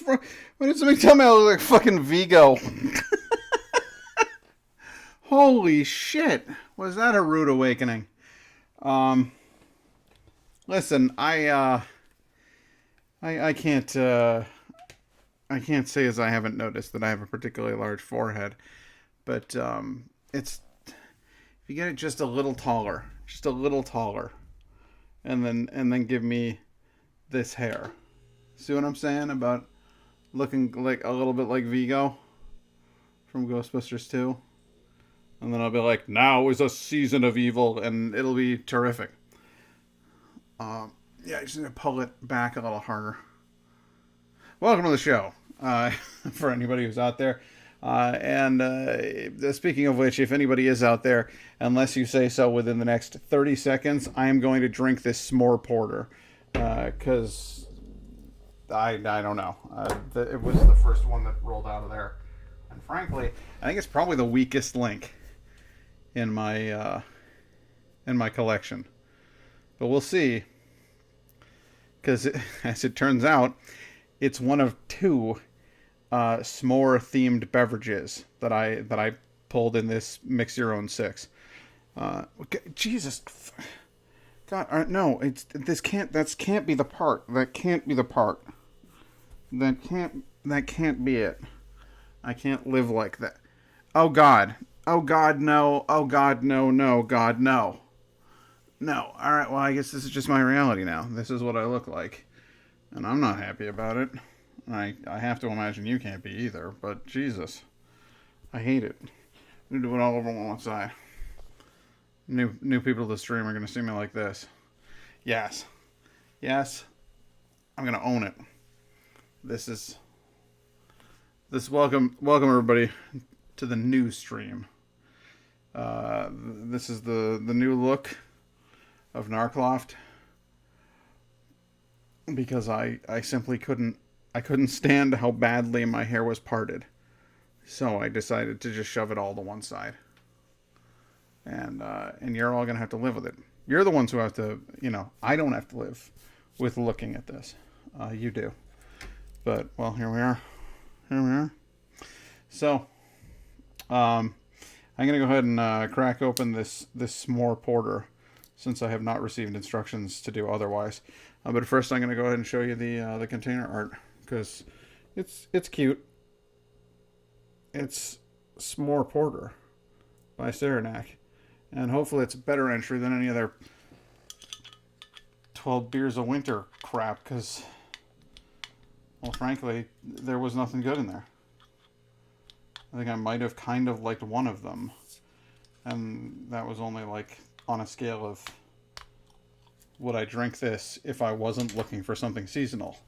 Why did somebody tell me I look like fucking Vigo? Holy shit! Was that a rude awakening? Um, listen, I can't I can't say as I haven't noticed that I have a particularly large forehead, but it's if you get it just a little taller, and then give me this hair. See what I'm saying about looking like a little bit like Vigo from Ghostbusters 2? And then I'll be like, now is a season of evil, and it'll be terrific. Yeah, I just need to pull it back a little harder. Welcome to the show, for anybody who's out there. Speaking of which, if anybody is out there, unless you say so within the next 30 seconds, I am going to drink this s'more porter. Because I don't know. It was the first one that rolled out of there. And frankly, I think it's probably the weakest link in my collection. But we'll see. Because as it turns out, it's one of two s'more themed beverages that I pulled in this Mix Your Own 6. Jesus, God, no! That can't be the part. That can't be the part. That can't be it. I can't live like that. Oh God! Oh God, no! Oh God, no! No, God, no! No. All right. Well, I guess this is just my reality now. This is what I look like, and I'm not happy about it. I have to imagine you can't be either. But Jesus, I hate it. We do it all over one side. New people to the stream are gonna see me like this. Yes, yes, I'm gonna own it. This welcome everybody to the new stream. This is the new look of Narcloft because I simply couldn't stand how badly my hair was parted, so I decided to just shove it all to one side. And you're all gonna have to live with it. You're the ones who have to, I don't have to live with looking at this. You do. But, well, here we are. So, I'm going to go ahead and crack open this s'more porter, since I have not received instructions to do otherwise. But first I'm going to go ahead and show you the container art, because it's cute. It's s'more porter by Saranac. And hopefully it's a better entry than any other 12 beers a winter crap, because, well, frankly, there was nothing good in there. I think I might have kind of liked one of them, and that was only like on a scale of would I drink this if I wasn't looking for something seasonal.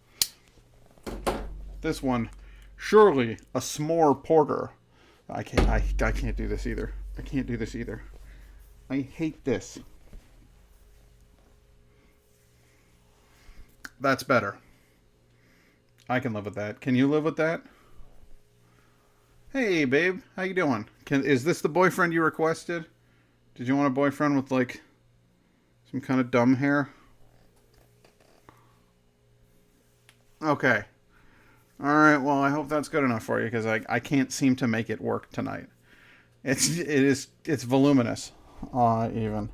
This one, surely a s'more porter. I can't do this either. I can't do this either. I hate this. That's better. I can live with that. Can you live with that? Hey, babe. How you doing? Is this the boyfriend you requested? Did you want a boyfriend with, like, some kind of dumb hair? Okay. Alright, well, I hope that's good enough for you, because I can't seem to make it work tonight. It's voluminous, even.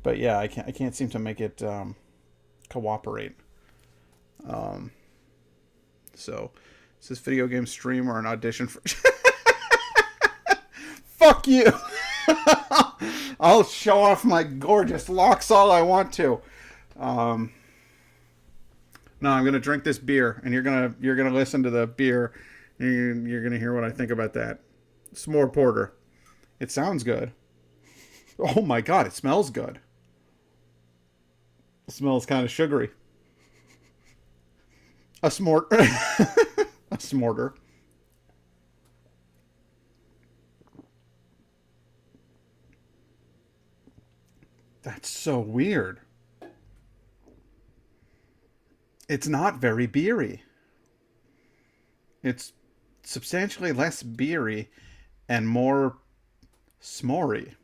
But yeah, I can't seem to make it cooperate. So, is this video game stream or an audition for... Fuck you! I'll show off my gorgeous locks all I want to. No, I'm gonna drink this beer, and you're gonna listen to the beer, and you're gonna hear what I think about that. S'more porter. It sounds good. Oh my God, it smells good. It smells kind of sugary. A s'more... a s'morter. That's so weird. It's not very beery. It's substantially less beery and more s'morey.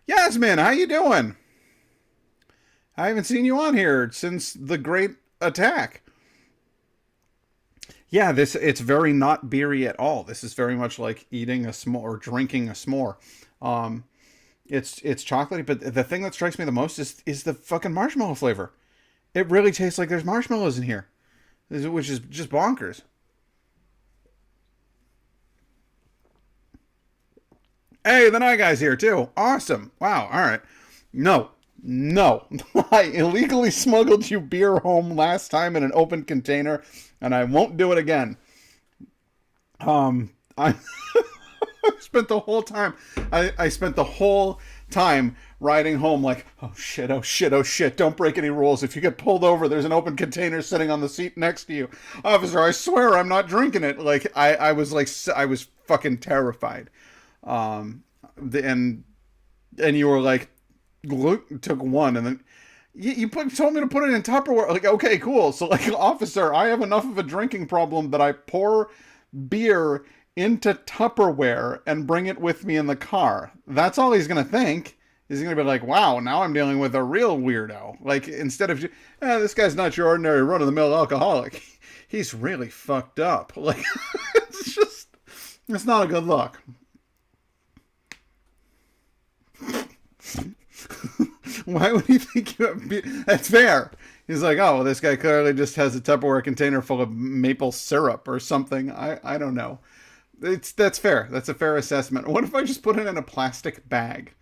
Yasmin, how you doing? I haven't seen you on here since the Great Attack. Yeah, it's very not beery at all. This is very much like eating a s'more or drinking a s'more. Um, it's chocolatey, but the thing that strikes me the most is the fucking marshmallow flavor. It really tastes like there's marshmallows in here, which is just bonkers. Hey, the night guy's here too. Awesome. Wow. All right. No, no. I illegally smuggled you beer home last time in an open container, and I won't do it again. I spent the whole time. I spent the whole time riding home like, oh shit, oh shit, oh shit. Don't break any rules. If you get pulled over, there's an open container sitting on the seat next to you. Officer, I swear I'm not drinking it. Like I was like I was fucking terrified. And you were like, took one, and then told me to put it in Tupperware. Like, okay, cool. So, like, officer, I have enough of a drinking problem that I pour beer into Tupperware and bring it with me in the car. That's all he's gonna think. He's gonna be like, wow, now I'm dealing with a real weirdo. Like, instead of, this guy's not your ordinary run-of-the-mill alcoholic. He's really fucked up. Like, it's not a good look. Why would he think you have beer? That's fair. He's like, oh, well, this guy clearly just has a Tupperware container full of maple syrup or something. I don't know. That's fair. That's a fair assessment. What if I just put it in a plastic bag,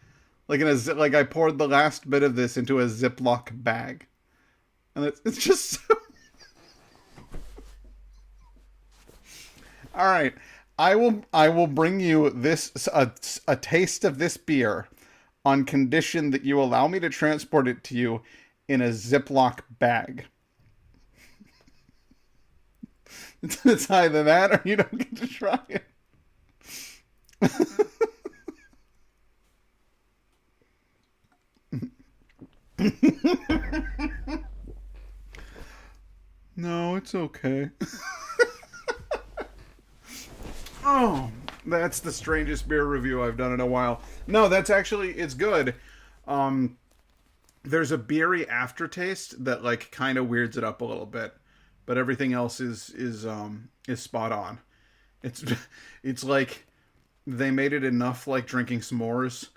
like I poured the last bit of this into a Ziploc bag, and it's just. All right, I will bring you this a taste of this beer on condition that you allow me to transport it to you in a Ziploc bag. It's either that or you don't get to try it. No, it's okay. Oh, that's the strangest beer review I've done in a while. No, that's actually, it's good. Um, there's a beery aftertaste that like kind of weirds it up a little bit, but everything else is spot on. It's it's like they made it enough like drinking s'mores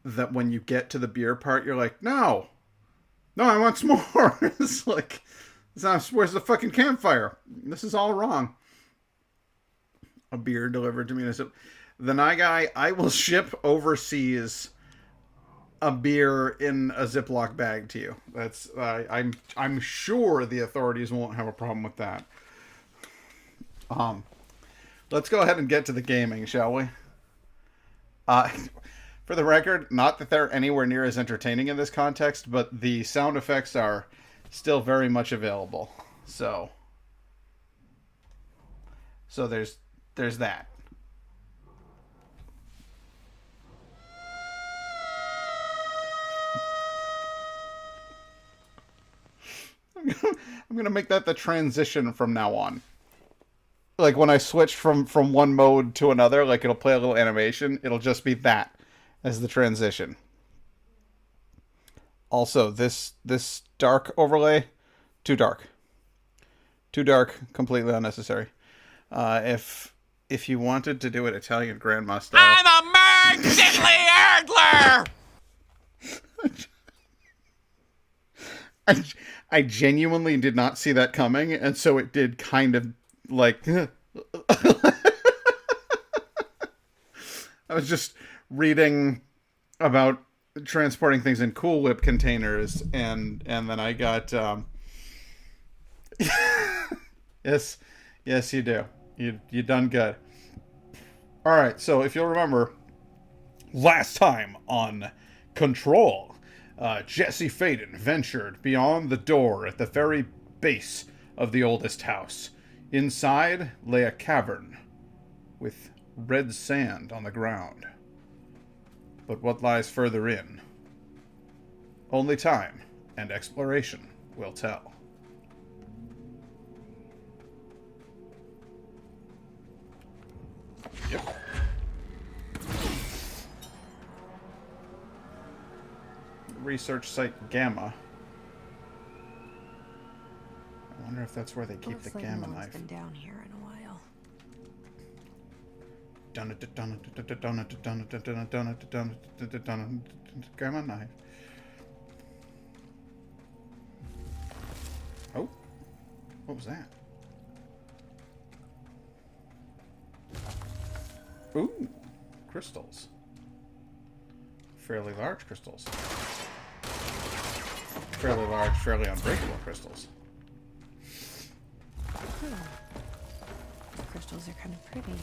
that when you get to the beer part, you're like, no, no, I want s'mores. Like, where's the fucking campfire? This is all wrong. A beer delivered to me. The night guy, I will ship overseas a beer in a Ziploc bag to you. That's I'm sure the authorities won't have a problem with that. Let's go ahead and get to the gaming, shall we? For the record, not that they're anywhere near as entertaining in this context, but the sound effects are still very much available. So there's that. I'm gonna make that the transition from now on. Like when I switch from one mode to another, like it'll play a little animation. It'll just be that as the transition. Also, this dark overlay, too dark, completely unnecessary. If you wanted to do it Italian grandma style, I'm a Merg Diddley Erdler! I genuinely did not see that coming, and so it did kind of like. I was just reading about transporting things in Cool Whip containers, and then I got. Yes, you do. You done good. All right, so if you'll remember, last time on Control, Jesse Faden ventured beyond the door at the very base of the oldest house. Inside lay a cavern with red sand on the ground. But what lies further in? Only time and exploration will tell. Yep. Research site Gamma. I wonder if that's where they keep the Gamma knife. Been down here in a Grab my knife. Oh, what was that? Ooh, crystals. Fairly large crystals. Fairly large, fairly unbreakable crystals. Crystals are kind of pretty.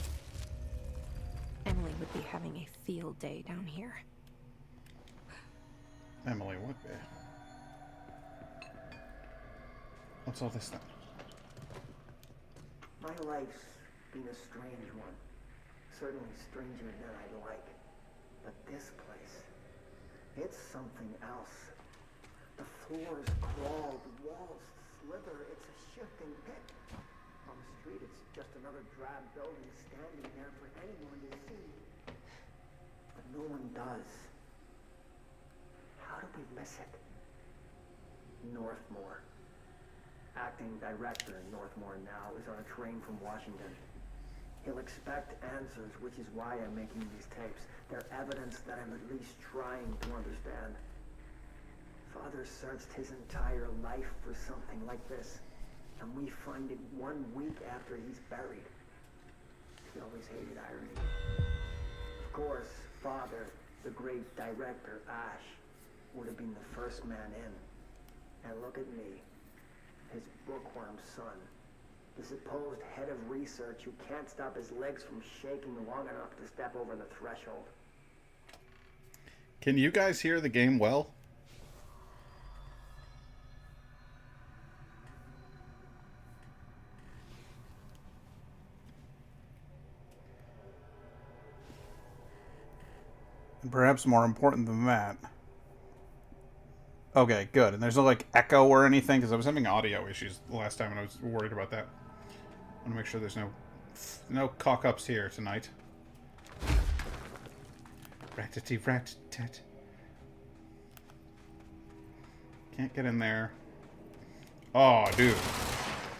Emily would be having a field day down here. Emily would be. What's all this then? My life's been a strange one. Certainly stranger than I'd like. But this place, it's something else. The floors crawl, the walls slither. It's a shifting pit. On the street, it's just another drab building standing there for anyone to see. But no one does. How do we miss it? Northmore. Acting director in Northmore now is on a train from Washington. He'll expect answers, which is why I'm making these tapes. They're evidence that I'm at least trying to understand. Father searched his entire life for something like this, and we find it 1 week after he's buried. He always hated irony. Of course, Father, the great director, Ash, would have been the first man in. And look at me, his bookworm son. The supposed head of research who can't stop his legs from shaking long enough to step over the threshold. Can you guys hear the game well? And perhaps more important than that. Okay, good. And there's no, like, echo or anything, because I was having audio issues the last time, and I was worried about that. I want to make sure there's no cock-ups here tonight. Rat-a-tee-rat-tat. Can't get in there. Oh, dude.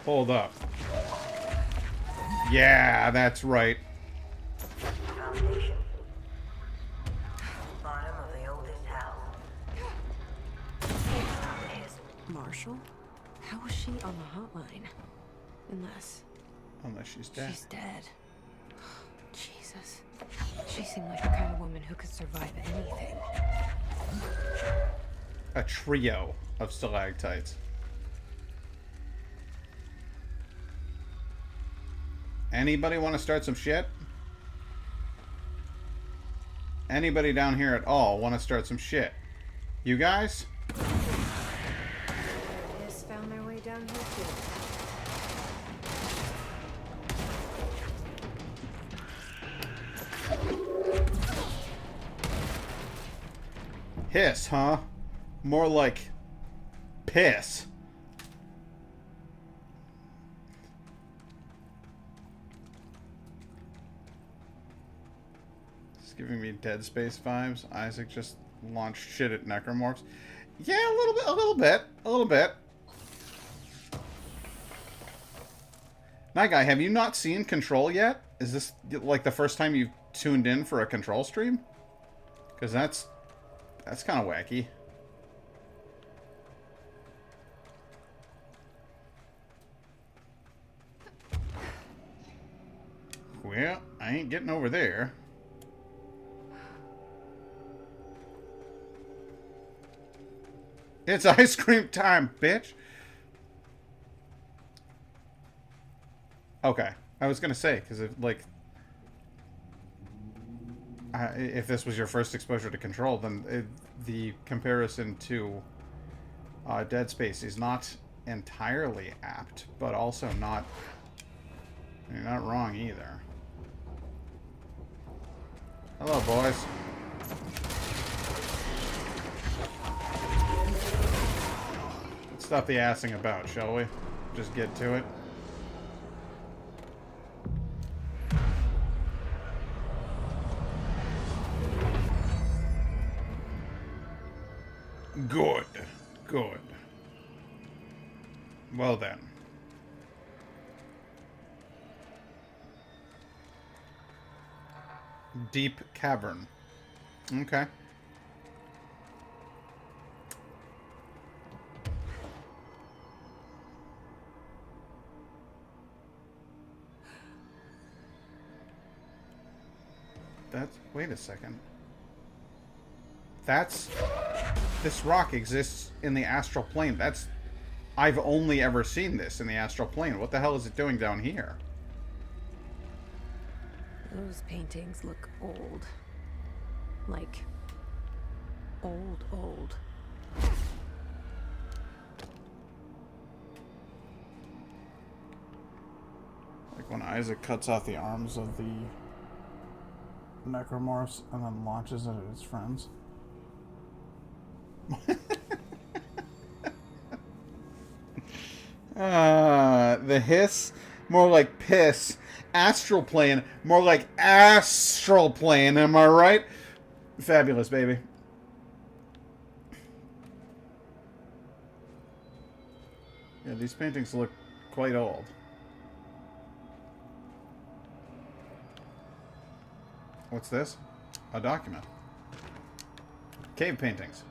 Hold up. Yeah, that's right. Foundation. Bottom of the oldest house. Marshall? How was she on the hotline? Unless she's dead. She's dead. Jesus. She seemed like the kind of woman who could survive anything. A trio of stalactites. Anybody want to start some shit? Anybody down here at all want to start some shit? You guys? Just found their way down here too. Hiss, huh? More like piss. It's giving me Dead Space vibes. Isaac just launched shit at necromorphs. Yeah, a little bit. Night Guy, have you not seen Control yet? Is this like the first time you've tuned in for a Control stream? Because that's kind of wacky. Well, I ain't getting over there. It's ice cream time, bitch. Okay, I was gonna say, because if this was your first exposure to Control, then the comparison to Dead Space is not entirely apt, but also not, you're not wrong either. Hello, boys. Let's stop the assing about, shall we? Just get to it. Good. Good. Well then. Deep cavern. Okay. That's... Wait a second. That's... This rock exists in the astral plane. That's... I've only ever seen this in the astral plane. What the hell is it doing down here? Those paintings look old. Like, old, old. Like when Isaac cuts off the arms of the necromorphs and then launches it at his friends. The hiss, more like piss. Astral plane, more like astral plane. Am I right? Fabulous, baby. Yeah, these paintings look quite old. What's this? A document. Cave paintings.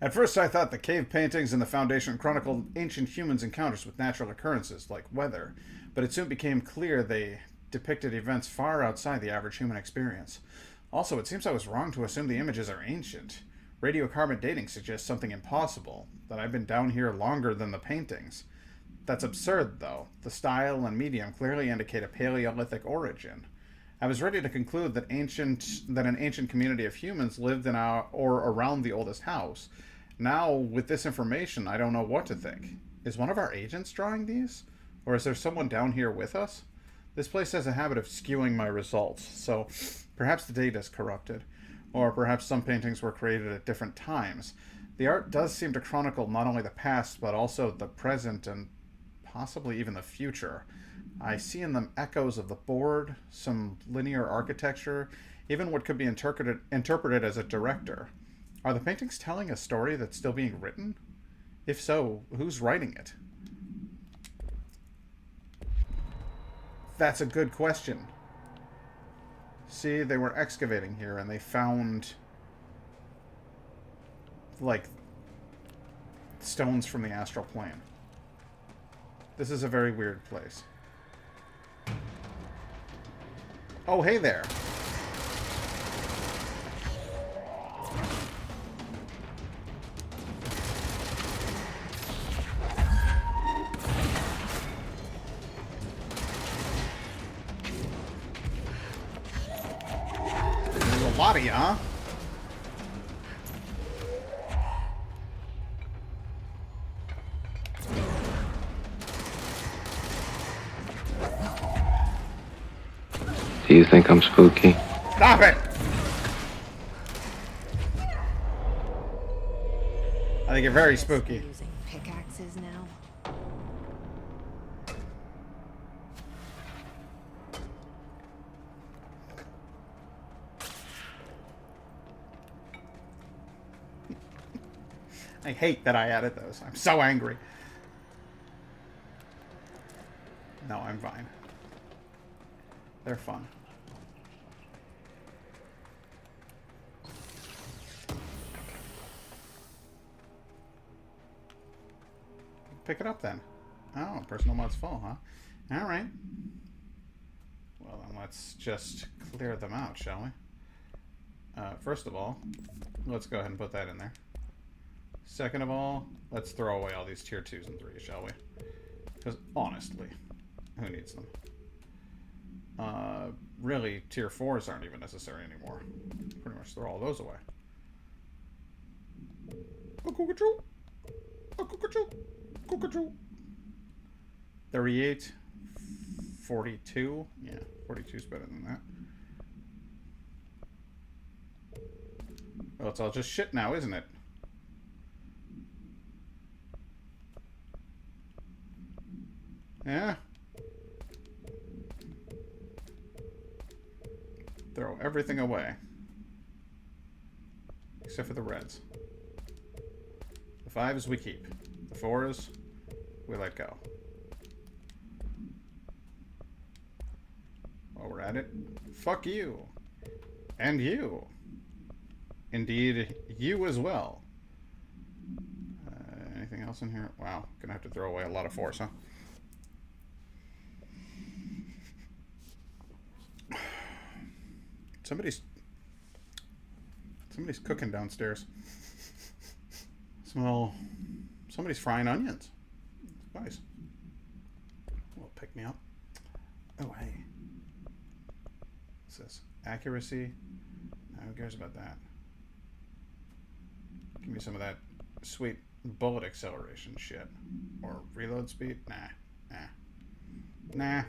At first I thought the cave paintings in the Foundation chronicled ancient humans' encounters with natural occurrences, like weather, but it soon became clear they depicted events far outside the average human experience. Also, it seems I was wrong to assume the images are ancient. Radiocarbon dating suggests something impossible, that I've been down here longer than the paintings. That's absurd, though. The style and medium clearly indicate a Paleolithic origin. I was ready to conclude that an ancient community of humans lived in or around the oldest house. Now, with this information, I don't know what to think. Is one of our agents drawing these? Or is there someone down here with us? This place has a habit of skewing my results, so perhaps the data is corrupted. Or perhaps some paintings were created at different times. The art does seem to chronicle not only the past, but also the present and possibly even the future. I see in them echoes of the board, some linear architecture, even what could be interpreted as a director. Are the paintings telling a story that's still being written? If so, who's writing it? That's a good question. See, they were excavating here and they found, like, stones from the astral plane. This is a very weird place. Oh, hey there. There's a lot of you, huh? Do you think I'm spooky? Stop it! I think you're very spooky. Using pickaxes now. I hate that I added those. I'm so angry. No, I'm fine. They're fun. Pick it up then. Oh, personal mod's full, huh? Alright. Well, then let's just clear them out, shall we? First of all, let's go ahead and put that in there. Second of all, let's throw away all these tier 2s and 3s, shall we? Because, honestly, who needs them? Really, tier 4s aren't even necessary anymore. Pretty much throw all those away. 38, 42. Yeah, 42 is better than that. Well, it's all just shit now, isn't it? Yeah. Throw everything away. Except for the reds. The 5s we keep. The 4s we let go. While we're at it, fuck you. And you. Indeed, you as well. Anything else in here? Wow, gonna have to throw away a lot of force, huh? Somebody's cooking downstairs. Somebody's frying onions. It's nice. Will pick me up. Oh, hey. What's this? Accuracy? No, who cares about that? Give me some of that sweet bullet acceleration shit. Or reload speed? Nah. Nah.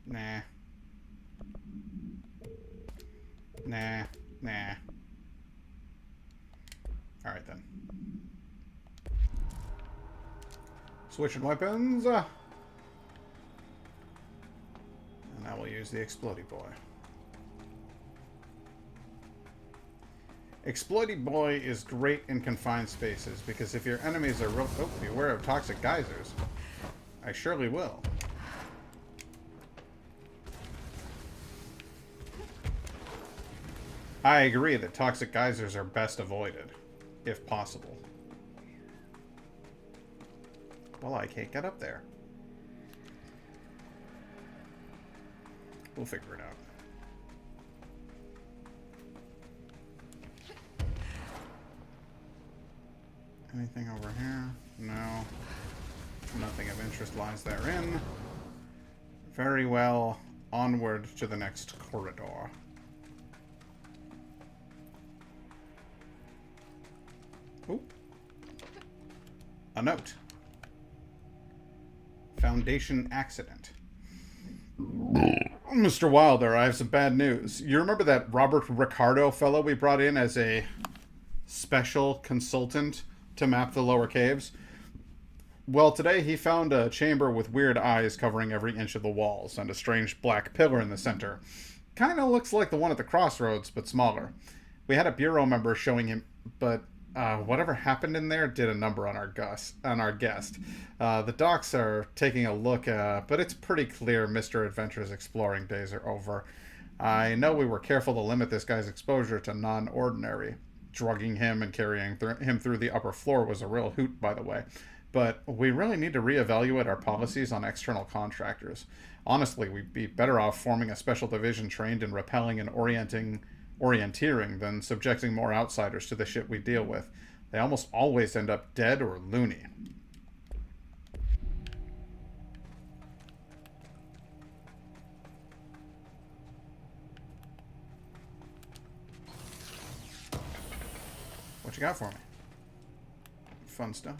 Nah. Nah. Nah. Alright then. Switching weapons. And I will use the Explodey Boy. Explodey Boy is great in confined spaces because if your enemies are real... Oh, beware of toxic geysers. I surely will. I agree that toxic geysers are best avoided, if possible. Well, I can't get up there. We'll figure it out. Anything over here? No. Nothing of interest lies therein. Very well. Onward to the next corridor. Ooh. A note. Foundation accident. Mr. Wilder, I have some bad news. You remember that Robert Ricardo fellow we brought in as a special consultant to map the lower caves? Well, today he found a chamber with weird eyes covering every inch of the walls and a strange black pillar in the center. Kind of looks like the one at the crossroads, but smaller. We had a bureau member showing him, but whatever happened in there did a number on our guest. The docs are taking a look, but it's pretty clear Mr. Adventure's exploring days are over. I know we were careful to limit this guy's exposure to non-ordinary. Drugging him and carrying him through the upper floor was a real hoot, by the way. But we really need to reevaluate our policies on external contractors. Honestly, we'd be better off forming a special division trained in repelling and orienteering than subjecting more outsiders to the shit we deal with. They almost always end up dead or loony. What you got for me? Fun stuff.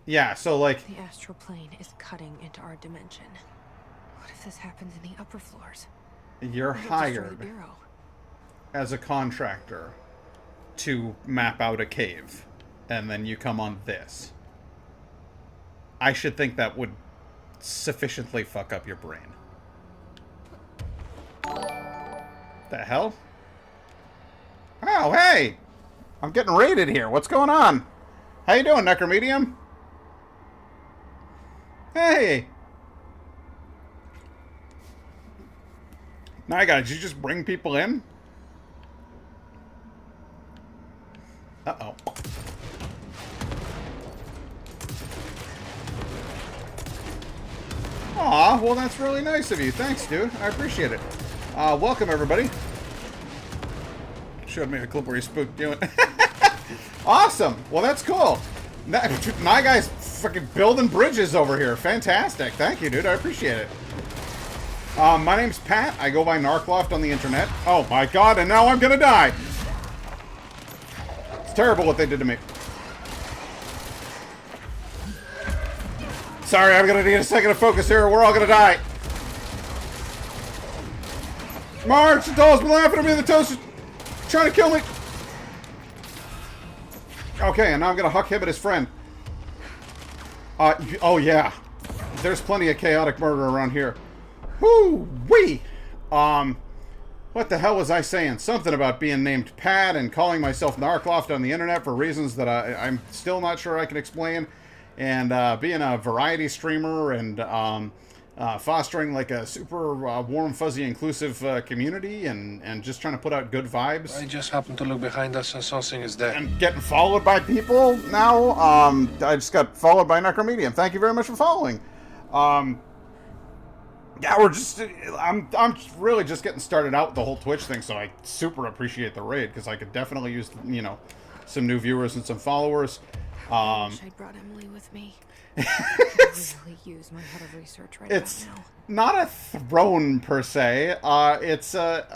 Yeah, so like... The astral plane is cutting into our dimension. What if this happens in the upper floors? You're hired as a contractor to map out a cave, and then you come on this. I should think that would sufficiently fuck up your brain. The hell? Oh, hey! I'm getting raided here. What's going on? How you doing, Necromedium? Hey! Now, guys, did you just bring people in? Uh-oh. Aw, well, that's really nice of you. Thanks, dude. I appreciate it. Welcome, everybody. Showed me a clip where he spooked you. Awesome. Well, that's cool. My guy's fucking building bridges over here. Fantastic. Thank you, dude. I appreciate it. My name's Pat. I go by Narcloft on the internet. Oh, my God. And now I'm going to die. It's terrible what they did to me. Sorry, I'm going to need a second of focus here or we're all going to die. March, the doll's been laughing at me. The toast is trying to kill me. Okay, and now I'm going to huck him at his friend. Oh, yeah. There's plenty of chaotic murder around here. Whoo-wee! What the hell was I saying? Something about being named Pat and calling myself Narcloft on the internet for reasons that I'm still not sure I can explain. And being a variety streamer and fostering like a super warm, fuzzy, inclusive community and just trying to put out good vibes. I just happened to look behind us and something is there. And getting followed by people now. I just got followed by Necromedium. Thank you very much for following. Yeah, I'm really just getting started out with the whole Twitch thing, so I super appreciate the raid, because I could definitely use, some new viewers and some followers. I wish I'd brought Emily with me. I could really use my head of research right It's about now. not a throne, per se. It's not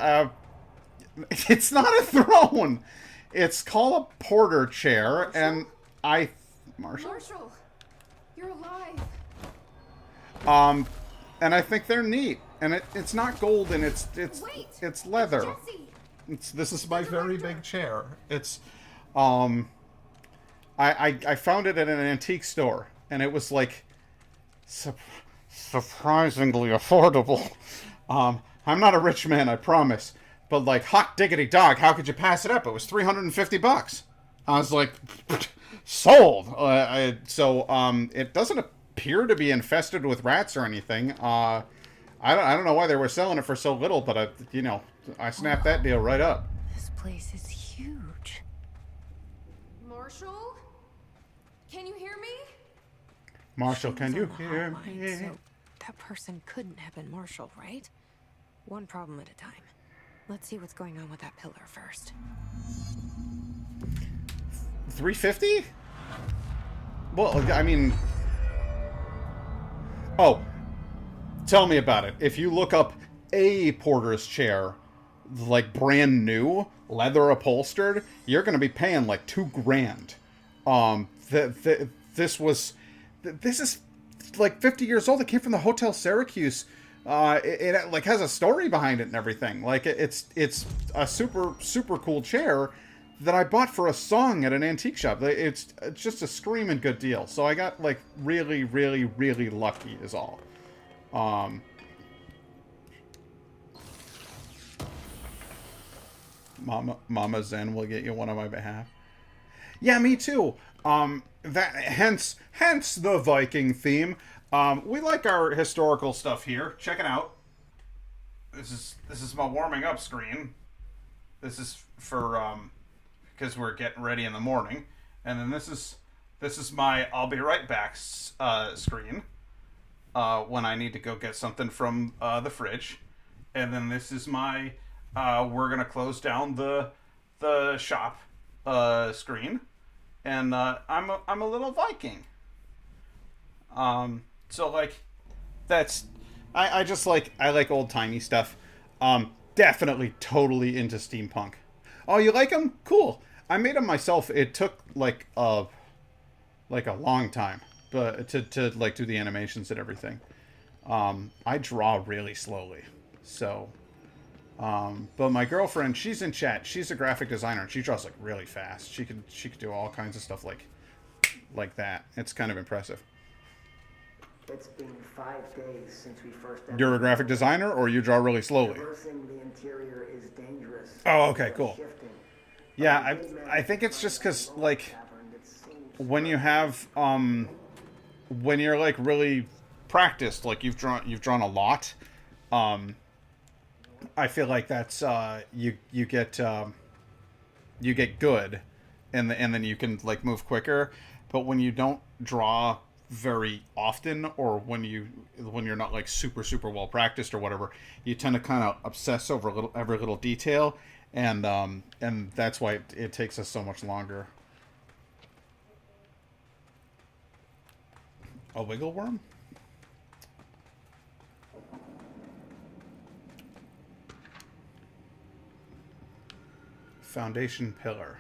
a throne. It's called a porter chair, and Marshall? You're alive. And I think they're neat. And it's not gold, and it's leather. This is my very big chair. It's I found it at an antique store, and it was like surprisingly affordable. I'm not a rich man, I promise, but like, hot diggity dog, how could you pass it up? It was $350. I was like, sold. It doesn't appear to be infested with rats or anything. I don't know why they were selling it for so little, but I snapped that deal right up. This place is huge. Marshall? Can you hear me? Marshall, She can was you on the hear hotline, me? so that person couldn't have been Marshall, right? One problem at a time. Let's see what's going on with that pillar first. 350? Well, I mean... Oh, tell me about it. If you look up a porter's chair, like brand new, leather upholstered, you're going to be paying like $2,000. This is like 50 years old. It came from the Hotel Syracuse. It like has a story behind it and everything. Like it's a super cool chair that I bought for a song at an antique shop. It's just a screaming good deal. So I got like really lucky is all. Mama Zen will get you one on my behalf. Yeah, me too. Hence the Viking theme. We like our historical stuff here. Check it out. This is my warming up screen. This is for because we're getting ready in the morning, and then this is my I'll be right back screen when I need to go get something from the fridge, and then this is my we're gonna close down the shop screen, and I'm a little Viking. So like that's I just like old timey stuff. Definitely totally into steampunk. Oh, you like them? Cool. I made them myself. It took like a long time, but to like do the animations and everything. I draw really slowly, so. But my girlfriend, she's in chat. She's a graphic designer, and she draws like really fast. She could do all kinds of stuff like that. It's kind of impressive. It's been 5 days since we first. You're a graphic designer, or you draw really slowly? Traversing the interior is dangerous. Oh, okay, cool. Shifting. Yeah, I think it's just because like when you have when you're like really practiced, like you've drawn a lot. I feel like that's you get good, and then you can like move quicker. But when you don't draw very often, or when you're not like super well practiced or whatever, you tend to kind of obsess over every little detail, and that's why it takes us so much longer. A wiggle worm? Foundation pillar.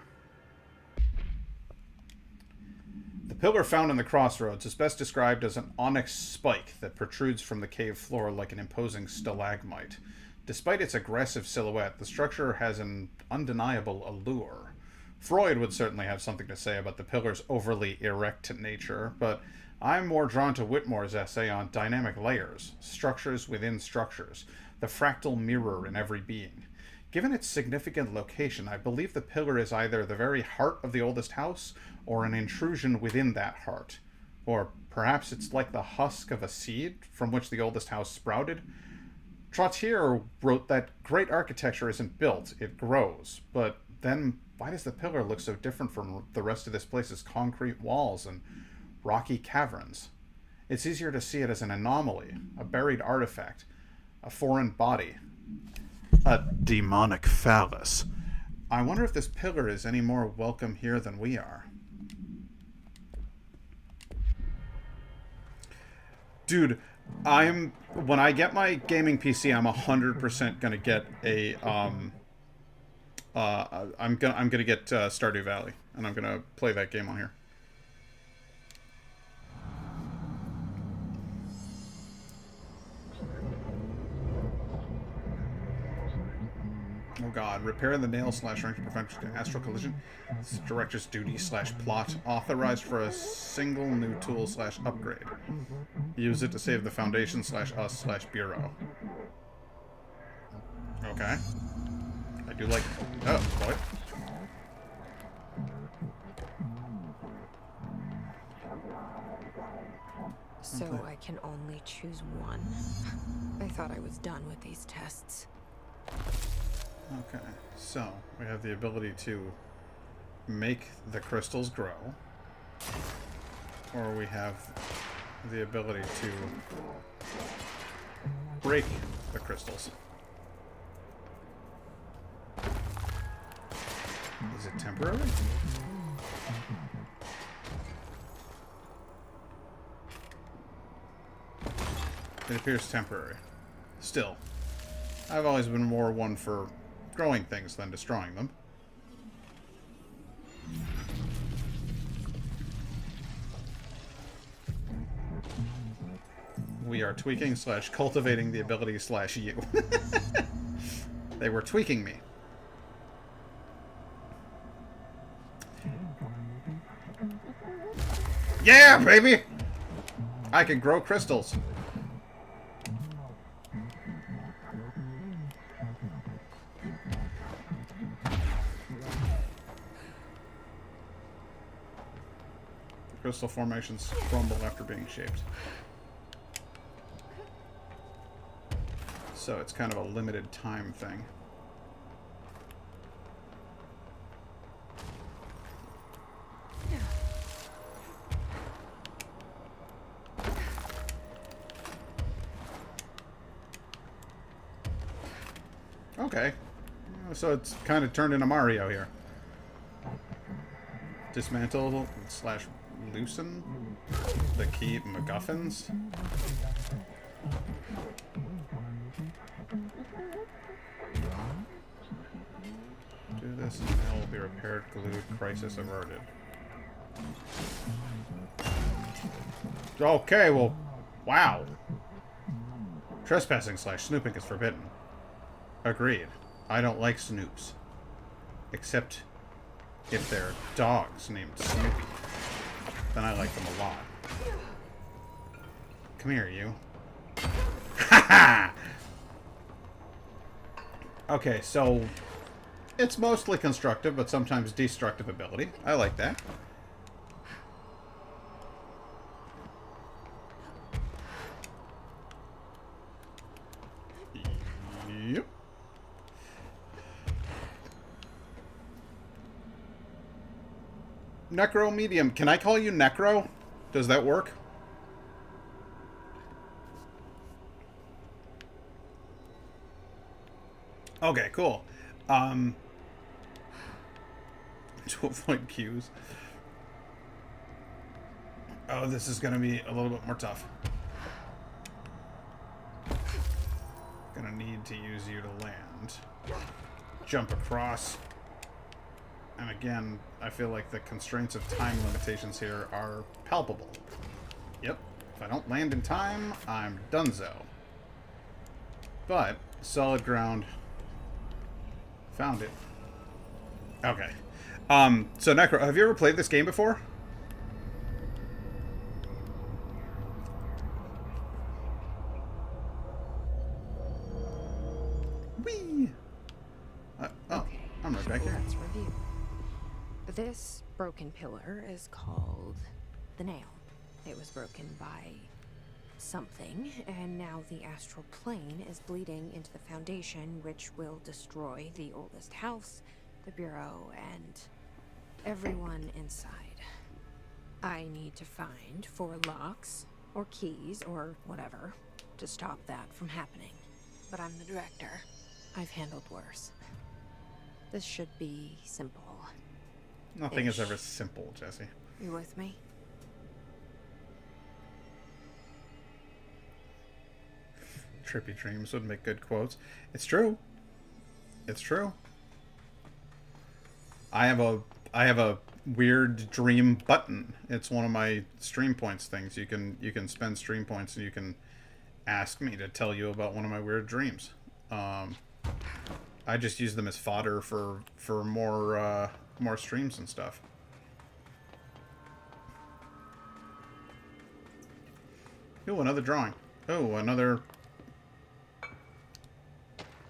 The pillar found in the crossroads is best described as an onyx spike that protrudes from the cave floor like an imposing stalagmite. Despite its aggressive silhouette, the structure has an undeniable allure. Freud would certainly have something to say about the pillar's overly erect nature, but I'm more drawn to Whitmore's essay on dynamic layers, structures within structures, the fractal mirror in every being. Given its significant location, I believe the pillar is either the very heart of the oldest house or an intrusion within that heart. Or perhaps it's like the husk of a seed from which the oldest house sprouted. Trottier wrote that great architecture isn't built, it grows. But then why does the pillar look so different from the rest of this place's concrete walls and rocky caverns? It's easier to see it as an anomaly, a buried artifact, a foreign body, a demonic phallus. I wonder if this pillar is any more welcome here than we are. Dude, when I get my gaming PC, I'm 100% gonna get a I'm gonna get Stardew Valley, and I'm gonna play that game on here. Oh god, repair the nail / wrench to prevent astral collision. This is director's duty / plot. Authorized for a single new tool / upgrade. Use it to save the foundation / us / bureau. Okay. I do like... Oh, boy. So I can only choose one. I thought I was done with these tests. Okay, so we have the ability to make the crystals grow, or we have the ability to break the crystals. Is it temporary? It appears temporary. Still, I've always been more one for growing things than destroying them. We are tweaking / cultivating the ability / you. They were tweaking me. Yeah, baby! I can grow crystals. Crystal formations crumble after being shaped. So it's kind of a limited time thing. Okay. So it's kind of turned into Mario here. Dismantle / loosen the key MacGuffins. Do this and it will be repaired, glued, crisis averted. Okay, well, wow. Trespassing / snooping is forbidden. Agreed. I don't like snoops. Except if they're dogs named Snoopy. Then I like them a lot. Come here, you. Ha! Okay, so it's mostly constructive, but sometimes destructive ability. I like that. Yep. Necro medium. Can I call you Necro? Does that work? Okay, cool. To avoid cues. Oh, this is gonna be a little bit more tough. Gonna need to use you to land. Jump across. And again, I feel like the constraints of time limitations here are palpable. Yep. If I don't land in time, I'm donezo. But, solid ground. Found it. Okay. So Necro, have you ever played this game before? Whee! let's review. This broken pillar is called the Nail. It was broken by something, and now the astral plane is bleeding into the foundation, which will destroy the oldest house, the bureau, and everyone inside. I need to find 4 locks, or keys, or whatever, to stop that from happening. But I'm the director. I've handled worse. This should be simple. Nothing is ever simple, Jesse. You with me? Trippy dreams would make good quotes. It's true. It's true. I have a weird dream button. It's one of my stream points things. You can spend stream points and you can ask me to tell you about one of my weird dreams. I just use them as fodder for more streams and stuff. Oh, another drawing. Oh, another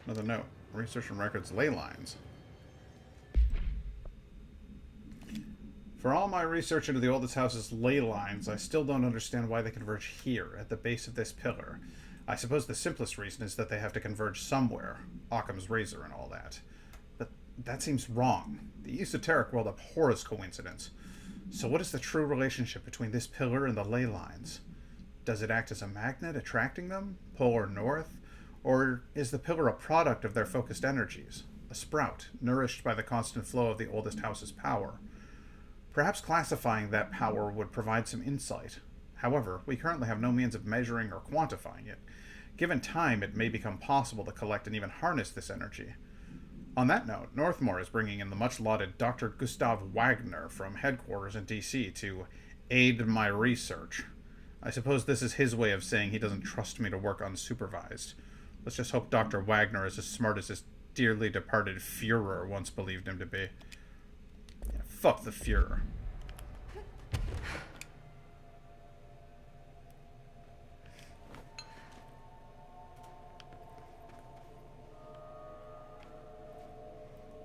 note. Research and records ley lines. For all my research into the oldest house's ley lines, I still don't understand why they converge here, at the base of this pillar. I suppose the simplest reason is that they have to converge somewhere. Occam's razor and all that. But that seems wrong. The esoteric world abhors coincidence. So what is the true relationship between this pillar and the ley lines? Does it act as a magnet, attracting them? Polar north? Or is the pillar a product of their focused energies? A sprout, nourished by the constant flow of the oldest house's power? Perhaps classifying that power would provide some insight. However, we currently have no means of measuring or quantifying it. Given time, it may become possible to collect and even harness this energy. On that note, Northmore is bringing in the much-lauded Dr. Gustav Wagner from headquarters in D.C. to aid my research. I suppose this is his way of saying he doesn't trust me to work unsupervised. Let's just hope Dr. Wagner is as smart as his dearly departed Führer once believed him to be. Yeah, fuck the Führer.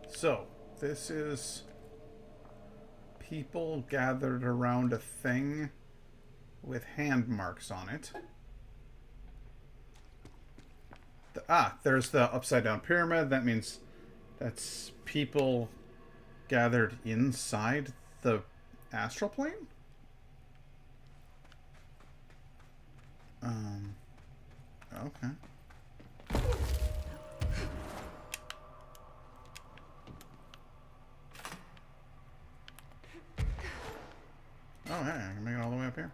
So, this is people gathered around a thing with hand marks on it. There's the upside down pyramid. That means that's people gathered inside the astral plane? Okay. Oh, hey, I can make it all the way up here.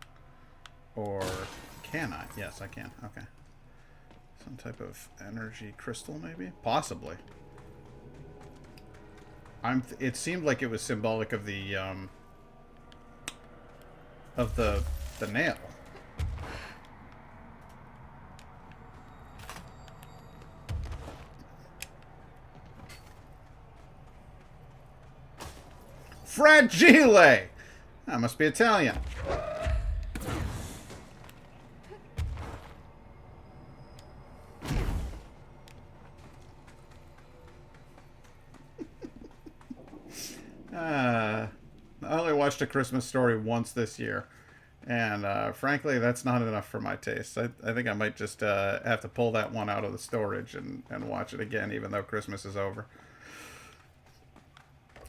Or can I? Yes, I can. Okay. Some type of energy crystal, maybe? Possibly. It seemed like it was symbolic of the nail. Fragile! That must be Italian. I only watched A Christmas Story once this year, and frankly, that's not enough for my taste. I think I might just have to pull that one out of the storage and watch it again, even though Christmas is over.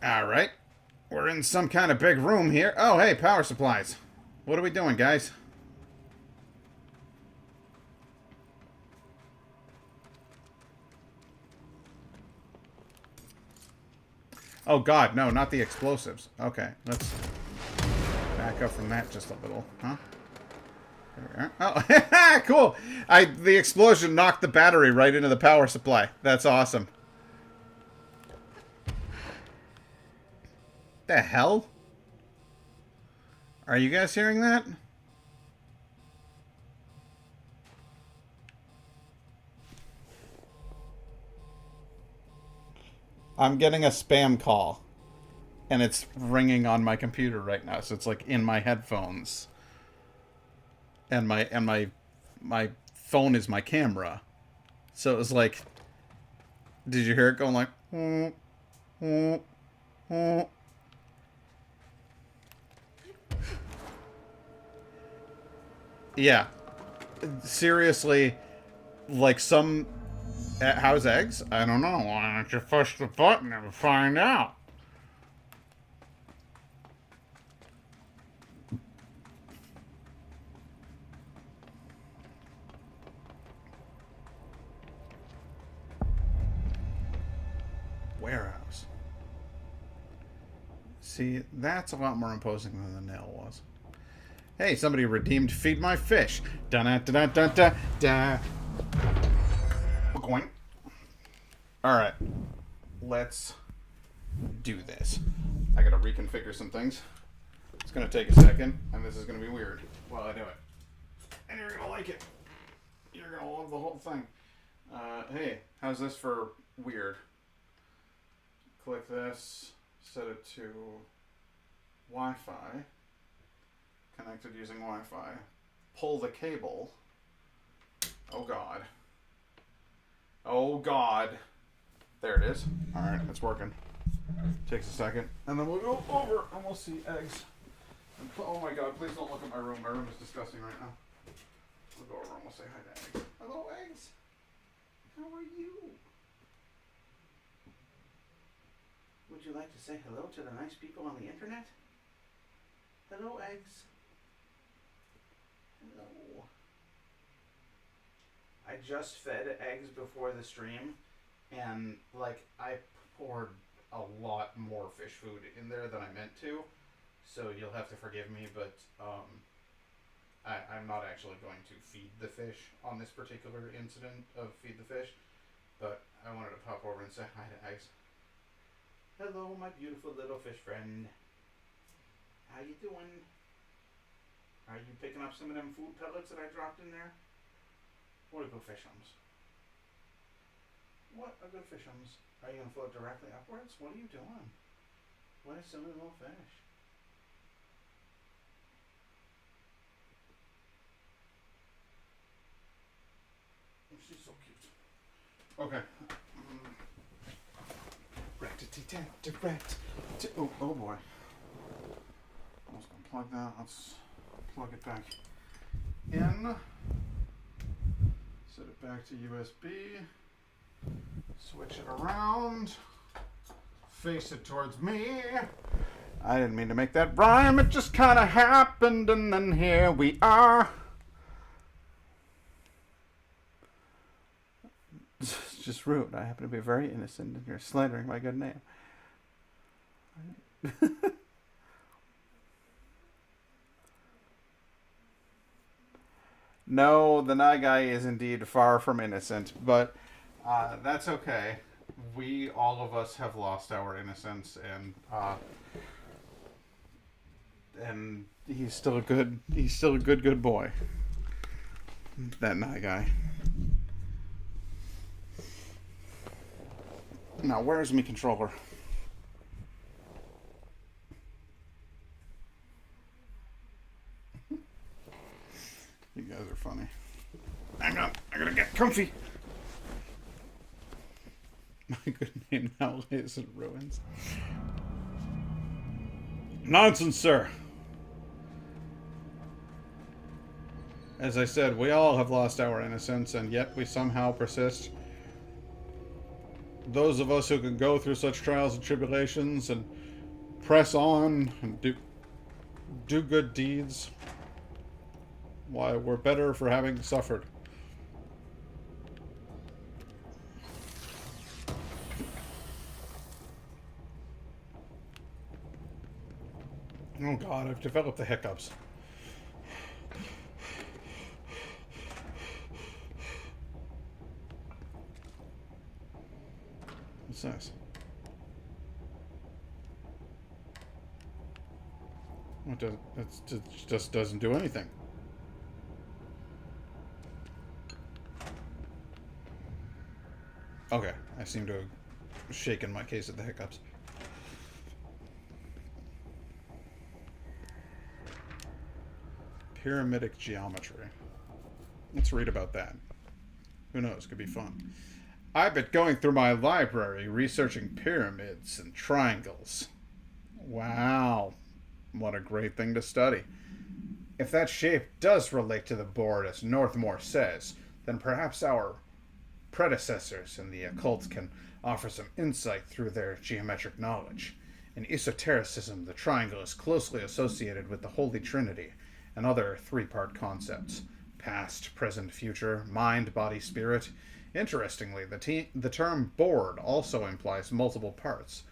Alright. We're in some kind of big room here. Oh, hey, power supplies. What are we doing, guys? Oh, God, no, not the explosives. Okay, let's back up from that just a little, huh? There we are. Oh, cool. The explosion knocked the battery right into the power supply. That's awesome. The hell? Are you guys hearing that? I'm getting a spam call. And it's ringing on my computer right now, so it's like in my headphones. And my phone is my camera. So it was like, did you hear it going like Oh. Yeah. Seriously, like some... how's eggs? I don't know. Why don't you push the button and find out? Warehouse. See, that's a lot more imposing than the nail was. Hey, somebody redeemed Feed My Fish. Da-da-da-da-da-da. Going. Alright. Let's do this. I gotta reconfigure some things. It's gonna take a second, and this is gonna be weird while I do it. And you're gonna like it. You're gonna love the whole thing. Hey, how's this for weird? Click this, set it to Wi-Fi. Connected using Wi-Fi. Pull the cable. Oh god. Oh god. There it is. Alright, it's working. Takes a second. And then we'll go over and we'll see eggs. Oh my god, please don't look at my room. My room is disgusting right now. We'll go over and we'll say hi to eggs. Hello, eggs. How are you? Would you like to say hello to the nice people on the internet? Hello, eggs. Hello. I just fed eggs before the stream, and like I poured a lot more fish food in there than I meant to, so you'll have to forgive me, but I'm not actually going to feed the fish on this particular incident of Feed the Fish, but I wanted to pop over and say hi to eggs. Hello, my beautiful little fish friend. How you doing? Are you picking up some of them food pellets that I dropped in there? What a good fishums. What a good fishums. Are you going to float directly upwards? What are you doing? What a silly little fish. She's so cute. Okay. Oh boy. I was going to plug that. Let's plug it back in. Set it back to USB. Switch it around. Face it towards me. I didn't mean to make that rhyme. It just kind of happened, and then here we are. It's just rude. I happen to be very innocent, and you're slandering my good name. No, the Nye Guy is indeed far from innocent, but that's okay. We, all of us, have lost our innocence, and he's still a good boy. That Nye Guy. Now, where's my controller? You guys are funny. Hang on, I gotta get comfy. My good name now lays in ruins. Nonsense, sir. As I said, we all have lost our innocence, and yet we somehow persist. Those of us who can go through such trials and tribulations and press on and do good deeds, why, we're better for having suffered. Oh god, I've developed the hiccups. What's this? It just doesn't do anything. Okay, I seem to have shaken my case of the hiccups. Pyramidic geometry. Let's read about that. Who knows? Could be fun. I've been going through my library researching pyramids and triangles. Wow. What a great thing to study. If that shape does relate to the board as Northmore says, then perhaps our predecessors in the occult can offer some insight through their geometric knowledge. In esotericism, the triangle is closely associated with the Holy Trinity and other three-part concepts: past, present, future, mind, body, spirit. Interestingly, the term board also implies multiple parts.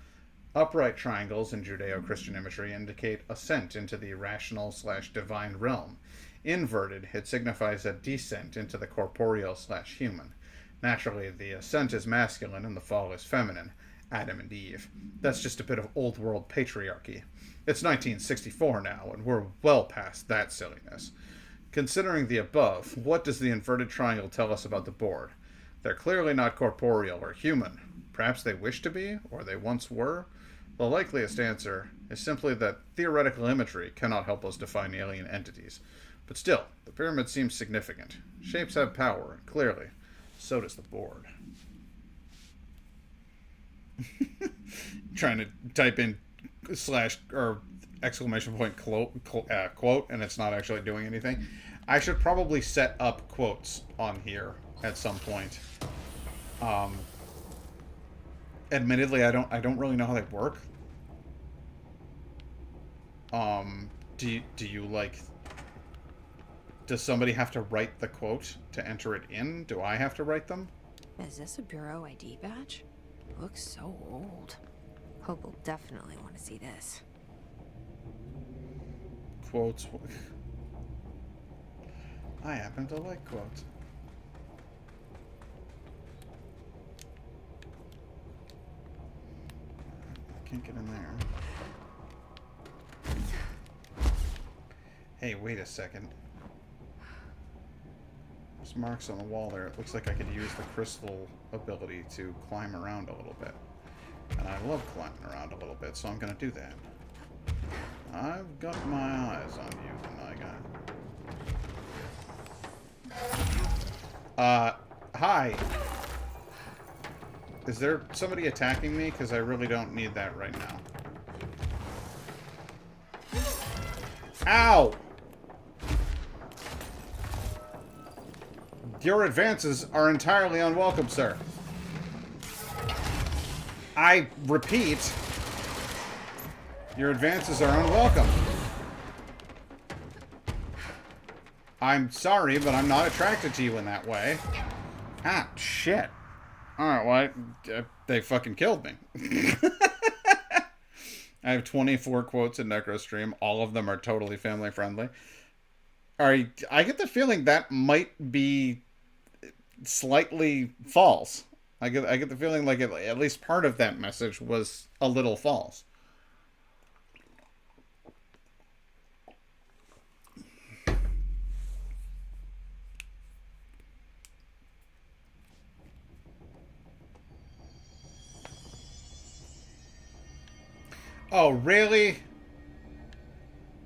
Upright triangles in Judeo-Christian imagery indicate ascent into the rational/divine realm. Inverted, it signifies a descent into the corporeal/human. Naturally, the ascent is masculine and the fall is feminine. Adam and Eve. That's just a bit of old world patriarchy. It's 1964 now, and we're well past that silliness. Considering the above, what does the inverted triangle tell us about the board? They're clearly not corporeal or human. Perhaps they wish to be, or they once were. The likeliest answer is simply that theoretical imagery cannot help us define alien entities. But still, the pyramid seems significant. Shapes have power, clearly. So does the board. Trying to type in slash or exclamation point quote, and it's not actually doing anything. I should probably set up quotes on here at some point. Admittedly, I don't really know how they work. Do you like? Does somebody have to write the quote to enter it in? Do I have to write them? Is this a Bureau ID badge? Looks so old. Hope will definitely want to see this. Quotes. I happen to like quotes. I can't get in there. Hey, wait a second. There's marks on the wall there. It looks like I could use the crystal ability to climb around a little bit. And I love climbing around a little bit, so I'm going to do that. I've got my eyes on you, my guy. Hi. Is there somebody attacking me? Because I really don't need that right now. Ow! Your advances are entirely unwelcome, sir. I repeat, your advances are unwelcome. I'm sorry, but I'm not attracted to you in that way. Ah, shit. Alright, well, they fucking killed me. I have 24 quotes in NecroStream. All of them are totally family friendly. I get the feeling that might be slightly false. I get the feeling like at least part of that message was a little false. Oh, really?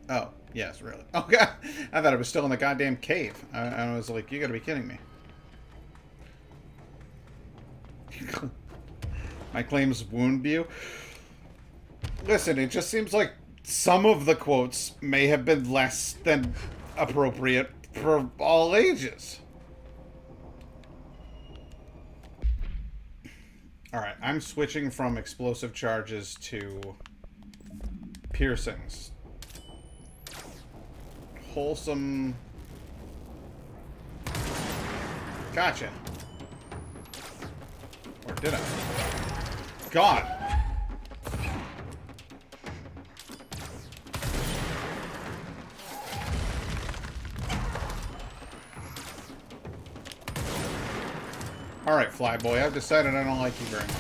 Oh, yes, really. Okay. I thought it was still in the goddamn cave. I was like, you gotta be kidding me. My claims wound you. Listen, it just seems like some of the quotes may have been less than appropriate for all ages. Alright, I'm switching from explosive charges to piercings. Wholesome. Gotcha. Or did I? God! Alright, Flyboy, I've decided I don't like you very much.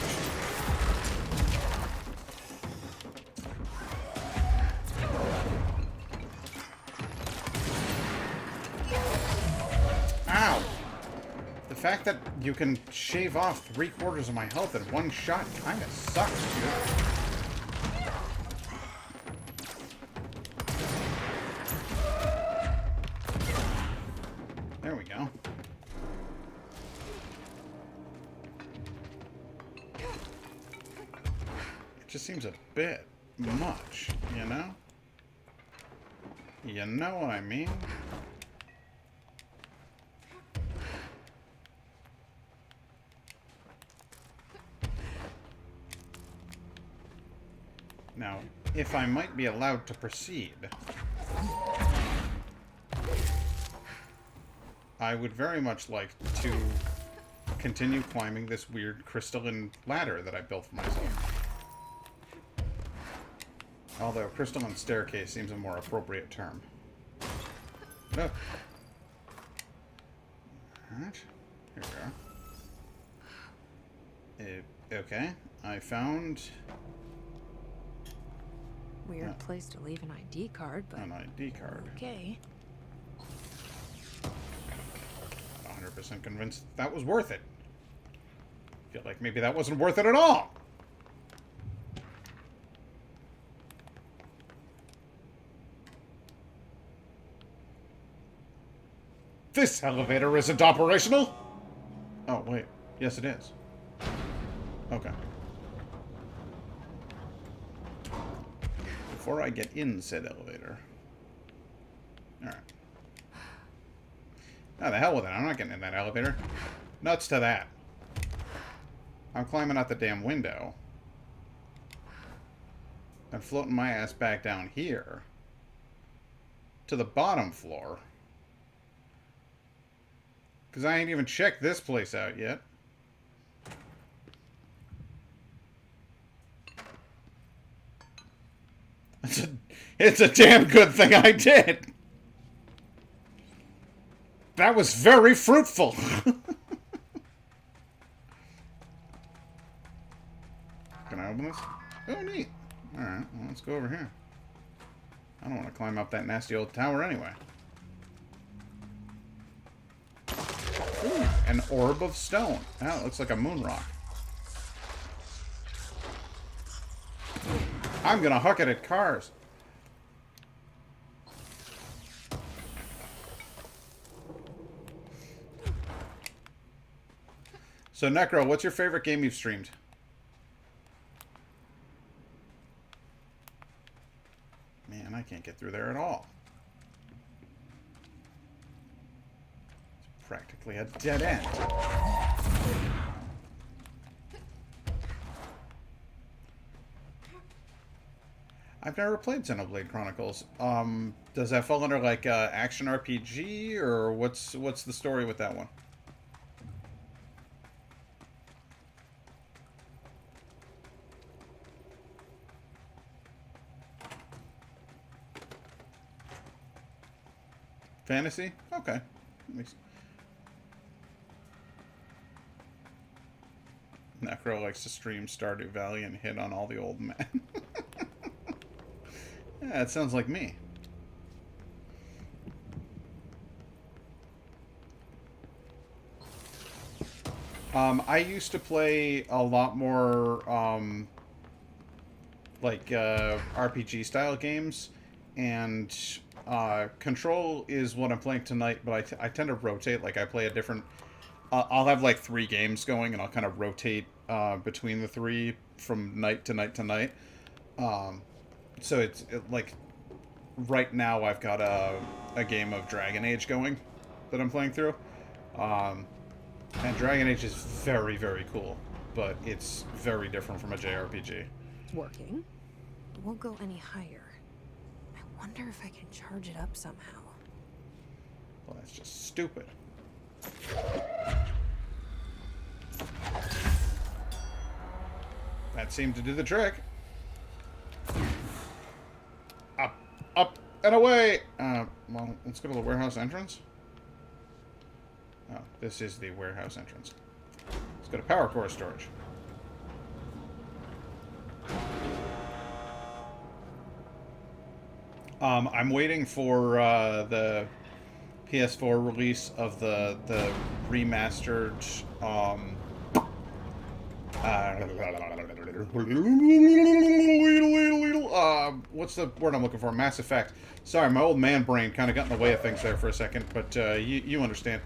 Ow! The fact that you can shave off 3/4 of my health in one shot kinda sucks, dude. There we go. It just seems a bit much, you know? You know what I mean? Now, if I might be allowed to proceed, I would very much like to continue climbing this weird crystalline ladder that I built for myself. Although crystalline staircase seems a more appropriate term. No. Alright. Here we go. Okay. I found... Weird place to leave an ID card, but... an ID card. Okay. 100% convinced that was worth it. Feel like maybe that wasn't worth it at all. This elevator isn't operational. Oh, wait. Yes, it is. Okay. Before I get in said elevator. Alright. Oh, the hell with it. I'm not getting in that elevator. Nuts to that. I'm climbing out the damn window. I'm floating my ass back down here. To the bottom floor. Because I ain't even checked this place out yet. It's a damn good thing I did. That was very fruitful. Can I open this? Oh, neat. Alright, well, let's go over here. I don't want to climb up that nasty old tower anyway. Ooh, an orb of stone. Oh, it looks like a moon rock. I'm gonna huck it at cars. So, Necro, what's your favorite game you've streamed? Man, I can't get through there at all. It's practically a dead end. I've never played Xenoblade Chronicles. Does that fall under like action RPG, or what's the story with that one? Fantasy? Okay. Necro likes to stream Stardew Valley and hit on all the old men. Yeah, it sounds like me. I used to play a lot more RPG style games, and Control is what I'm playing tonight, but I tend to rotate. Like, I play a different... I'll have like 3 games going, and I'll kind of rotate between the 3 from night to night to night. So it's like right now I've got a game of Dragon Age going that I'm playing through. And Dragon Age is very, very cool, but it's very different from a JRPG. It's working. It won't go any higher. I wonder if I can charge it up somehow. Well, that's just stupid. That seemed to do the trick. Up and away! Well, let's go to the warehouse entrance. Oh, this is the warehouse entrance. Let's go to power core storage. I'm waiting for the PS4 release of the remastered what's the word I'm looking for? Mass Effect. Sorry, my old man brain kind of got in the way of things there for a second, but you understand.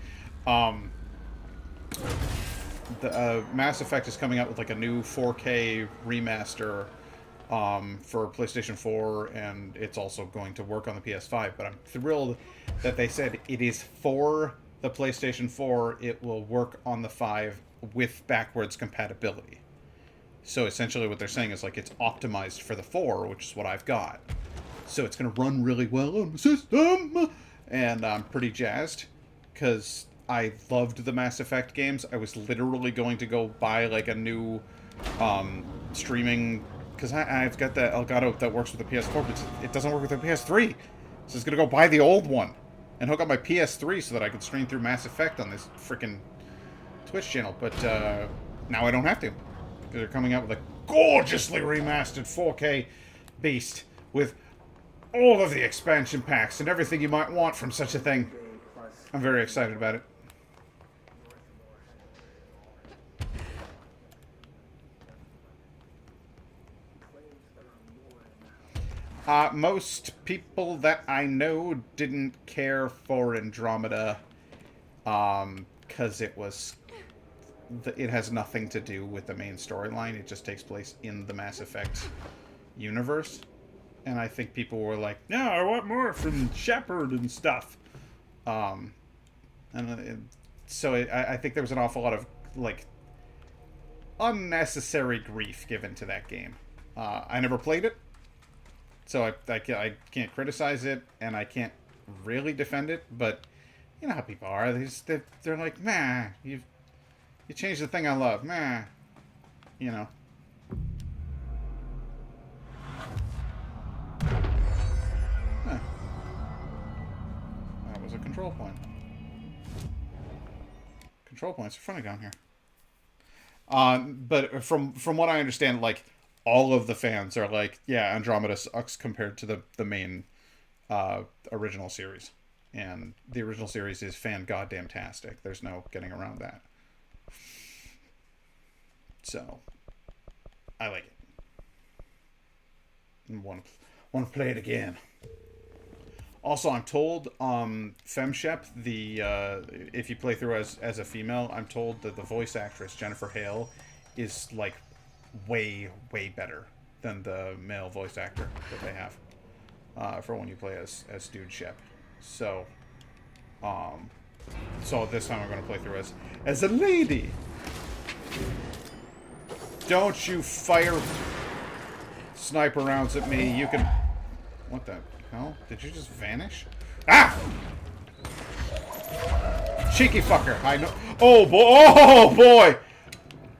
The Mass Effect is coming out with like a new 4K remaster for PlayStation 4, and it's also going to work on the PS5. But I'm thrilled that they said it is for the PlayStation 4. It will work on the 5 with backwards compatibility. So essentially what they're saying is like it's optimized for the 4, which is what I've got. So it's going to run really well on the system. And I'm pretty jazzed because I loved the Mass Effect games. I was literally going to go buy like a new streaming, because I've got that Elgato that works with the PS4, but it doesn't work with the PS3. So I was going to go buy the old one and hook up my PS3 so that I could stream through Mass Effect on this freaking Twitch channel. But now I don't have to. They're coming out with a gorgeously remastered 4K beast with all of the expansion packs and everything you might want from such a thing. I'm very excited about it. Most people that I know didn't care for Andromeda because it has nothing to do with the main storyline. It just takes place in the Mass Effect universe. And I think people were like, no, I want more from Shepard and stuff. I think there was an awful lot of, like, unnecessary grief given to that game. I never played it, so I can't criticize it, and I can't really defend it, but you know how people are. They're like, nah, you changed the thing I love. Nah. You know. Huh. That was a control point. Control points are funny down here. But from what I understand, like, all of the fans are like, yeah, Andromeda sucks compared to the main original series. And the original series is fan-goddamn-tastic. There's no getting around that. So, I like it. And want to play it again. Also, I'm told, FemShep, if you play through as a female, I'm told that the voice actress, Jennifer Hale, is, like, way, way better than the male voice actor that they have for when you play as Dude Shep. So, this time I'm going to play through as a lady. Don't you fire sniper rounds at me. You can... What the hell? Did you just vanish? Ah! Cheeky fucker. I know. Oh, boy. Oh, boy!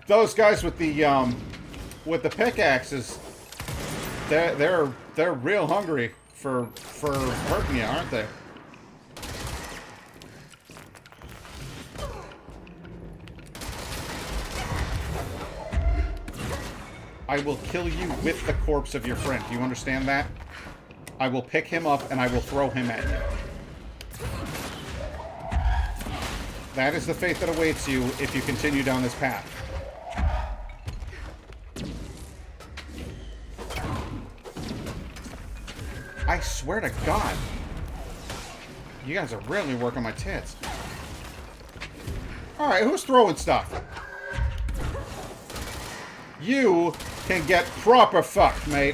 Those guys with the pickaxes, they're real hungry for hurting you, aren't they? I will kill you with the corpse of your friend. Do you understand that? I will pick him up and I will throw him at you. That is the fate that awaits you if you continue down this path. I swear to God. You guys are really working my tits. Alright, who's throwing stuff? You can get proper fucked, mate.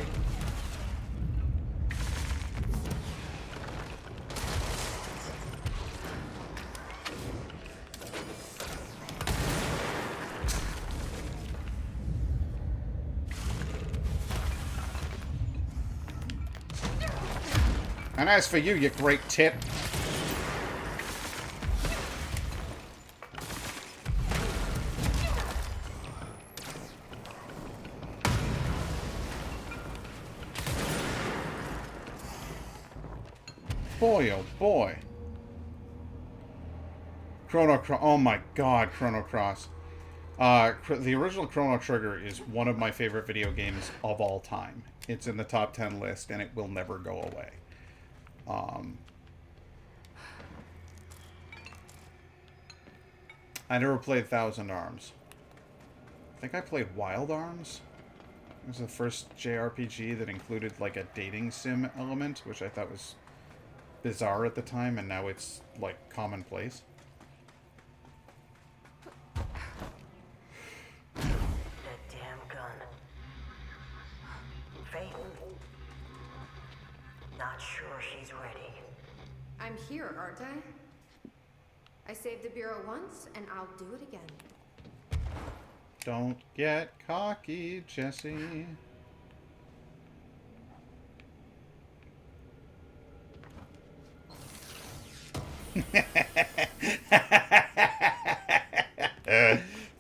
And as for you, you great tit. Boy, oh boy. Oh my God, Chrono Cross. The original Chrono Trigger is one of my favorite video games of all time. It's in the top 10 list, and it will never go away. I never played Thousand Arms. I think I played Wild Arms. It was the first JRPG that included like a dating sim element, which I thought was bizarre at the time, and now it's like commonplace. That damn gun. not sure she's ready. I'm here, aren't I? I saved the Bureau once, and I'll do it again. Don't get cocky, Jesse.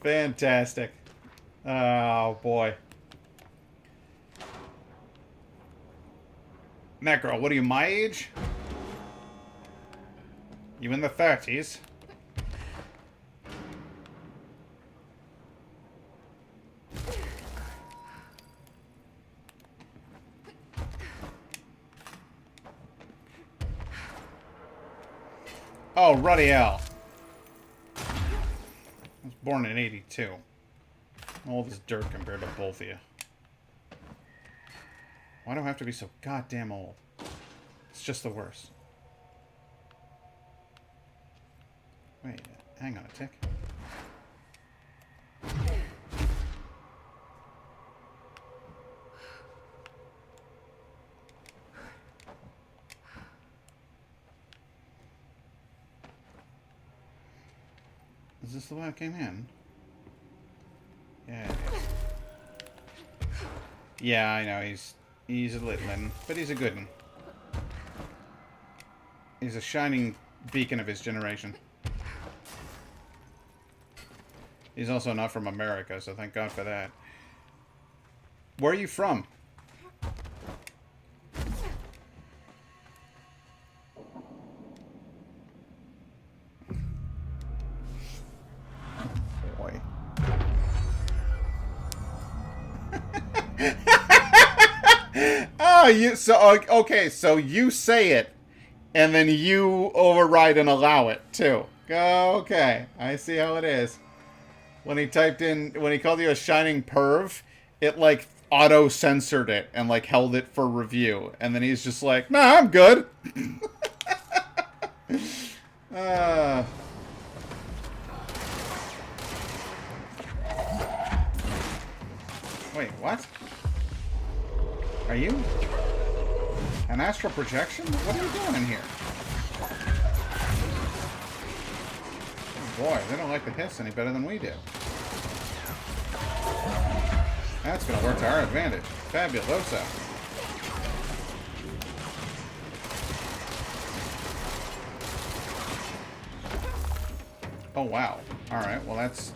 Fantastic. Oh, boy. That girl, what are you, my age? You in the 30s? Oh, ruddy hell. I was born in 82. All this dirt compared to both of you. Why do I have to be so goddamn old? It's just the worst. Wait, hang on a tick. Is this the way I came in? Yeah, it is. Yeah, I know, he's a litlin, but he's a good one. He's a shining beacon of his generation. He's also not from America, so thank God for that. Where are you from? Boy. Oh, okay, so you say it, and then you override and allow it too. Okay, I see how it is. When he called you a shining perv, it like auto-censored it and like held it for review. And then he's just like, nah, I'm good. Wait, what? Are you an astral projection? What are you doing in here? Boy, they don't like the hiss any better than we do. That's gonna work to our advantage. Fabuloso. Oh, wow. Alright, well that's...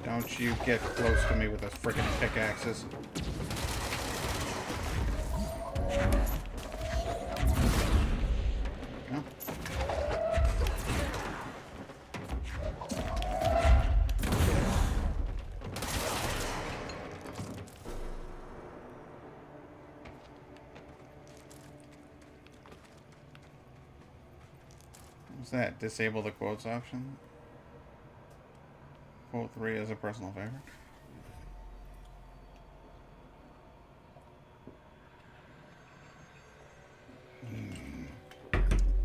Don't you get close to me with those frickin' pickaxes. No. What's that? Disable the quotes option? Quote 3 is a personal favorite.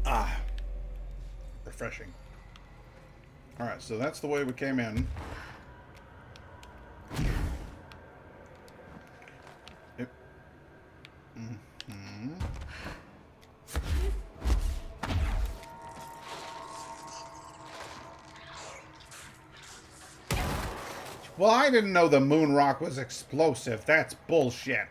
Ah. Refreshing. Alright, so that's the way we came in. Yep. Mm-hmm. Well, I didn't know the moon rock was explosive. That's bullshit.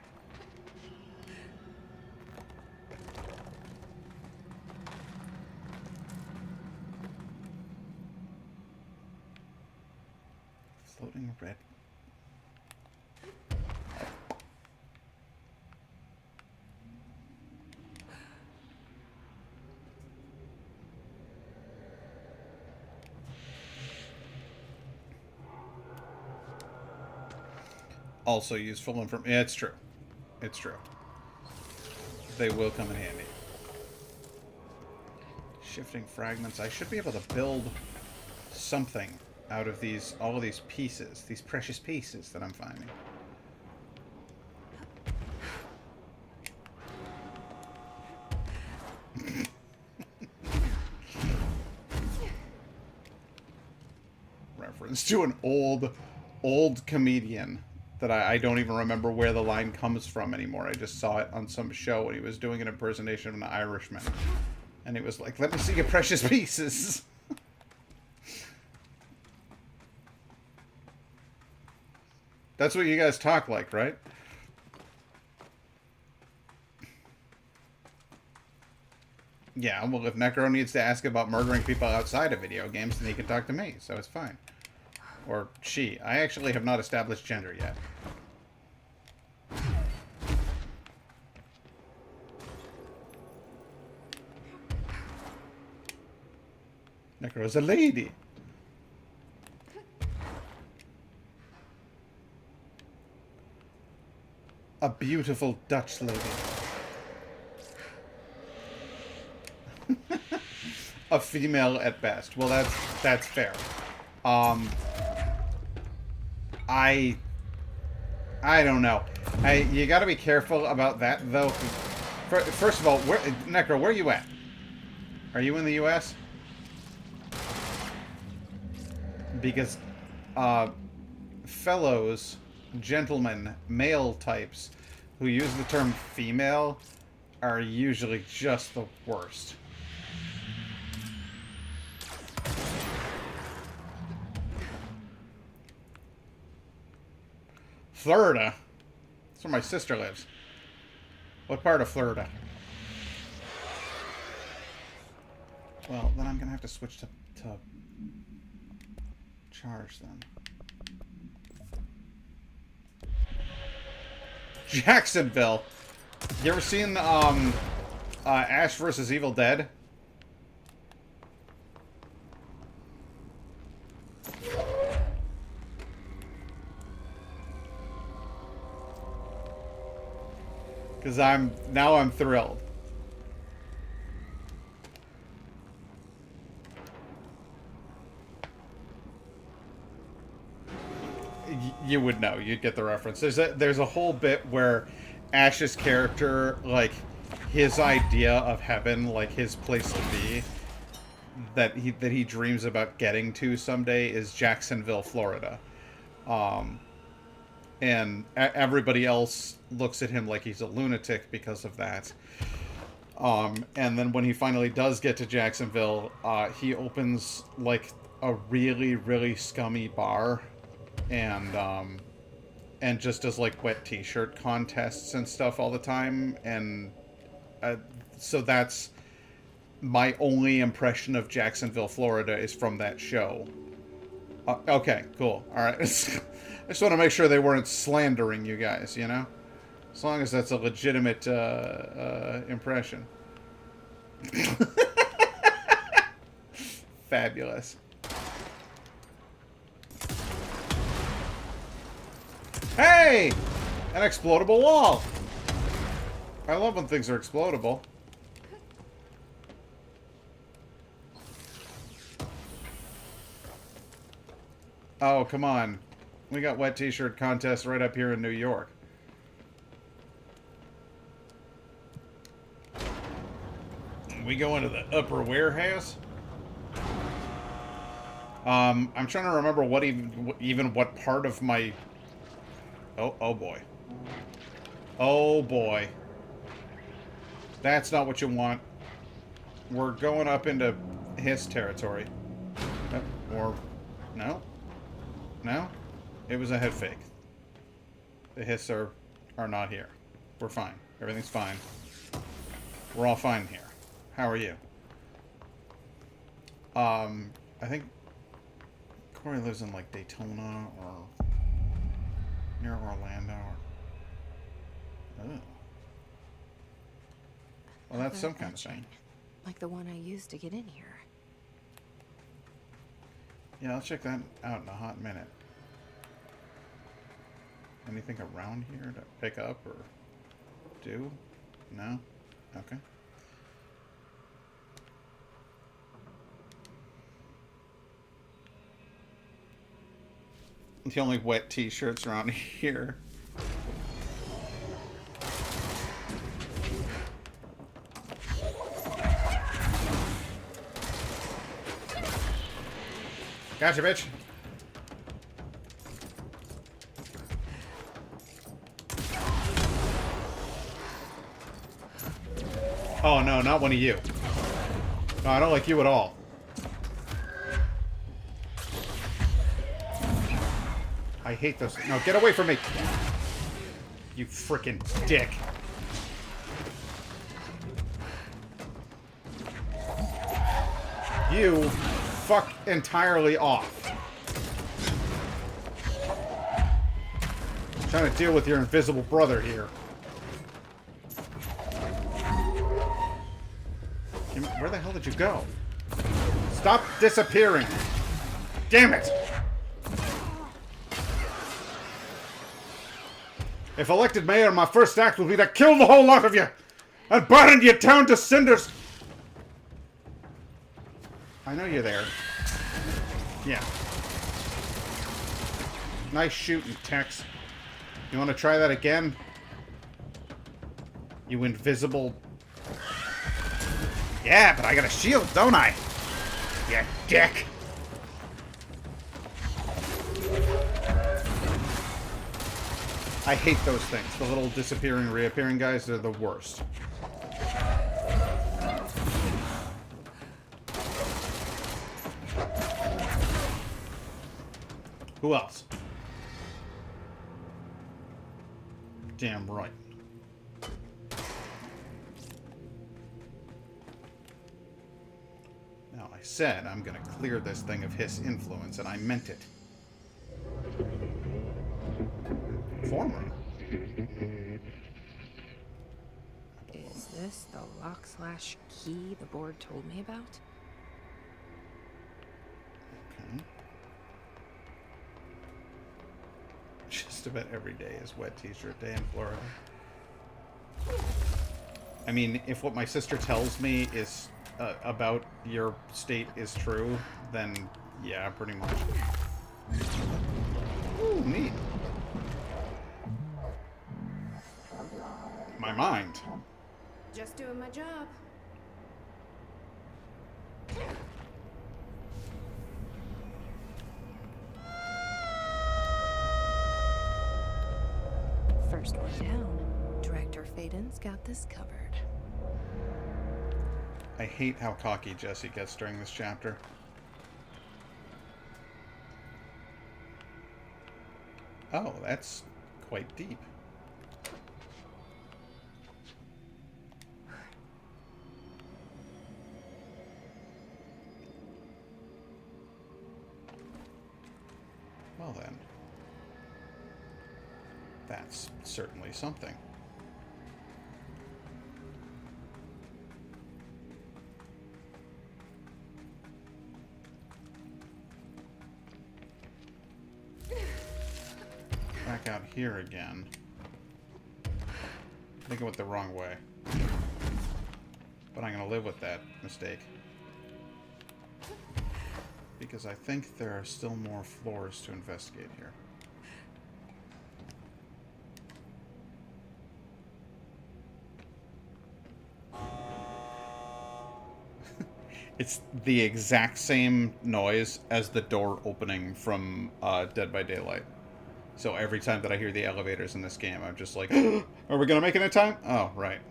Floating red. Also useful information. Yeah, it's true. It's true. They will come in handy. Shifting fragments. I should be able to build something out of these, all of these pieces, these precious pieces that I'm finding. Reference to an old comedian that I don't even remember where the line comes from anymore. I just saw it on some show when he was doing an impersonation of an Irishman. And it was like, let me see your precious pieces. That's what you guys talk like, right? Yeah, well, if Necro needs to ask about murdering people outside of video games, then he can talk to me, so it's fine. Or she. I actually have not established gender yet. Necro's a lady. A beautiful Dutch lady. A female at best. Well, that's fair. I don't know. You got to be careful about that, though. First of all, Necro, where are you at? Are you in the U.S.? Because fellows, gentlemen, male types who use the term female are usually just the worst. Florida? That's where my sister lives. What part of Florida? Well, then I'm gonna have to switch to charge then. Jacksonville. You ever seen Ash vs. Evil Dead? Because I'm thrilled. You would know. You'd get the reference. There's a whole bit where Ash's character, like, his idea of heaven, like his place to be, that he dreams about getting to someday is Jacksonville, Florida. And everybody else looks at him like he's a lunatic because of that. And then when he finally does get to Jacksonville, he opens, like, a really, really scummy bar. And just does, like, wet t-shirt contests and stuff all the time. And so that's my only impression of Jacksonville, Florida, is from that show. Okay, cool. All right. I just want to make sure they weren't slandering you guys, you know? As long as that's a legitimate impression. Fabulous. Hey! An explodable wall! I love when things are explodable. Oh, come on. We got wet t-shirt contests right up here in New York. We go into the upper warehouse. I'm trying to remember what even what part of my... Oh boy. Oh boy. That's not what you want. We're going up into his territory. Or... No? No? It was a head fake. The hiss are not here. We're fine. Everything's fine. We're all fine here. How are you? I think Corey lives in, like, Daytona or near Orlando. Oh. Well, that's some kind of thing. Like the one I used to get in here. Yeah, I'll check that out in a hot minute. Anything around here to pick up or do? No? Okay. The only wet t-shirts around here. Gotcha, bitch. Oh, no, not one of you. No, I don't like you at all. I hate those. No, get away from me. You frickin' dick. You fuck entirely off. I'm trying to deal with your invisible brother here. Where the hell did you go? Stop disappearing. Damn it! If elected mayor, my first act will be to kill the whole lot of you and burn your town to cinders. I know you're there. Yeah. Nice shooting, Tex. You want to try that again? You invisible... Yeah, but I got a shield, don't I? You dick. I hate those things. The little disappearing, reappearing guys, they're the worst. Who else? Damn right. Now, I said I'm gonna clear this thing of his influence, and I meant it. Former. Is this the lock/key the board told me about? Okay. Just about every day is wet t-shirt day in Florida. I mean, if what my sister tells me is about your state is true, then yeah, pretty much. Ooh, neat. My mind. Just doing my job. First one down. Director Faden's got this covered. I hate how cocky Jesse gets during this chapter. Oh, that's quite deep. Well then. That's certainly something. Back out here again. I think I went the wrong way. But I'm gonna live with that mistake. Because I think there are still more floors to investigate here. It's the exact same noise as the door opening from Dead by Daylight. So every time that I hear the elevators in this game, I'm just like, are we gonna make it in time? Oh, right.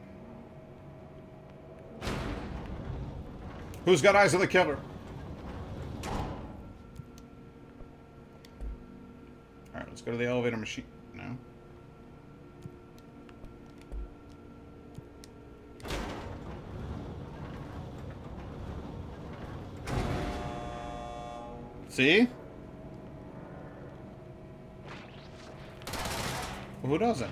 Who's got eyes on the killer? Alright, let's go to the elevator machine. No. See? Well, who doesn't?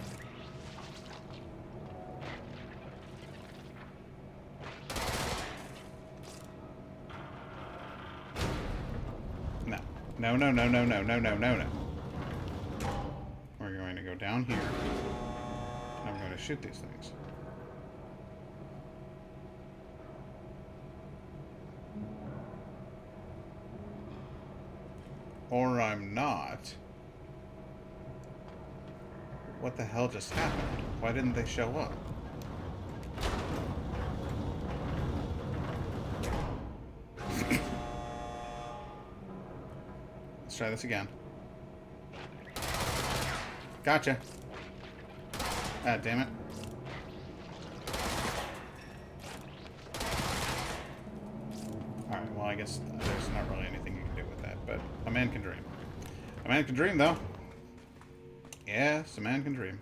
No. No, no, no, no, no, no, no, no, no. We're going to go down here. And I'm going to shoot these things. Or I'm not. What the hell just happened? Why didn't they show up? Let's try this again. Gotcha. Ah, damn it. guess there's not really anything you can do with that, but a man can dream. A man can dream, though. Yes, a man can dream.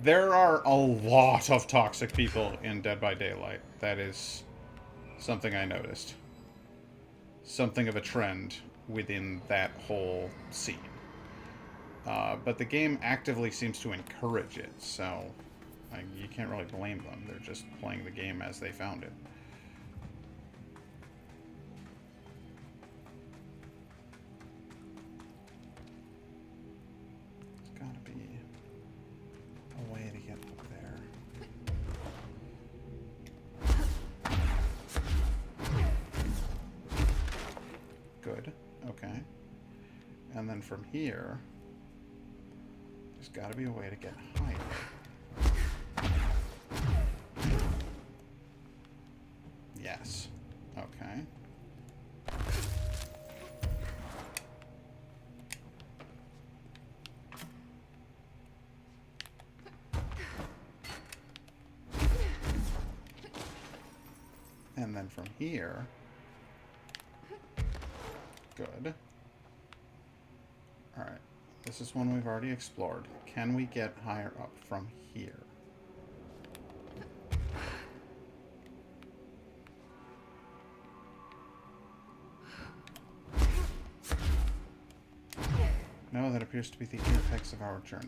There are a lot of toxic people in Dead by Daylight. That is something I noticed. Something of a trend within that whole scene. But the game actively seems to encourage it, so you can't really blame them. They're just playing the game as they found it. There's gotta be a way to get up there. Good. Okay. And then from here, there's got to be a way to get higher. Yes. Okay. And then from here, good. Alright. This is one we've already explored. Can we get higher up from here? No, that appears to be the apex of our journey.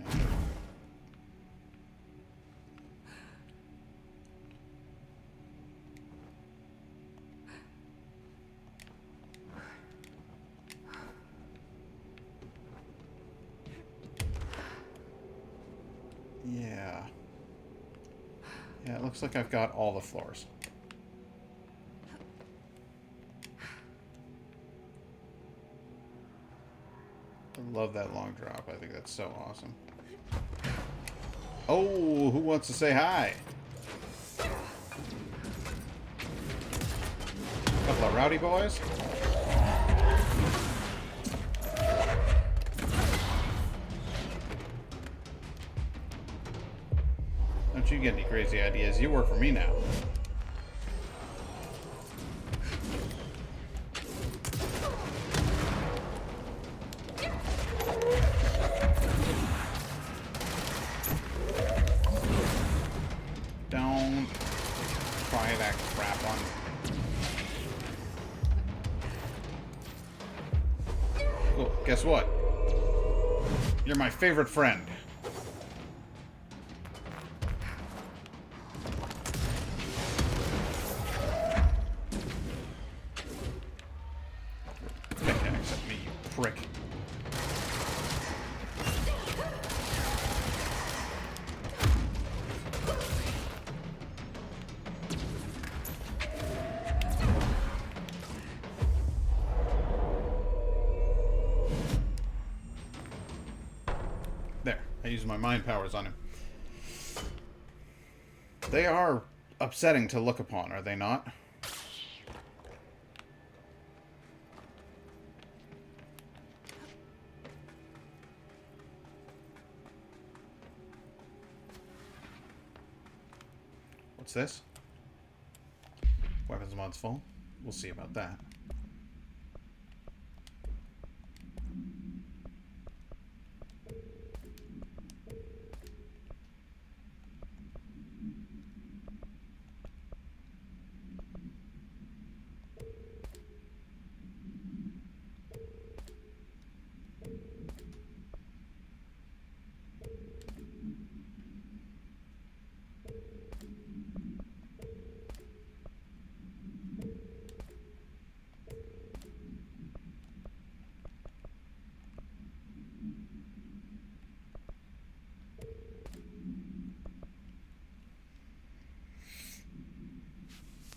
Yeah. Yeah, it looks like I've got all the floors. I love that long drop. I think that's so awesome. Oh, who wants to say hi? Couple of rowdy boys. Don't you get any crazy ideas. You work for me now. Don't try that crap on me. Cool. Guess what? You're my favorite friend. There, I used my mind powers on him. They are upsetting to look upon, are they not? What's this? Weapons mod's full? We'll see about that.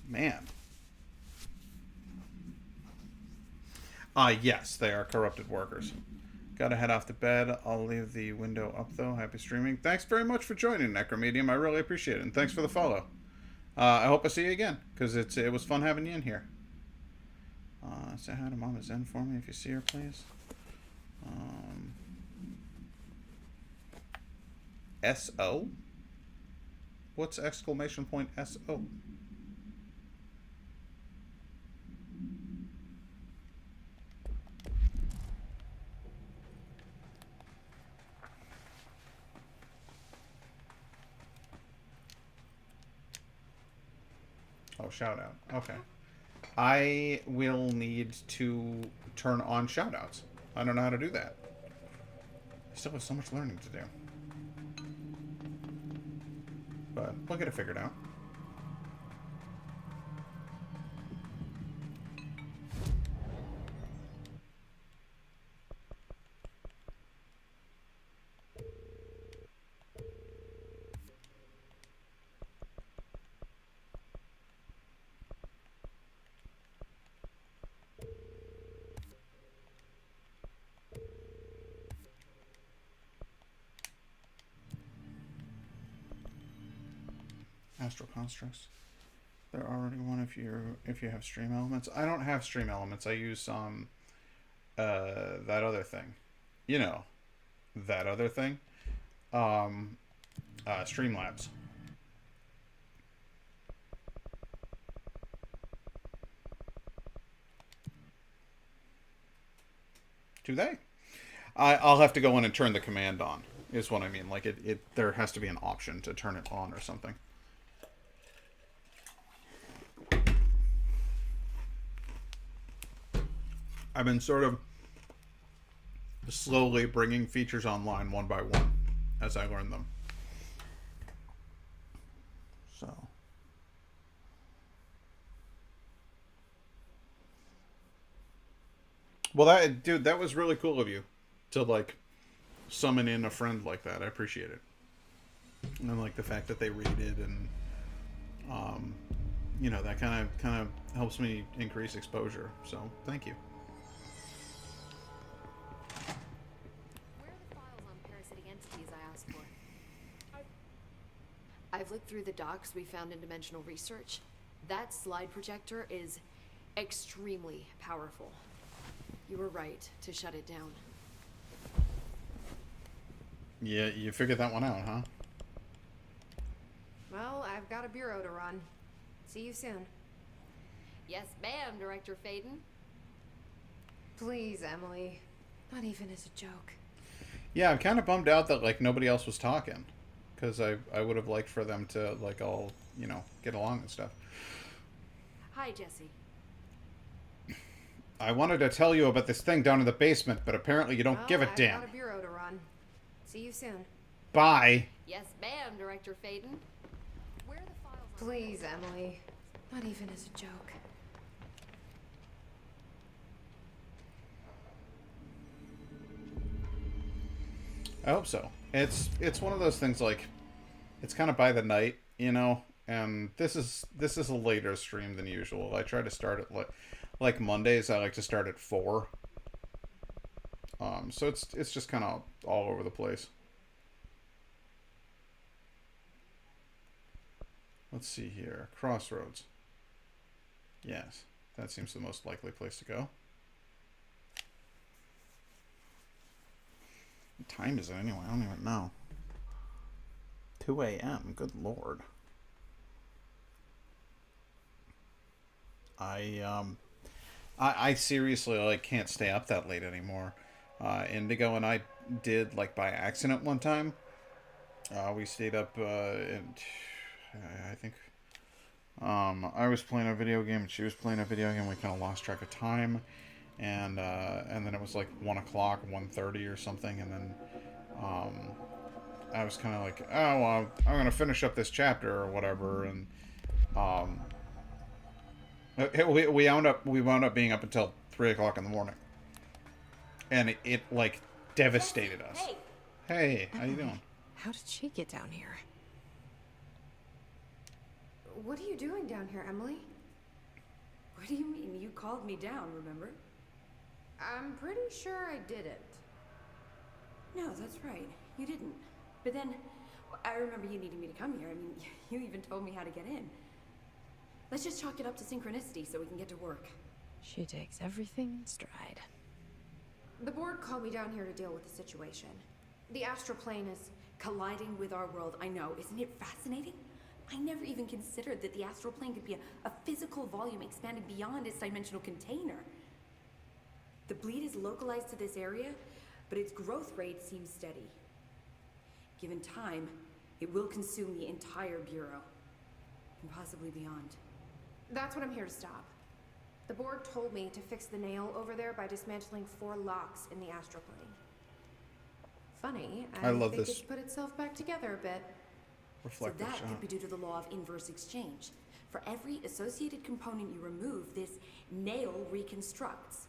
Man. Yes, they are corrupted workers. Gotta head off to bed. I'll leave the window up, though. Happy streaming. Thanks very much for joining, Necromedium. I really appreciate it. And thanks for the follow. I hope I see you again, because it was fun having you in here. Say hi to Mama Zen for me if you see her, please. S.O.? What's exclamation point SO? Oh, shout out. Okay. I will need to turn on shoutouts. I don't know how to do that. I still have so much learning to do. But we'll get it figured out. Astral constructs. There are already one if you have stream elements. I don't have stream elements. I use that other thing. You know, that other thing. Streamlabs. Do they? I'll have to go in and turn the command on. Is what I mean. Like it there has to be an option to turn it on or something. I've been sort of slowly bringing features online one by one as I learn them. So. Well, that was really cool of you to, like, summon in a friend like that. I appreciate it. And, like, the fact that they read it and, you know, that kind of helps me increase exposure. So, thank you. I've looked through the docs we found in Dimensional Research. That slide projector is extremely powerful. You were right to shut it down. Yeah, you figured that one out, huh? Well, I've got a bureau to run. See you soon. Yes, ma'am, Director Faden. Please, Emily. Not even as a joke. Yeah, I'm kind of bummed out that, like, nobody else was talking. Because I would have liked for them to, like, all, you know, get along and stuff. Hi, Jesse. I wanted to tell you about this thing down in the basement, but apparently you don't give a damn. I've got a bureau to run. See you soon. Bye. Yes, ma'am, Director Faden. Where are the files? Please, Emily. Not even as a joke. I hope so. It's one of those things, like, it's kind of by the night, you know, and this is a later stream than usual. I try to start at like Mondays. I like to start at 4. So it's just kind of all over the place. Let's see here. Crossroads. Yes, that seems the most likely place to go. What time is it anyway? I don't even know. 2 a.m. Good lord. I seriously, like, can't stay up that late anymore. Indigo and I did, like, by accident one time. We stayed up, and I think I was playing a video game and she was playing a video game. We kind of lost track of time, and then it was like 1 o'clock, 1:30 or something, and then I was kind of like, oh, well, I'm gonna finish up this chapter or whatever, and we wound up being up until 3 o'clock in the morning, and it like devastated us. Hey, how you doing? How did she get down here? What are you doing down here, Emily? What do you mean? You called me down, remember? I'm pretty sure I didn't. No, that's right. You didn't. But then, I remember you needing me to come here. I mean, you even told me how to get in. Let's just chalk it up to synchronicity so we can get to work. She takes everything in stride. The board called me down here to deal with the situation. The astral plane is colliding with our world. I know. Isn't it fascinating? I never even considered that the astral plane could be a physical volume expanded beyond its dimensional container. The bleed is localized to this area, but its growth rate seems steady. Given time, it will consume the entire Bureau, and possibly beyond. That's what I'm here to stop. The board told me to fix the nail over there by dismantling 4 locks in the astral plane. Funny, I love think this it's put itself back together a bit. reflective So that shot. could be due to the law of inverse exchange. For every associated component you remove, this nail reconstructs.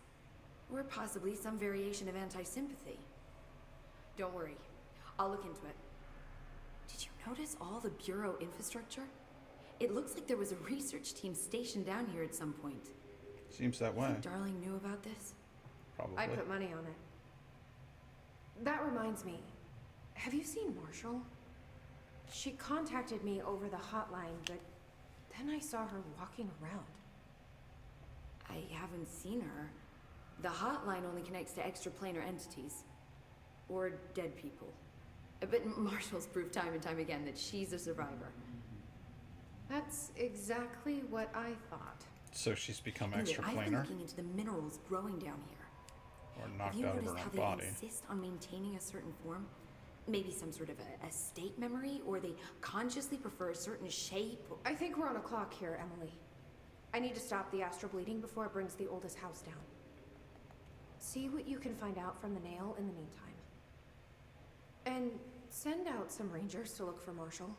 Or possibly some variation of anti-sympathy. Don't worry, I'll look into it. Did you notice all the Bureau infrastructure? It looks like there was a research team stationed down here at some point. Seems that way. Think Darling knew about this? Probably. I put money on it. That reminds me. Have you seen Marshall? She contacted me over the hotline, but then I saw her walking around. I haven't seen her. The hotline only connects to extraplanar entities. Or dead people. But Marshall's proved time and time again that she's a survivor. That's exactly what I thought. So she's become Anyway, I've been extraplanar looking into the minerals growing down here. or Have knocked you out of noticed her how own they body. insist on maintaining a certain form? Maybe some sort of a state memory, or they consciously prefer a certain shape? I think we're on a clock here, Emily. I need to stop the astral bleeding before it brings the oldest house down. See what you can find out from the nail in the meantime. And send out some rangers to look for Marshall.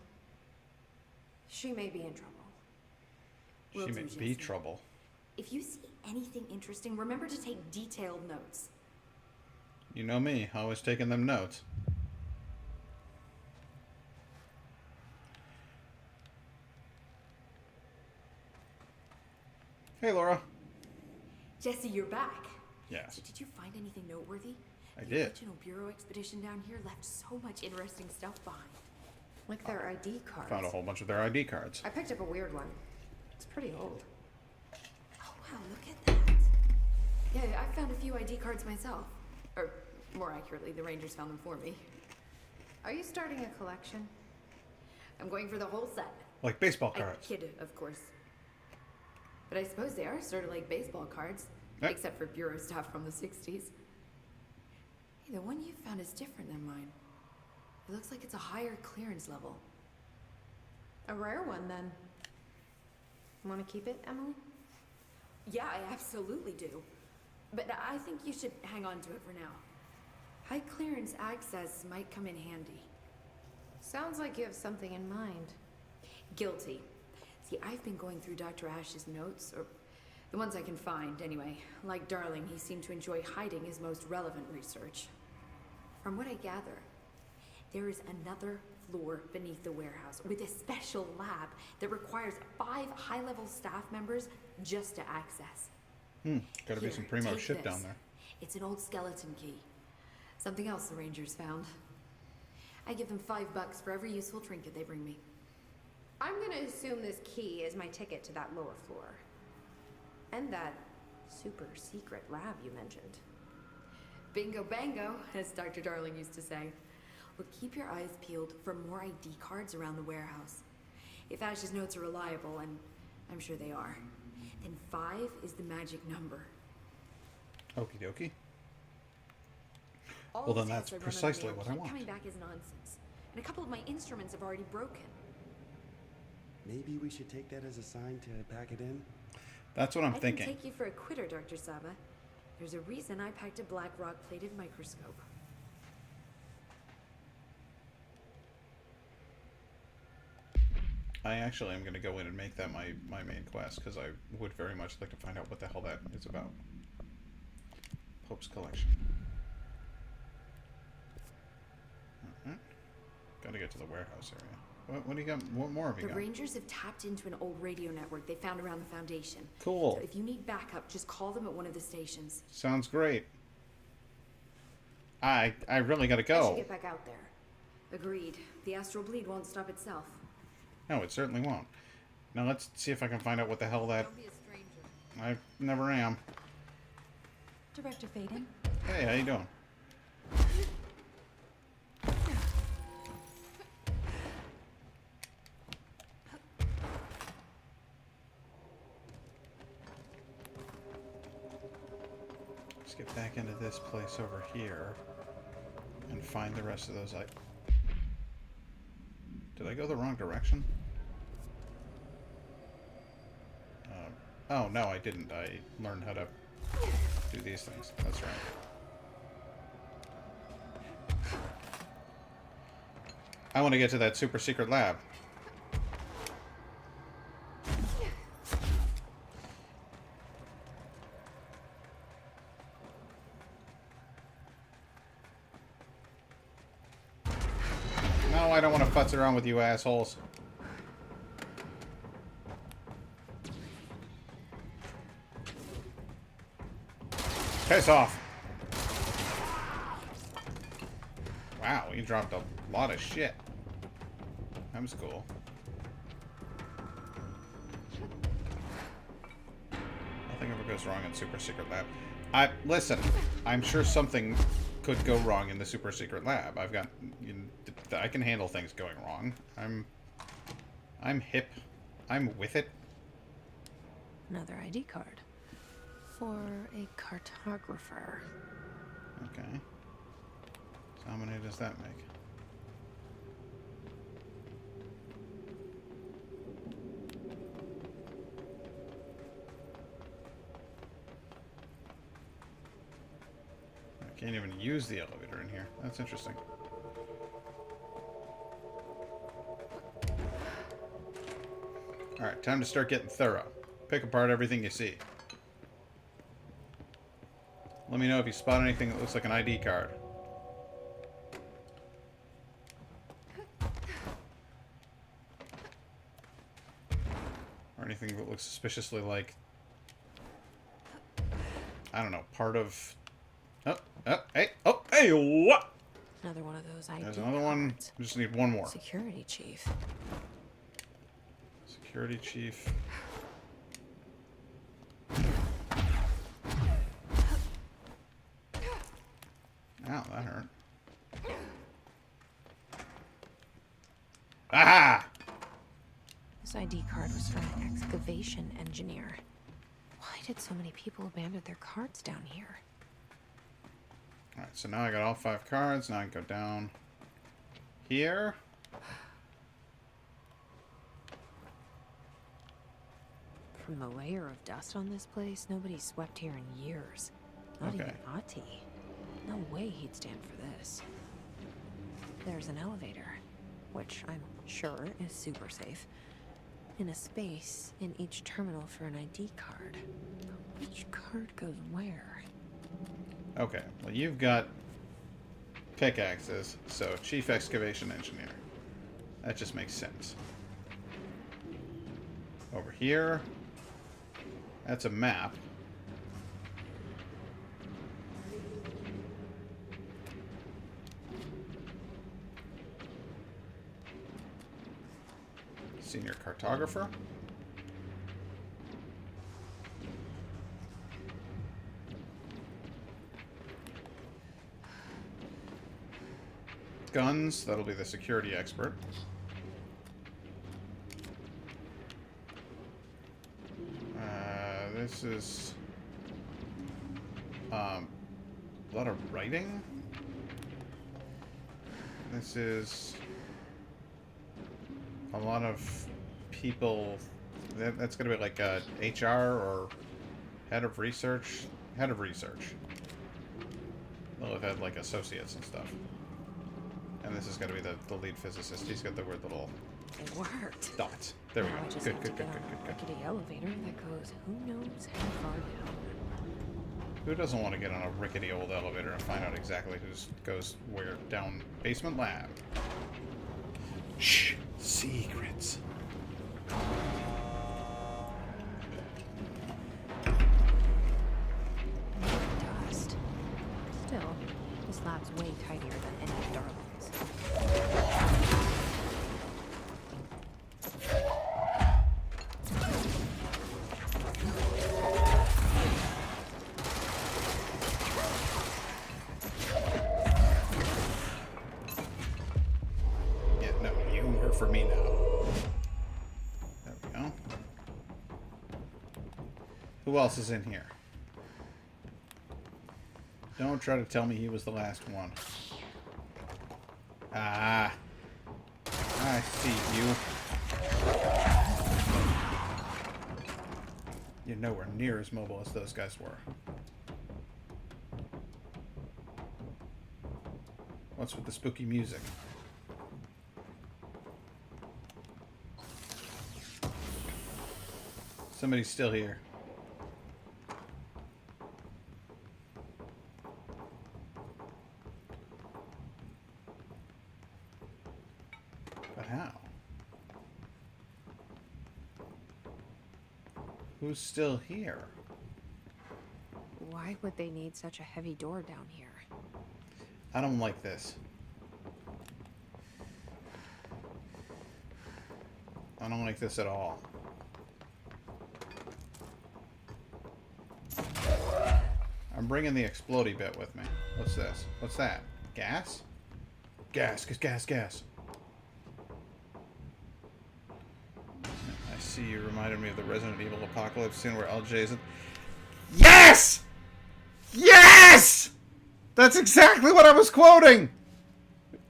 She may be in trouble. Will She do, may be Jesse. trouble. If you see anything interesting, remember to take detailed notes. You know me, always taking them notes. Hey, Laura. Jesse, you're back. Yes, So did you find anything noteworthy? I The did. original Bureau expedition down here left so much interesting stuff behind. Like their ID cards. Found a whole bunch of their ID cards. I picked up a weird one. It's pretty old. Oh wow, look at that. Yeah, I found a few ID cards myself. Or, more accurately, the Rangers found them for me. Are you starting a collection? I'm going for the whole set. Like baseball I cards. kid, of course. But I suppose they are sort of like baseball cards. Yep. Except for Bureau stuff from the 60s. Hey, the one you found is different than mine. It looks like it's a higher clearance level. A rare one, then. Want to keep it, Emily? Yeah, I absolutely do. But I think you should hang on to it for now. High clearance access might come in handy. Sounds like you have something in mind. Guilty. See, I've been going through Dr. Ash's notes, or the ones I can find, anyway. Like Darling, he seemed to enjoy hiding his most relevant research. From what I gather, there is another floor beneath the warehouse with a special lab that requires 5 high-level staff members just to access. Gotta be Here, some primo take shit down this. there. It's an old skeleton key. Something else the Rangers found. I give them $5 for every useful trinket they bring me. I'm gonna assume this key is my ticket to that lower floor. And that super secret lab you mentioned. Bingo bango, as Dr. Darling used to say. Well, keep your eyes peeled for more ID cards around the warehouse. If Ash's notes are reliable, and I'm sure they are, then 5 is the magic number. Okie dokie. All Well, the then tests that's I run on the precisely nail what I keep want. coming back as nonsense. And a couple of my instruments have already broken. Maybe we should take that as a sign to pack it in? That's what I'm I thinking. can take you for a quitter, Dr. Saba. There's a reason I packed a black rock-plated microscope. I actually am going to go in and make that my main quest, because I would very much like to find out what the hell that is about. Pope's collection. Gotta get to the warehouse area. What do you got? What more have you The got? Rangers have tapped into an old radio network they found around the Foundation. Cool. So if you need backup, just call them at one of the stations. Sounds great. I really gotta I go. should get back out there. Agreed. The astral bleed won't stop itself. No, it certainly won't. Now let's see if I can find out what the hell that... Don't be a stranger. I never am. Director Faden. Hey, how you doing? get back into this place over here and find the rest of those. Did I go the wrong direction? Oh, no, I didn't. I learned how to do these things. That's right. I want to get to that super secret lab. No, I don't want to futz around with you assholes. Piss off. Wow, he dropped a lot of shit. That was cool. Nothing ever goes wrong in Super Secret Lab. Listen, I'm sure something could go wrong in the Super Secret Lab. I've got... I can handle things going wrong. I'm hip. I'm with it. Another ID card. For a cartographer. Okay. So how many does that make? I can't even use the elevator in here. That's interesting. Alright, time to start getting thorough. Pick apart everything you see. Let me know if you spot anything that looks like an ID card. Or anything that looks suspiciously like... I don't know, part of... Hey, what? Another one of those ID There's another one. I just need one more. Security chief. Security chief. Ow, that hurt. Aha! This ID card was from an excavation engineer. Why did so many people abandon their cards down here? Alright, so now I got all 5 cards. Now I can go down here. From the layer of dust on this place, nobody's swept here in years. Not even Ati. No way he'd stand for this. There's an elevator, which I'm sure is super safe, and a space in each terminal for an ID card. But which card goes where? Okay, well you've got pickaxes, so Chief Excavation Engineer. That just makes sense. Over here, that's a map. Senior cartographer. Guns, that'll be the security expert. This is a lot of writing. This is a lot of people. That's going to be like a HR or head of research. Head of research. They'll have had like associates and stuff. And this is going to be the lead physicist. He's got the weird little It worked. dots. There we Now go. I just Good, have good, to good, get good, on good, a good. rickety elevator that goes who knows how far down. Who doesn't want to get on a rickety old elevator and find out exactly who goes where down basement lab? Shh. Secrets. Dust. Still, this lab's way tidier than any of Darling's. Yeah, no, you are for me now. There we go. Who else is in here? Don't try to tell me he was the last one. Ah. I see you. You're nowhere near as mobile as those guys were. What's with the spooky music? Somebody's still here. But how? Who's still here? Why would they need such a heavy door down here? I don't like this. I don't like this at all. I'm bringing the explodey bit with me. What's this? What's that? Gas? Gas, gas, gas. I see you reminded me of the Resident Evil apocalypse scene where LJ's... Yes! Yes! That's exactly what I was quoting!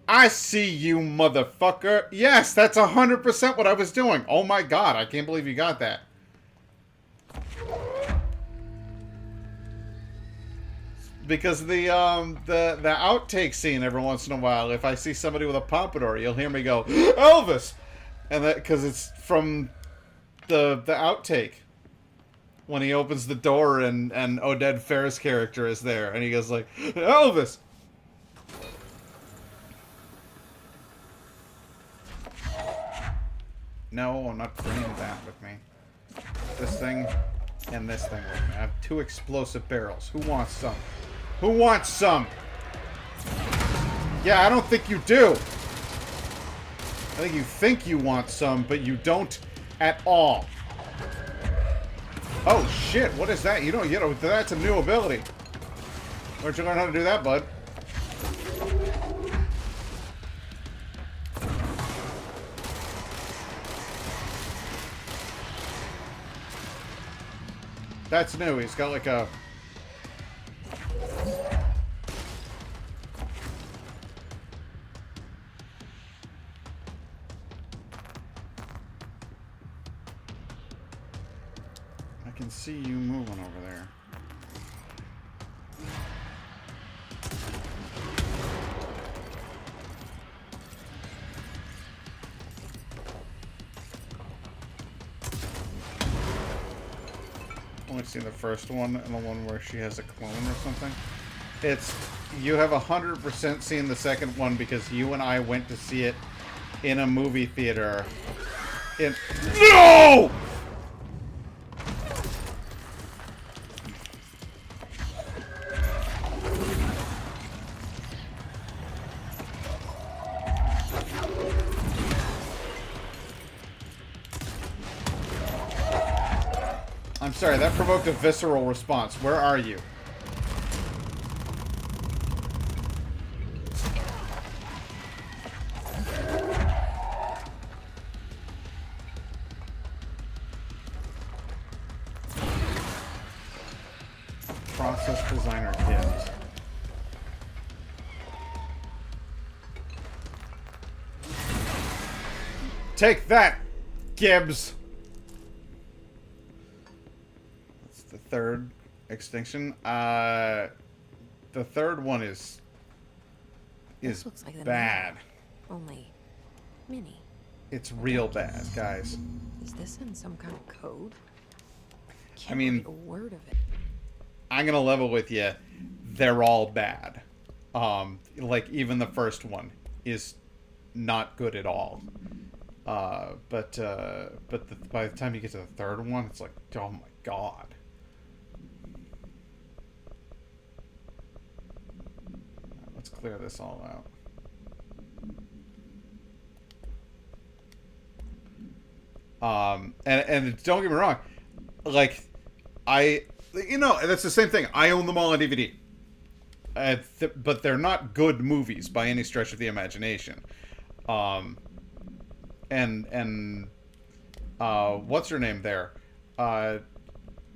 I see you, motherfucker. Yes, that's 100% what I was doing. Oh my god, I can't believe you got that. Because the outtake scene every once in a while, if I see somebody with a pompadour, you'll hear me go, Elvis! And that, because it's from the outtake. When he opens the door and Oded Fehr's character is there, and he goes like, Elvis! No, I'm not bringing that with me. This thing and this thing with me. I have 2 explosive barrels. Who wants some? Who wants some? Yeah, I don't think you do. I think you want some, but you don't at all. Oh shit, what is that? You know, that's a new ability. Where'd you learn how to do that, bud? That's new. He's got like a... I can see you moving over there. Only seen the first one and the one where she has a clone or something. It's... You have 100% seen the second one because you and I went to see it in a movie theater. No! I'm sorry, that provoked a visceral response. Where are you? Process designer Gibbs. Take that, Gibbs! The third extinction. The third one is looks like bad. Only mini. It's real bad, guys. Is this in some kind of code? I mean, read a word of it. I'm gonna level with you. They're all bad. Like even the first one is not good at all. But by the time you get to the third one, it's like, oh my god. Let's clear this all out. And don't get me wrong, like, that's the same thing. I own them all on DVD. But they're not good movies by any stretch of the imagination. What's her name there? I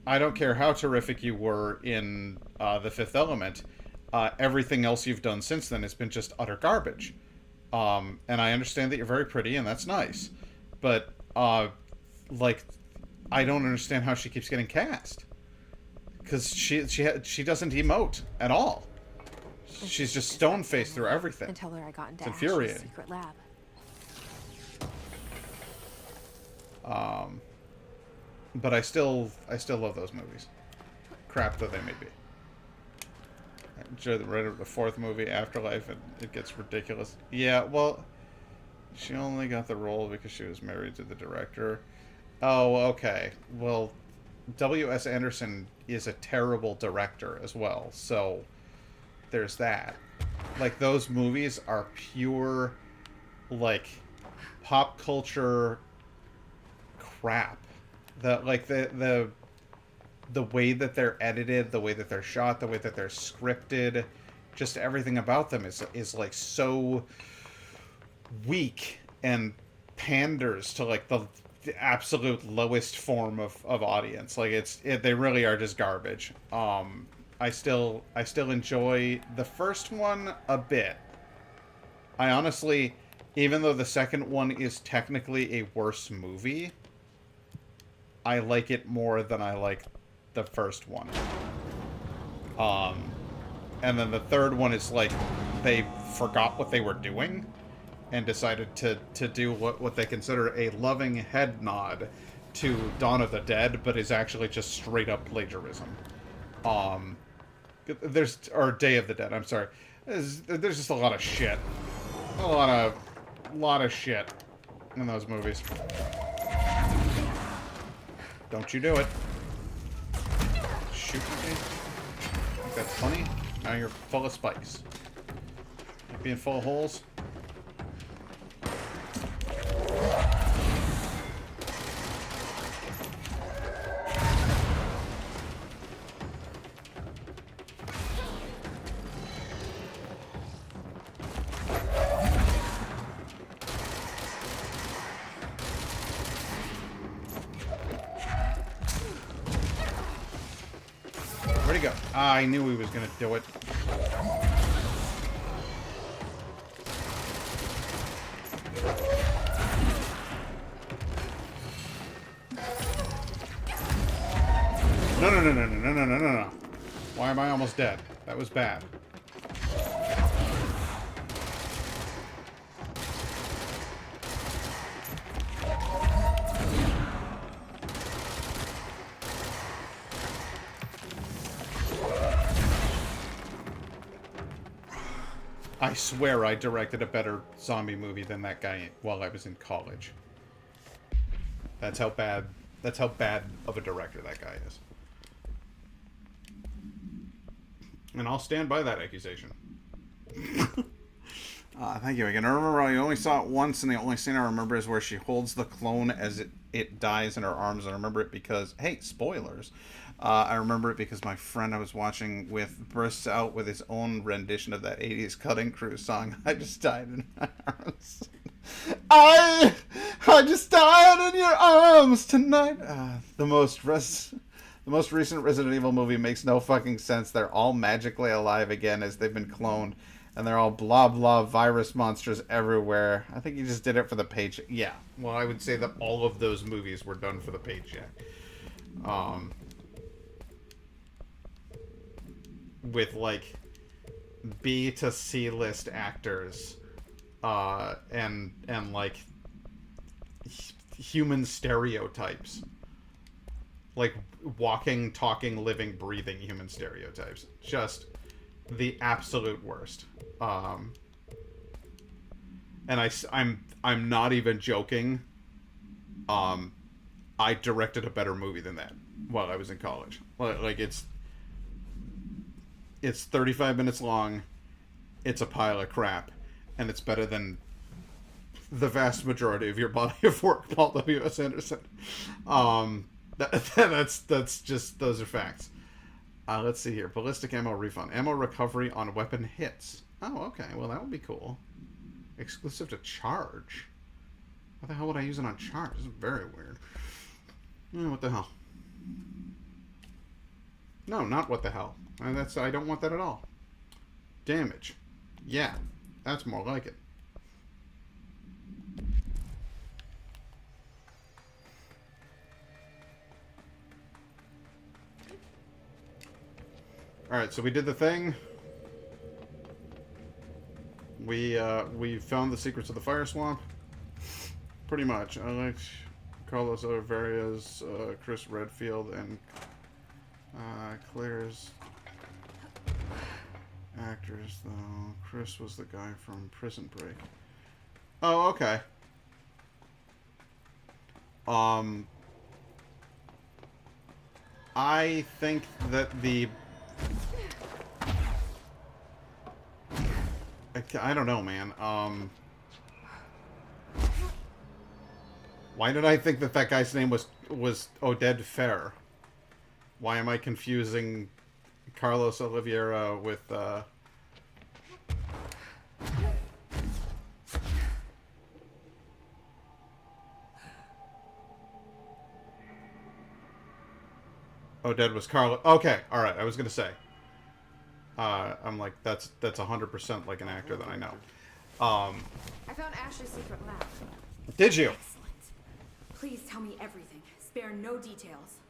don't care how terrific you were in The Fifth Element. everything else you've done since then has been just utter garbage. And I understand that you're very pretty, and that's nice. But, like, I don't understand how she keeps getting cast. Because she doesn't emote at all. She's just stone-faced through everything. Until I got into It's Ash's infuriating. secret lab. But I still love those movies. Crap though they may be. I enjoy the fourth movie, Afterlife, and it gets ridiculous. Yeah, well, she only got the role because she was married to the director. Oh, okay. Well, W.S. Anderson is a terrible director as well, so there's that. Like, those movies are pure, like, pop culture crap. The way that they're edited, the way that they're shot, the way that they're scripted, just everything about them is like so weak and panders to like the absolute lowest form of audience. Like they really are just garbage. I still enjoy the first one a bit. I honestly, even though the second one is technically a worse movie, I like it more than I like the first one. And then the third one is like they forgot what they were doing and decided to do what they consider a loving head nod to Dawn of the Dead, but is actually just straight up plagiarism. Or Day of the Dead, I'm sorry. There's just a lot of shit. A lot of shit in those movies. Don't you do it. Shoot me. Think that's funny? Now you're full of spikes. Like being full of holes. Where'd he go? Ah, I knew he was gonna do it. No. Why am I almost dead? That was bad. I swear I directed a better zombie movie than that guy while I was in college. That's how bad of a director that guy is. And I'll stand by that accusation. Thank you again. I remember I only saw it once, and the only scene I remember is where she holds the clone as it dies in her arms. I remember it because, hey, spoilers. I remember it because my friend I was watching with bursts out with his own rendition of that 80s Cutting Crew song, I Just Died in My Arms. I just died in your arms tonight. The most recent Resident Evil movie makes no fucking sense. They're all magically alive again as they've been cloned. And they're all blah blah virus monsters everywhere. I think he just did it for the paycheck. Yeah. Well, I would say that all of those movies were done for the paycheck. With like B to C list actors, and like human stereotypes, like walking, talking, living, breathing human stereotypes. Just the absolute worst. And I'm not even joking. I directed a better movie than that while I was in college. Like it's 35 minutes long. It's a pile of crap, and it's better than the vast majority of your body of work, Paul W.S. Anderson. That's just, those are facts. Let's see here. Ballistic ammo refund. Ammo recovery on weapon hits. Oh, okay. Well, that would be cool. Exclusive to charge. What the hell would I use it on charge? This is very weird. What the hell? No, not what the hell. I don't want that at all. damage. Yeah, that's more like it. Alright, so we did the thing. We found the secrets of the fire swamp. Pretty much. I liked Carlos Oliveira's, Chris Redfield, and Claire's actors, though. Chris was the guy from Prison Break. Oh, okay. I think that I don't know, man. Why did I think that that guy's name was Oded Fair? Why am I confusing Carlos Oliveira with Oded was Carlos. Okay, all right. I was gonna say. I'm like, that's 100% like an actor that I know. I found Ash's secret lab. Did you? Excellent. Please tell me everything. Spare no details.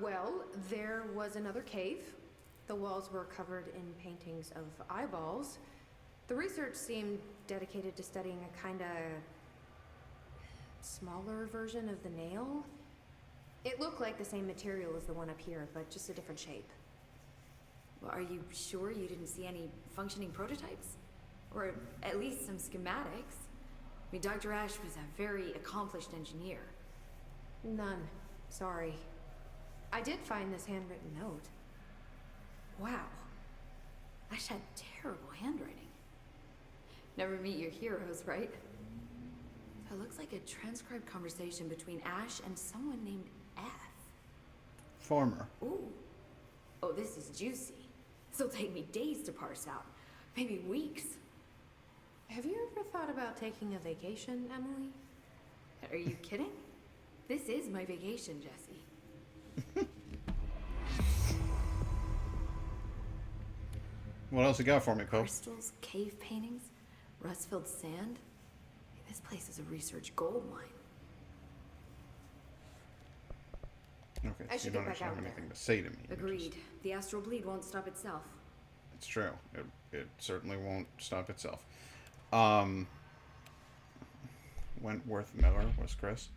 Well, there was another cave. The walls were covered in paintings of eyeballs. The research seemed dedicated to studying a kinda smaller version of the nail. It looked like the same material as the one up here, but just a different shape. Well, are you sure you didn't see any functioning prototypes? Or at least some schematics? I mean, Dr. Ash was a very accomplished engineer. None. Sorry. I did find this handwritten note. Wow. Ash had terrible handwriting. Never meet your heroes, right? It looks like a transcribed conversation between Ash and someone named F. Former. Ooh. Oh, this is juicy. This'll take me days to parse out. Maybe weeks. Have you ever thought about taking a vacation, Emily? Are you kidding? This is my vacation, Jesse. What else you got for me, Cole? Crystals, cave paintings, rust-filled sand. This place is a research gold mine. Okay, I so should you get don't back actually have out anything to say to me. You Agreed. just- The astral bleed won't stop itself. It's true. It certainly won't stop itself. Wentworth Miller was Chris.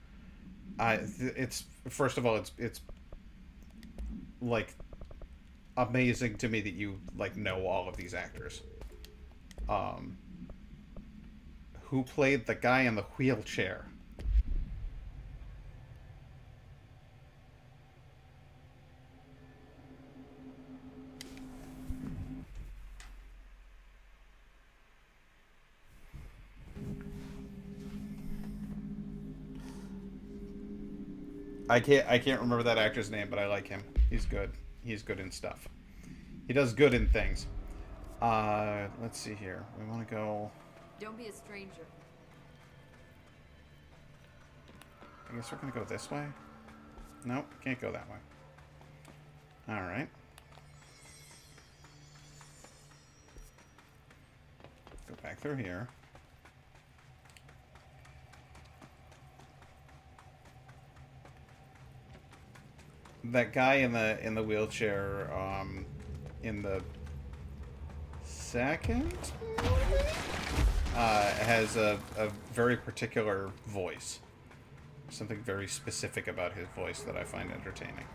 It's first of all, it's like amazing to me that you like know all of these actors. Who played the guy in the wheelchair? I can't remember that actor's name, but I like him. He's good. He's good in stuff. He does good in things. Let's see here. We want to go. Don't be a stranger. I guess we're gonna go this way. Nope, can't go that way. All right. Go back through here. That guy in the wheelchair, in the second movie, has a very particular voice. Something very specific about his voice that I find entertaining.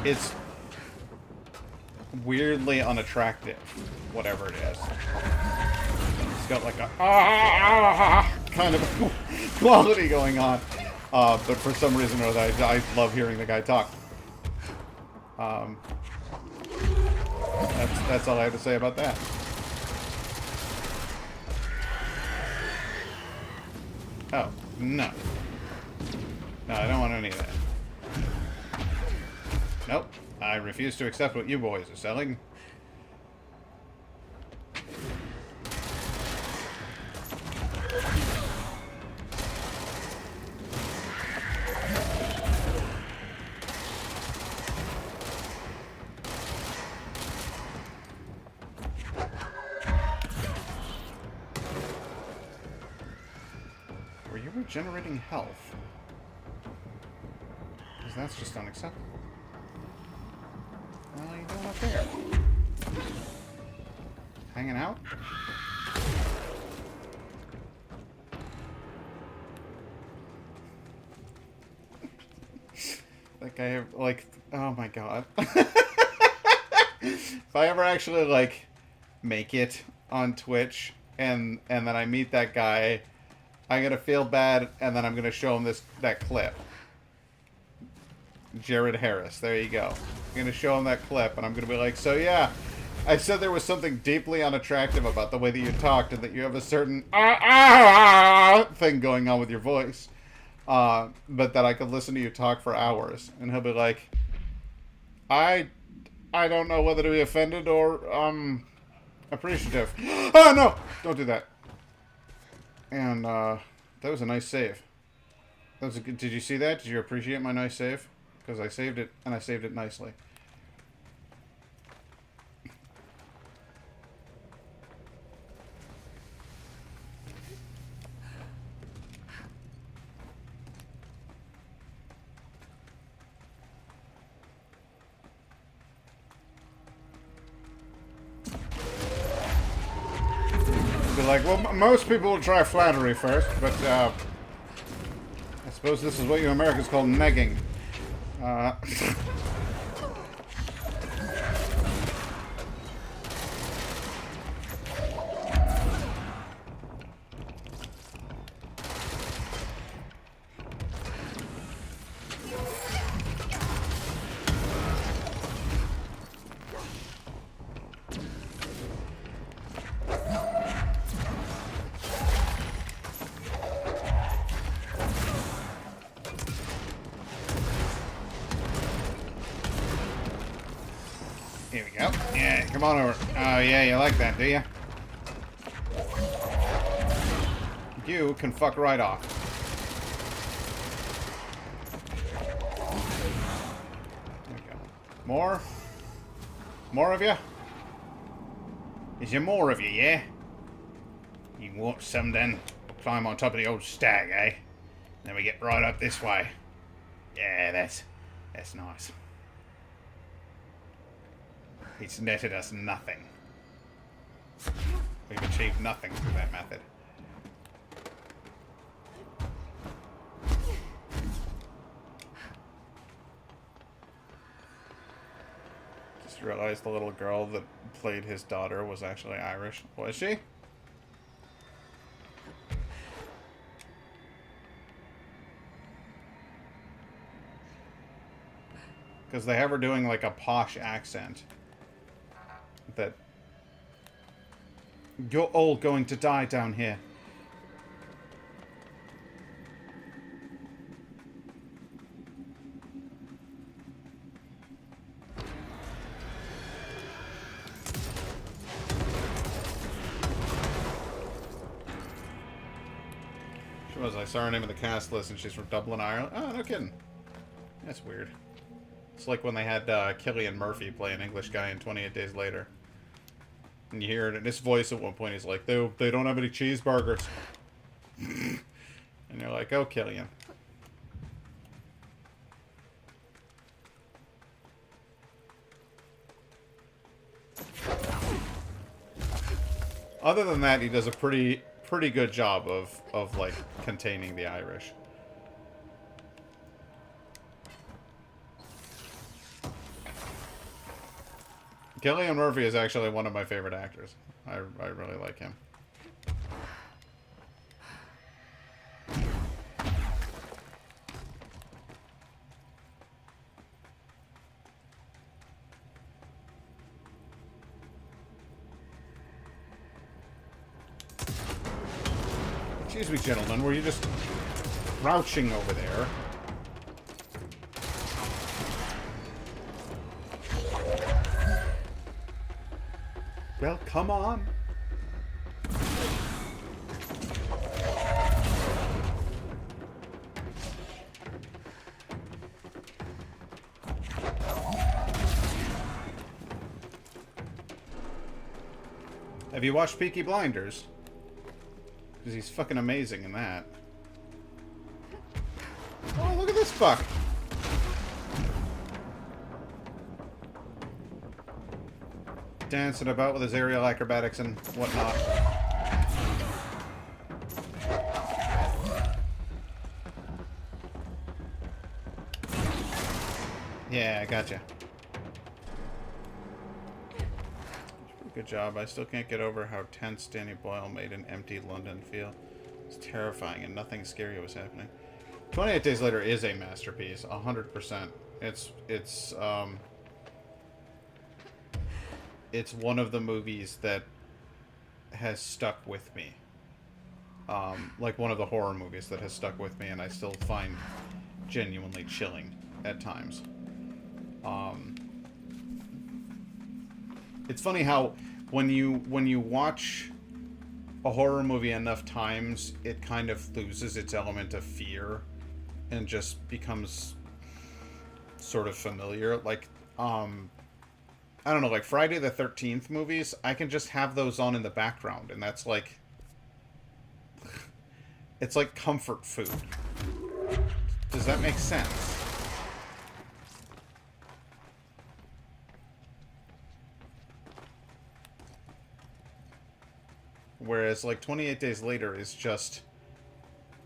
It's weirdly unattractive, whatever it is. It's got like a kind of quality going on, but for some reason or other, I love hearing the guy talk. That's all I have to say about that. Oh, no. No, I don't want any of that. Nope. I refuse to accept what you boys are selling. regenerating health. Because that's just unacceptable. What are you doing up there? Hanging out? Like I have, like, oh my god. If I ever actually, like, make it on Twitch and then I meet that guy, I'm gonna feel bad and then I'm gonna show him that clip. Jared Harris, there you go. I'm gonna show him that clip and I'm gonna be like, so yeah, I said there was something deeply unattractive about the way that you talked and that you have a certain thing going on with your voice. But that I could listen to you talk for hours. And he'll be like, I don't know whether to be offended or, appreciative. Oh, no! Don't do that. And, that was a nice save. That was a good, did you see that? Did you appreciate my nice save? Because I saved it, and I saved it nicely. Be like, well, most people will try flattery first, but I suppose this is what you Americans call negging. Here we go. Yeah, come on over. Oh, yeah, you like that, do you? You can fuck right off. There we go. More? More of you? Is there more of you, yeah? You want some then? Climb on top of the old stag, eh? Then we get right up this way. Yeah, that's nice. It's netted us nothing. We've achieved nothing through that method. Just realized the little girl that played his daughter was actually Irish. Was she? Because they have her doing like a posh accent. That you're all going to die down here. She was. I saw her name in the cast list and she's from Dublin, Ireland. Oh, no kidding. That's weird. It's like when they had Cillian Murphy play an English guy in 28 Days Later. And you hear it in his voice at one point, he's like, they don't have any cheeseburgers. And you're like, oh, Cillian. Other than that, he does a pretty good job of like, containing the Irish. Cillian Murphy is actually one of my favorite actors. I really like him. Excuse me, gentlemen, were you just crouching over there? Well, come on. Have you watched Peaky Blinders? Because he's fucking amazing in that. this fuck? Dancing about with his aerial acrobatics and whatnot. Yeah, I gotcha. Good job. I still can't get over how tense Danny Boyle made an empty London feel. It's terrifying and nothing scary was happening. 28 Days Later is a masterpiece, 100%. It's one of the movies that has stuck with me. Like one of the horror movies that has stuck with me and I still find genuinely chilling at times. It's funny how when you watch a horror movie enough times, it kind of loses its element of fear and just becomes sort of familiar. Like, I don't know, like Friday the 13th movies, I can just have those on in the background, and that's like, it's like comfort food. Does that make sense? Whereas, like, 28 Days Later is just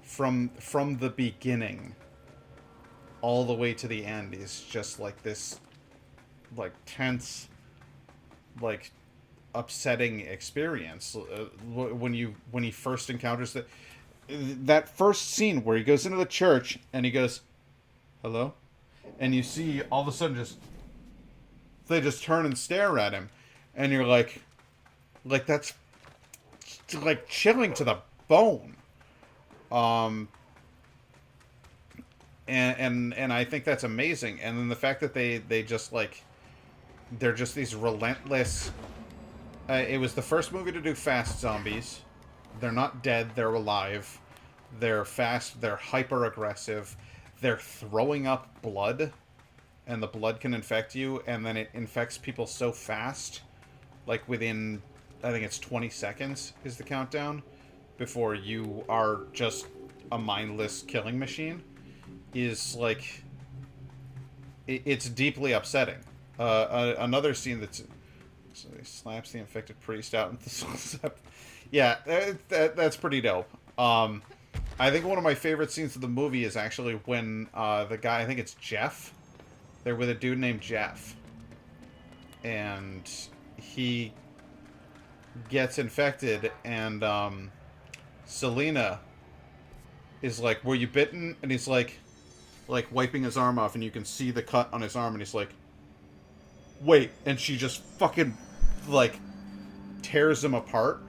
from the beginning all the way to the end is just like this, like, tense, like, upsetting experience. When he first encounters that first scene where he goes into the church and he goes, "Hello," and you see all of a sudden they just turn and stare at him, and you're like that's like chilling to the bone. And I think that's amazing. And then the fact that they just like, they're just these relentless. It was the first movie to do fast zombies. They're not dead. They're alive. They're fast. They're hyper aggressive. They're throwing up blood, and the blood can infect you, and then it infects people so fast, like within, I think it's 20 seconds is the countdown, before you are just a mindless killing machine, is like, it's deeply upsetting. Another scene that's, so he slaps the infected priest out with the soul. Yeah, that's pretty dope. I think one of my favorite scenes of the movie is actually when the guy, I think it's Jeff, they're with a dude named Jeff, and he gets infected, and Selena is like, "Were you bitten?" And he's like wiping his arm off, and you can see the cut on his arm, and he's like, "Wait," and she just fucking like tears him apart,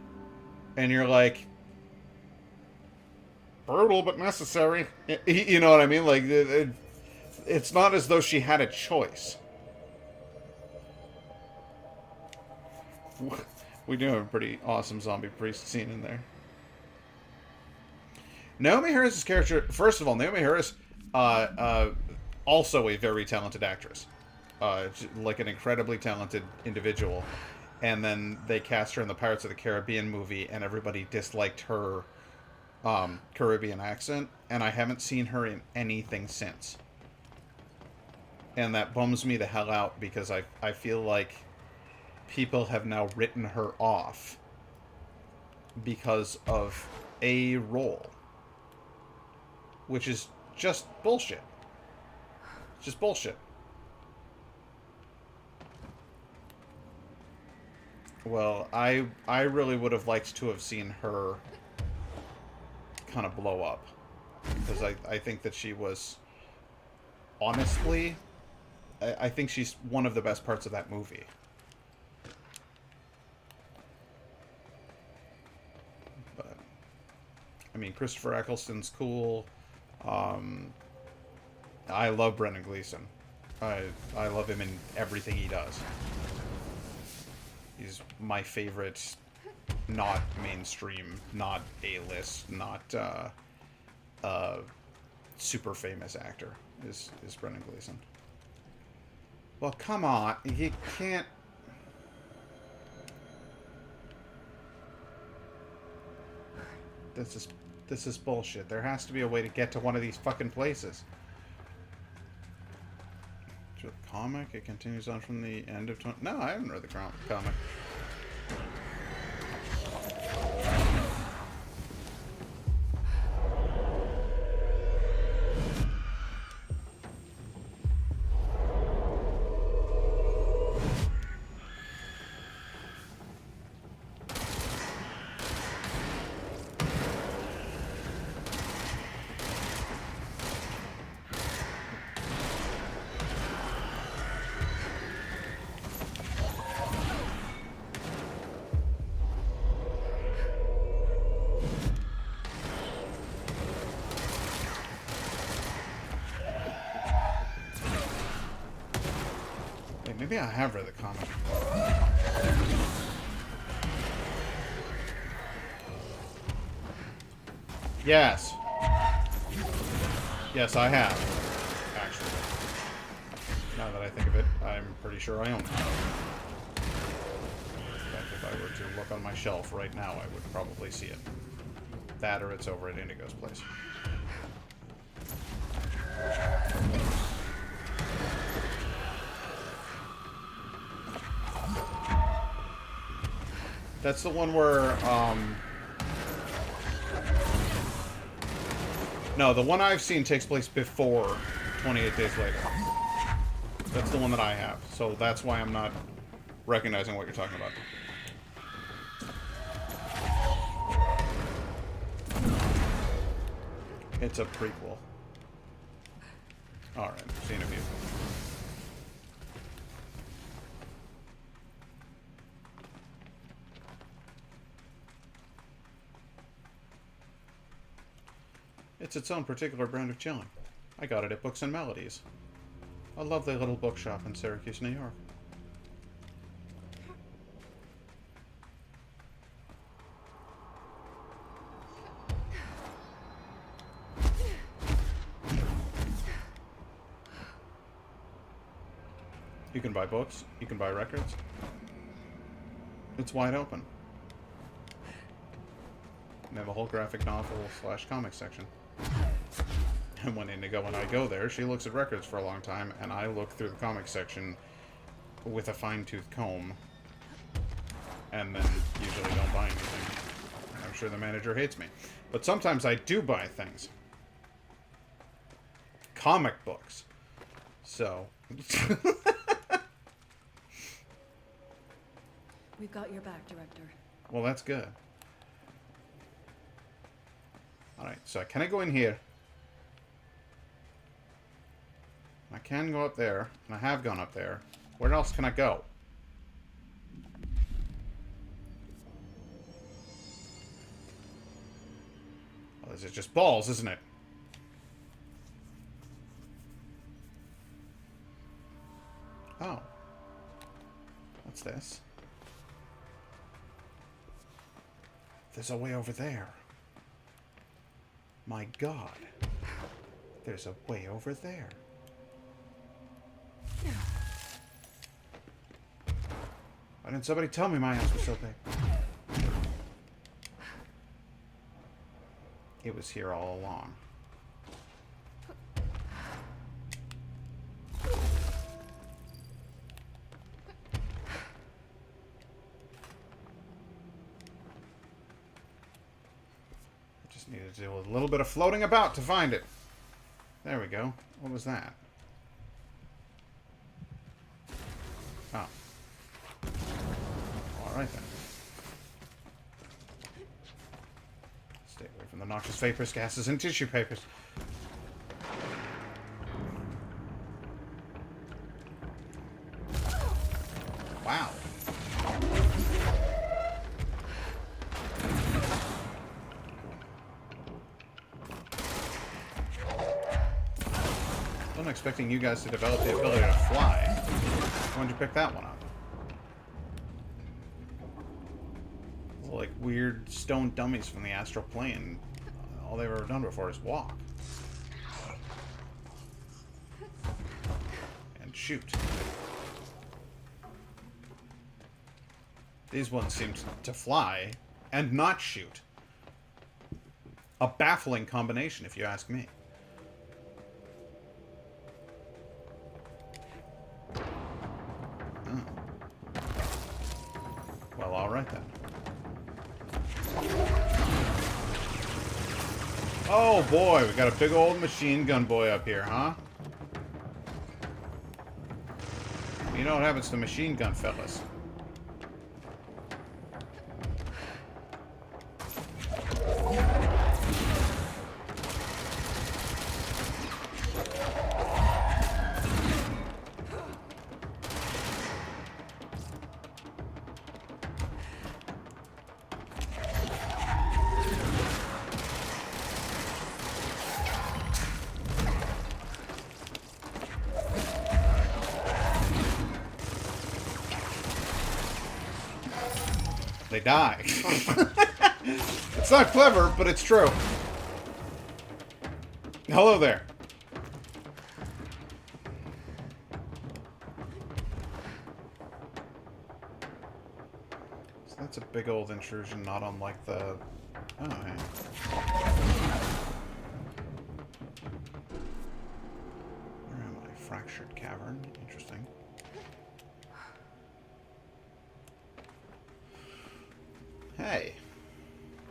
and you're like, brutal but necessary. You know what I mean? Like, it's not as though she had a choice. We do have a pretty awesome zombie priest scene in there. Naomi Harris's character, first of all, Naomi Harris, also a very talented actress. Like an incredibly talented individual. And then they cast her in the Pirates of the Caribbean movie, and everybody disliked her Caribbean accent, and I haven't seen her in anything since. And that bums me the hell out, because I feel like people have now written her off because of a role, which is just bullshit. It's just bullshit. Well, I really would have liked to have seen her kind of blow up, because I think that she was, honestly, I think she's one of the best parts of that movie. But I mean, Christopher Eccleston's cool. I love Brendan Gleeson. I love him in everything he does. He's my favorite, not mainstream, not A-list, not super famous actor is Brendan Gleeson. Well, come on, you can't. This is bullshit. There has to be a way to get to one of these fucking places. comic. It continues on from the end of... No, I haven't read the comic. Maybe I have read the comic. Yes. Yes, I have. Actually. Now that I think of it, I'm pretty sure I own it. In fact, if I were to look on my shelf right now, I would probably see it. That or it's over at Indigo's place. That's the one where, no, the one I've seen takes place before 28 Days Later. That's the one that I have. So that's why I'm not recognizing what you're talking about. It's a prequel. Alright, I've seen a few. It's its own particular brand of chilling. I got it at Books and Melodies, a lovely little bookshop in Syracuse, New York. You can buy books, you can buy records. It's wide open. They have a whole graphic novel / comic section. And when Indigo and I go there, she looks at records for a long time, and I look through the comic section with a fine-tooth comb, and then usually don't buy anything. I'm sure the manager hates me. But sometimes I do buy things. Comic books. So... We've got your back, Director. Well, that's good. Alright, so can I go in here? I can go up there, and I have gone up there. Where else can I go? Well, this is just balls, isn't it? Oh. What's this? There's a way over there. My God. There's a way over there. Why didn't somebody tell me my ass was so big? It was here all along. Needed to do a little bit of floating about to find it. There we go. What was that? Oh. Alright then. Stay away from the noxious vapors, gases, and tissue papers. Wow. I'm expecting you guys to develop the ability to fly. When did you pick that one up? Like weird stone dummies from the astral plane. All they've ever done before is walk. And shoot. These ones seem to fly and not shoot. A baffling combination, if you ask me. Alright then. Oh boy, we got a big old machine gun boy up here, huh? You know what happens to machine gun fellas. They die. It's not clever, but it's true. Hello there. So that's a big old intrusion, not unlike the... Oh, yeah. Where am I? Fractured cavern. Interesting. Hey,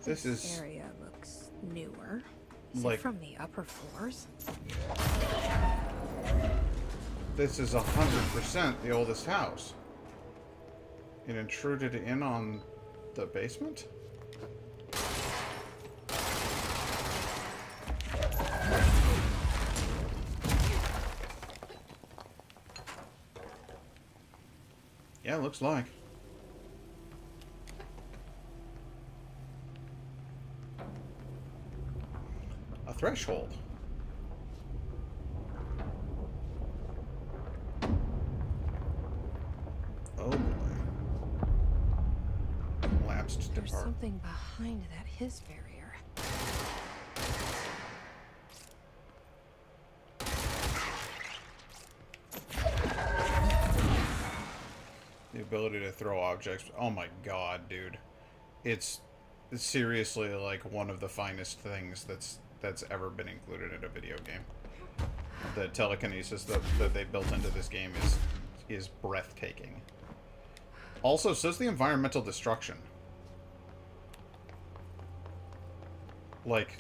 this is area looks newer. Is like it from the upper floors? this is 100% the oldest house. It intruded in on the basement? Yeah, looks like. Threshold. Oh boy. Collapsed There's depart. something behind that his barrier. The ability to throw objects. Oh my god, dude. It's seriously like one of the finest things that's ever been included in a video game. The telekinesis that they built into this game is breathtaking. Also, says the environmental destruction. Like,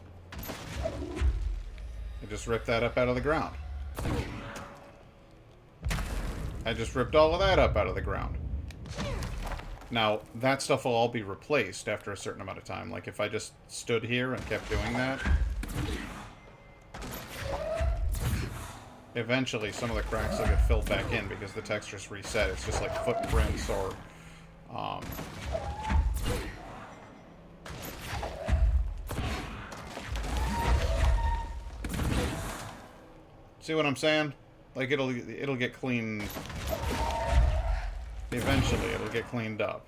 I just ripped that up out of the ground. I just ripped all of that up out of the ground. Now, that stuff will all be replaced after a certain amount of time. Like, if I just stood here and kept doing that, eventually some of the cracks will get filled back in because the texture's reset. It's just like footprints or... See what I'm saying? Like, it'll get clean... Eventually, it'll get cleaned up.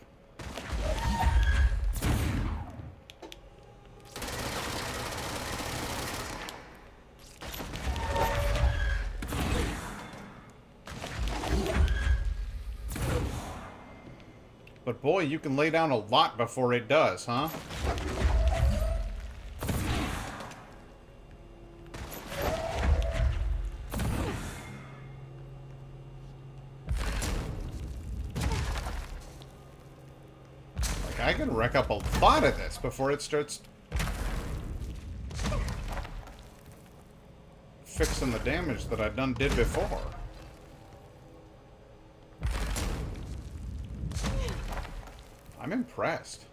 But boy, you can lay down a lot before it does, huh? Like, I can wreck up a lot of this before it starts fixing the damage that I did before. I'm impressed.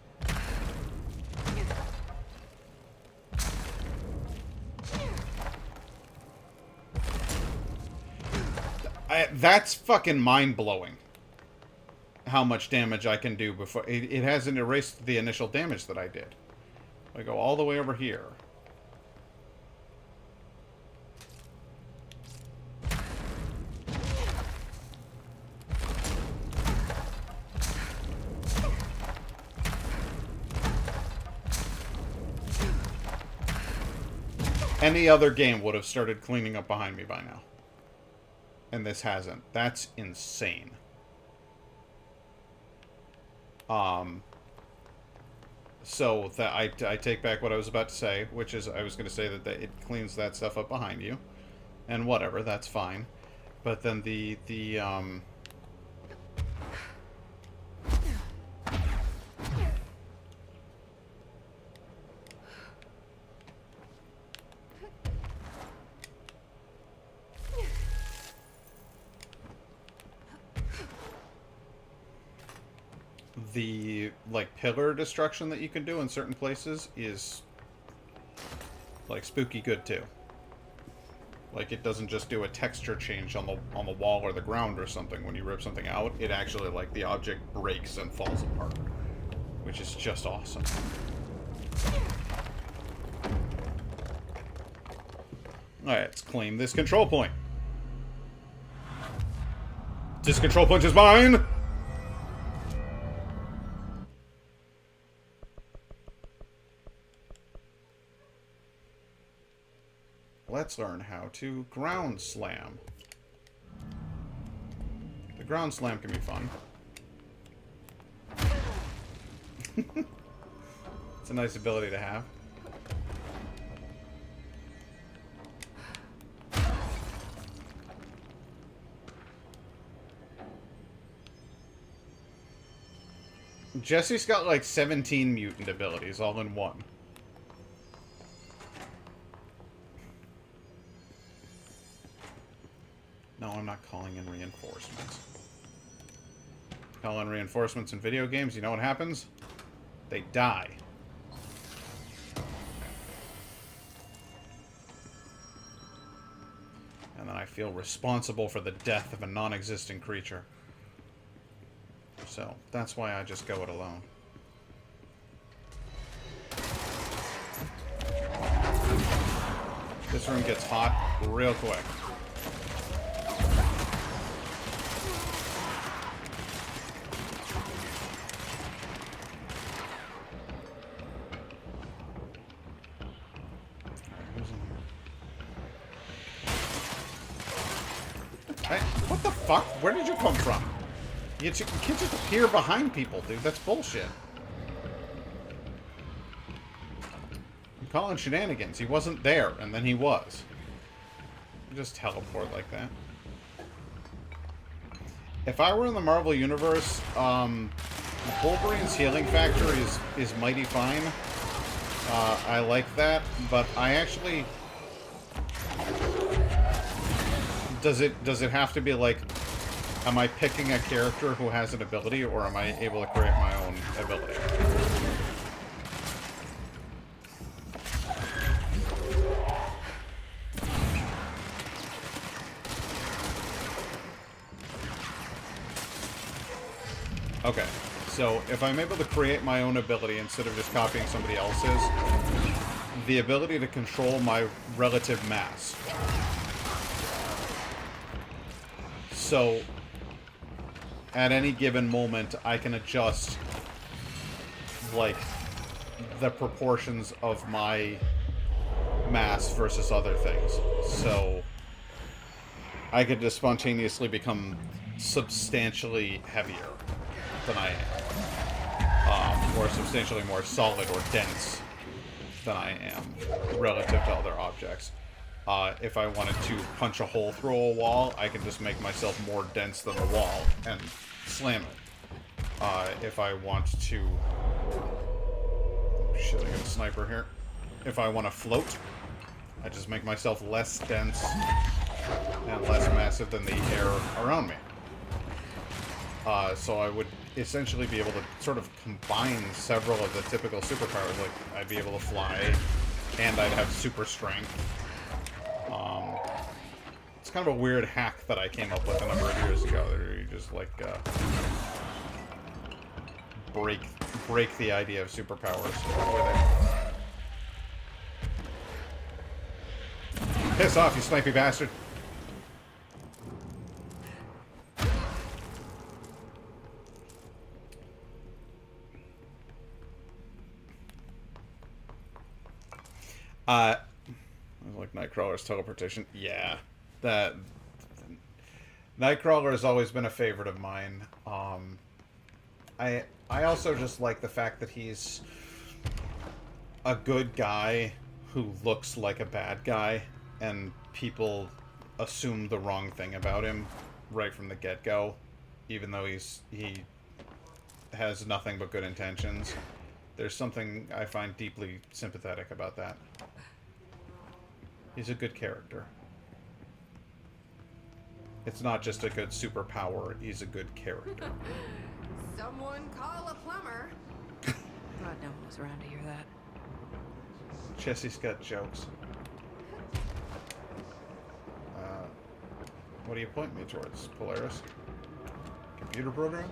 That's fucking mind-blowing. How much damage I can do before... It hasn't erased the initial damage that I did. I go all the way over here. Any other game would have started cleaning up behind me by now. And this hasn't. That's insane. So that I take back what I was about to say, which is I was going to say that it cleans that stuff up behind you. And whatever, that's fine. But then the like pillar destruction that you can do in certain places is like spooky good too. Like it doesn't just do a texture change on the wall or the ground or something when you rip something out. It actually like the object breaks and falls apart, which is just awesome. Alright, let's claim this control point. This control point is mine! Let's learn how to ground slam. The ground slam can be fun. It's a nice ability to have. Jesse's got like 17 mutant abilities all in one. No, I'm not calling in reinforcements. Call in reinforcements in video games, you know what happens? They die. And then I feel responsible for the death of a non-existent creature. So, that's why I just go it alone. This room gets hot real quick. Hey, what the fuck? Where did you come from? You can't just appear behind people, dude. That's bullshit. I'm calling shenanigans. He wasn't there, and then he was. You just teleport like that. If I were in the Marvel Universe, Wolverine's healing factor is mighty fine. I like that, but I actually... Does it have to be like... Am I picking a character who has an ability, or am I able to create my own ability? Okay, so if I'm able to create my own ability instead of just copying somebody else's, the ability to control my relative mass. So... at any given moment, I can adjust, like, the proportions of my mass versus other things. So, I could just spontaneously become substantially heavier than I am. Or substantially more solid or dense than I am, relative to other objects. If I wanted to punch a hole through a wall, I can just make myself more dense than the wall and slam it. If I want to... oh, shit, I got a sniper here. If I want to float, I just make myself less dense and less massive than the air around me. So I would essentially be able to sort of combine several of the typical superpowers. Like, I'd be able to fly, and I'd have super strength. It's kind of a weird hack that I came up with a number of years ago. Where you just like break the idea of superpowers. Piss off, you snipey bastard! Like Nightcrawler's teleportation. Yeah. That Nightcrawler has always been a favorite of mine. I also just like the fact that he's a good guy who looks like a bad guy, and people assume the wrong thing about him right from the get-go, even though he has nothing but good intentions. There's something I find deeply sympathetic about that. He's a good character. It's not just a good superpower, he's a good character. Someone call a plumber. Glad no one was around to hear that. Jesse's got jokes. What do you point me towards, Polaris? Computer program?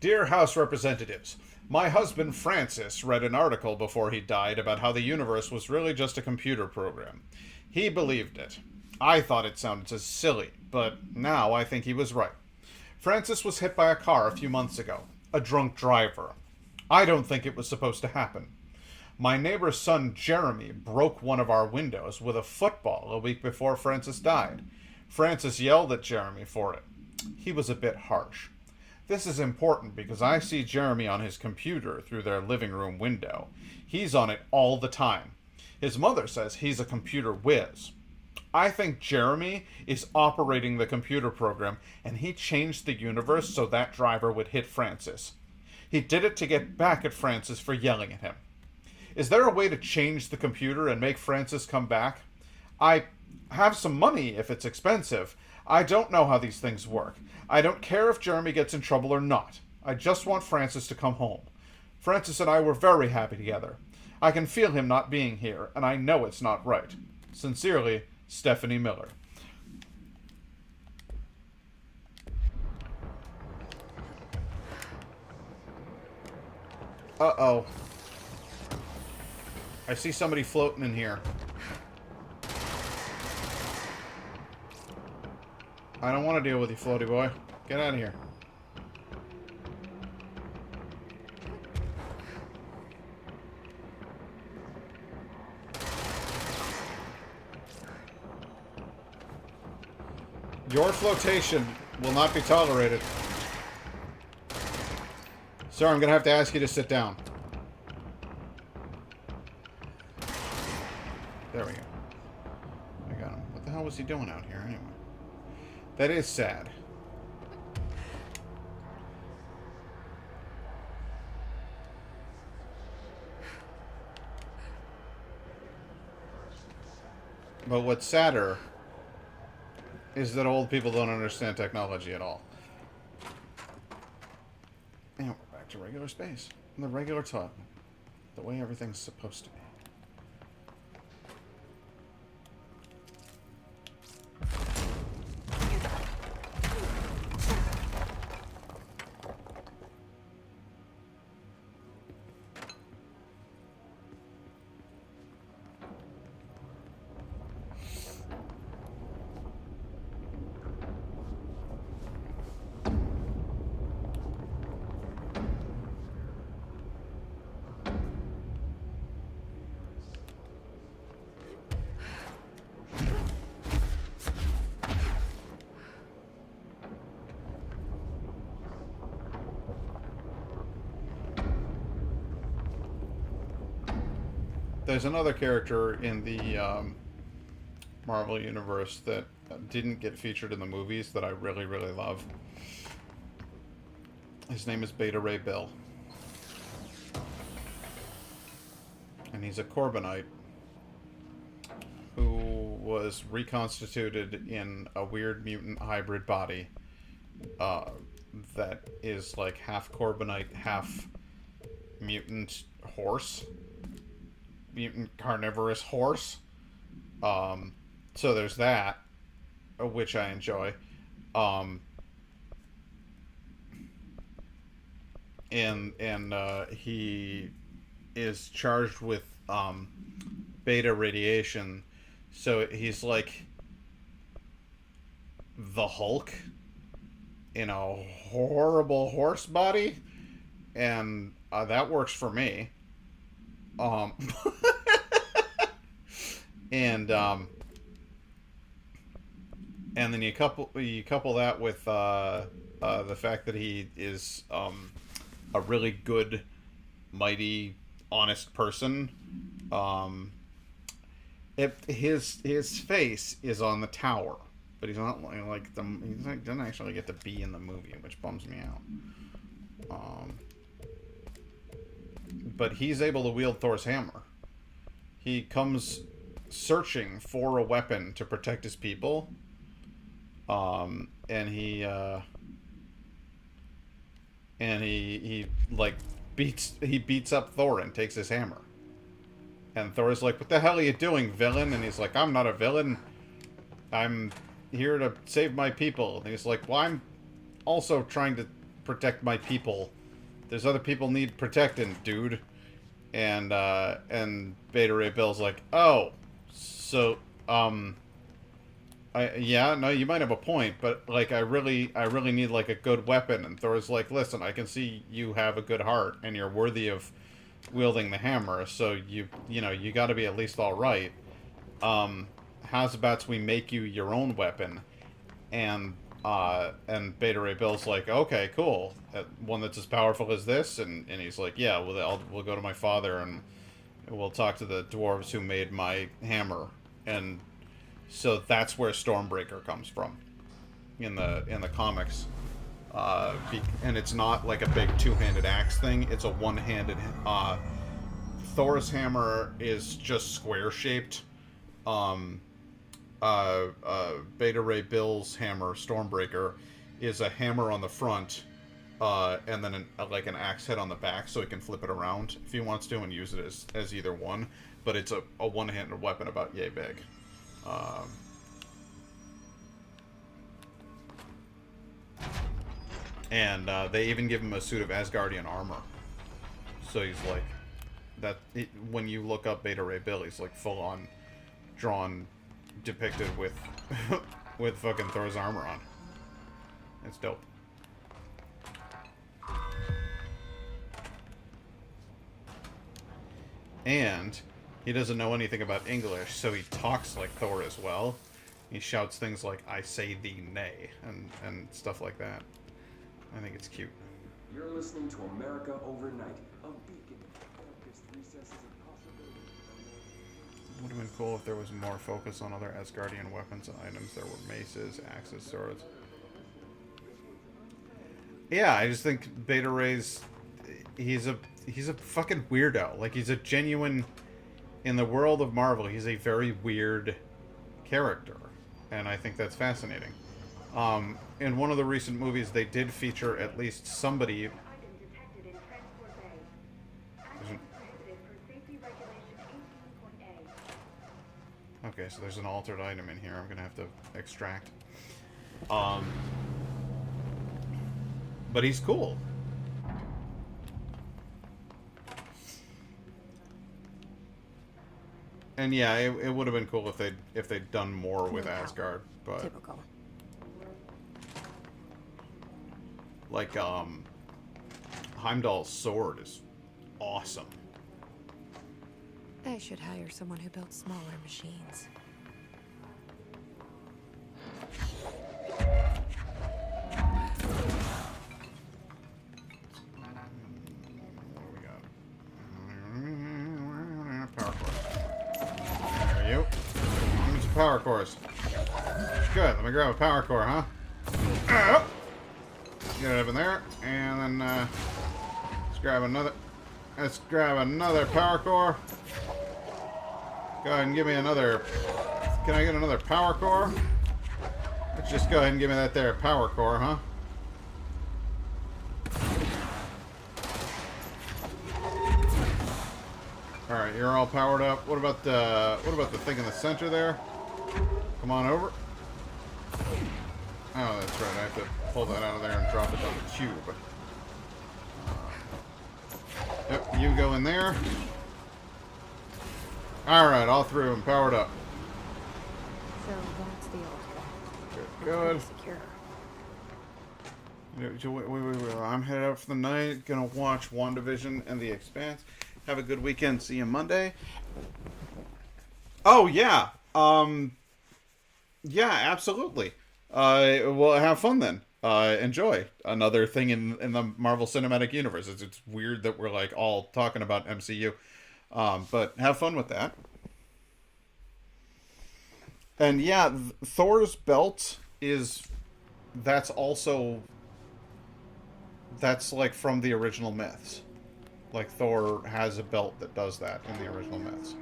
Dear House Representatives, my husband Francis read an article before he died about how the universe was really just a computer program. He believed it. I thought it sounded so silly, but now I think he was right. Francis was hit by a car a few months ago. A drunk driver. I don't think it was supposed to happen. My neighbor's son Jeremy broke one of our windows with a football a week before Francis died. Francis yelled at Jeremy for it. He was a bit harsh. This is important because I see Jeremy on his computer through their living room window. He's on it all the time. His mother says he's a computer whiz. I think Jeremy is operating the computer program, and he changed the universe so that driver would hit Francis. He did it to get back at Francis for yelling at him. Is there a way to change the computer and make Francis come back? I have some money if it's expensive. I don't know how these things work. I don't care if Jeremy gets in trouble or not. I just want Francis to come home. Francis and I were very happy together. I can feel him not being here, and I know it's not right. Sincerely, Stephanie Miller. Uh-oh. I see somebody floating in here. I don't want to deal with you, floaty boy. Get out of here. Your flotation will not be tolerated. Sir, I'm going to have to ask you to sit down. There we go. I got him. What the hell was he doing out here anyway? That is sad. But what's sadder is that old people don't understand technology at all. And we're back to regular space. In the regular toilet. The way everything's supposed to be. There's another character in the Marvel Universe that didn't get featured in the movies that I really, really love. His name is Beta Ray Bill. And he's a Corbinite who was reconstituted in a weird mutant hybrid body that is like half Corbinite, half mutant horse. Mutant carnivorous horse. So there's that, which I enjoy. And he is charged with beta radiation, so he's like the Hulk in a horrible horse body, and that works for me. And then you couple that with the fact that he is a really good, mighty, honest person. His face is on the tower, but he's not like the. He doesn't actually get to be in the movie, which bums me out. But he's able to wield Thor's hammer. He comes searching for a weapon to protect his people, And he like beats up Thor and takes his hammer. And Thor's like, "What the hell are you doing, villain?" And he's like, "I'm not a villain. I'm here to save my people." And he's like, "Well, I'm also trying to protect my people. There's other people need protecting, dude." And Beta Ray Bill's like, "Oh, so yeah, no, you might have a point, but like I really need like a good weapon." And Thor's like, "Listen, I can see you have a good heart and you're worthy of wielding the hammer, so you got to be at least all right. How's about we make you your own weapon?" And Beta Ray Bill's like, "Okay, cool. One that's as powerful as this?" And he's like, "Yeah, we'll go to my father and we'll talk to the dwarves who made my hammer." And so that's where Stormbreaker comes from in the comics. And it's not like a big two-handed axe thing. It's a one-handed. Thor's hammer is just square-shaped. Beta Ray Bill's hammer, Stormbreaker, is a hammer on the front, and then like an axe head on the back, so he can flip it around if he wants to and use it as either one. But it's a one-handed weapon about yay big. And they even give him a suit of Asgardian armor. So he's like, when you look up Beta Ray Bill, he's like full on drawn, depicted with with fucking Thor's armor on. It's dope. And he doesn't know anything about English, so he talks like Thor as well. He shouts things like, "I say thee nay," and stuff like that. I think it's cute. You're listening to America Overnight, a beacon of darkest recesses of possibility. Would have been cool if there was more focus on other Asgardian weapons and items. There were maces, axes, swords. Yeah, I just think Beta Ray's he's a fucking weirdo. Like, he's a genuine, in the world of Marvel, he's a very weird character, and I think that's fascinating. In one of the recent movies, they did feature at least somebody. Okay, so there's an altered item in here I'm gonna have to extract. But he's cool. And yeah, it would have been cool if they'd done more with Asgard, but typical. Like Heimdall's sword is awesome. I should hire someone who builds smaller machines. What do we got? Power core. There you. Give me some power cores. Good. Let me grab a power core, huh? Oh. Get it up in there, and then let's grab another. Let's grab another power core. Go ahead and give me another. Can I get another power core? Let's just go ahead and give me that there power core, huh? All right, you're all powered up. What about the thing in the center there? Come on over. Oh, that's right. I have to pull that out of there and drop it on the tube. Yep, you go in there. Alright, all through and powered up. So that's the old Good. secure. Wait. I'm headed out for the night. Gonna watch WandaVision and The Expanse. Have a good weekend. See you Monday. Oh, yeah. Yeah, absolutely. Well, have fun then. Enjoy another thing in the Marvel Cinematic Universe. It's weird that we're like all talking about MCU, but have fun with that. And yeah, Thor's belt that's like from the original myths. Like, Thor has a belt that does that in the original myths.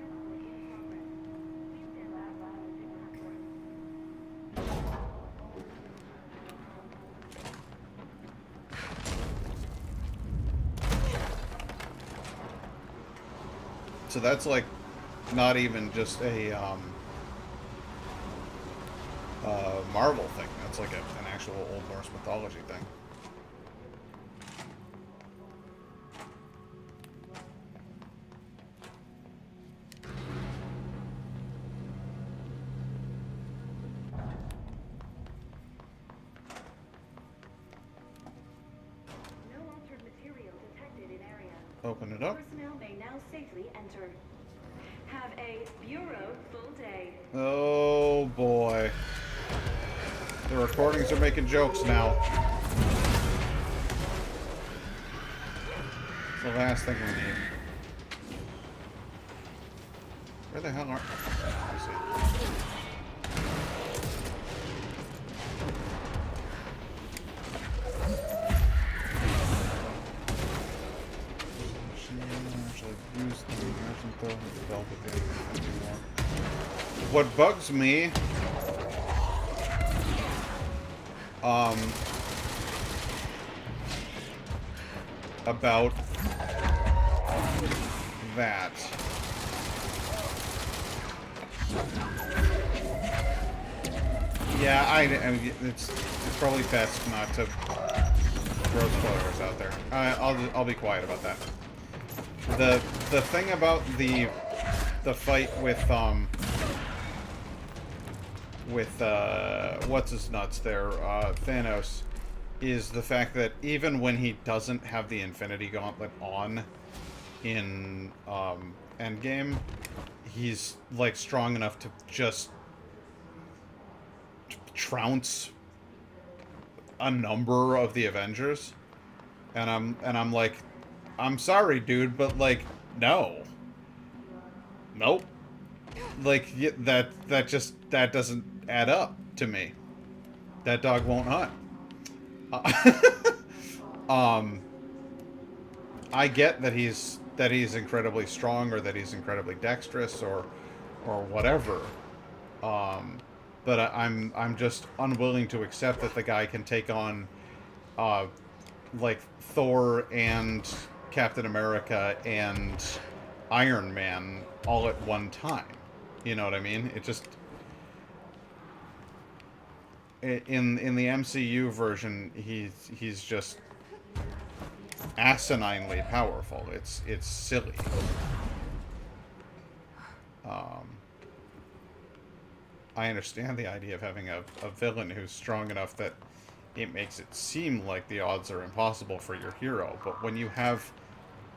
So that's like not even just a Marvel thing. That's like an actual Old Norse mythology thing. No altered material detected in area. Open it up. Personnel may now safely enter. Have a Bureau full day. Oh boy. The recordings are making jokes now. It's the last thing we need. Where the hell are... I see. What bugs me about that yeah, I mean, it's probably best not to throw spoilers out there. I'll be quiet about that. The thing about the fight with what's his nuts there, Thanos, is the fact that even when he doesn't have the Infinity Gauntlet on in Endgame, he's like strong enough to just trounce a number of the Avengers, and I'm like, I'm sorry, dude, but like, no, nope, like that doesn't add up to me. That dog won't hunt. I get that he's incredibly strong, or that he's incredibly dexterous, or whatever. But I'm just unwilling to accept that the guy can take on like Thor and Captain America and Iron Man all at one time. You know what I mean? It just in the MCU version, he's just asininely powerful. It's silly. I understand the idea of having a villain who's strong enough that it makes it seem like the odds are impossible for your hero, but when you have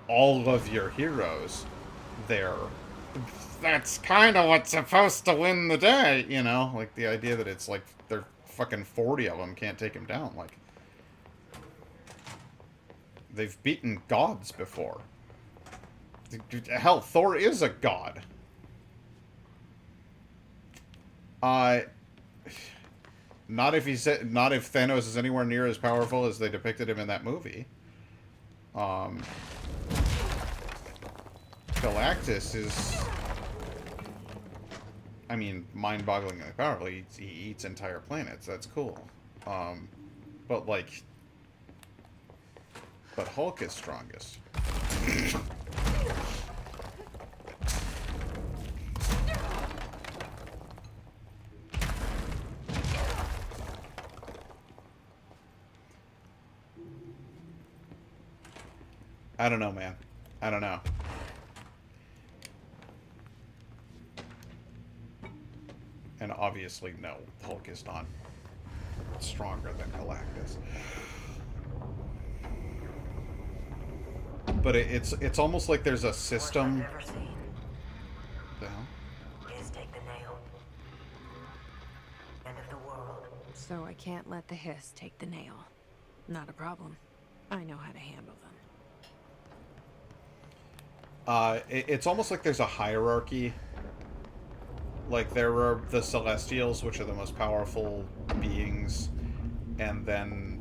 all of your heroes there, that's kind of what's supposed to win the day, you know? Like, the idea that it's like there fucking 40 of them can't take him down. Like, they've beaten gods before. Hell, Thor is a god. Not if Thanos is anywhere near as powerful as they depicted him in that movie. Galactus is, I mean, mind-bogglingly powerful. He eats entire planets. That's cool. But like, Hulk is strongest. I don't know, man. I don't know. And obviously, no, Hulk is not stronger than Galactus. But it's almost like there's a system. Worst I've ever seen The hell? is take the nail. End of the world. So I can't let the hiss take the nail. Not a problem. I know how to handle them. It's almost like there's a hierarchy. Like, there are the Celestials, which are the most powerful beings, and then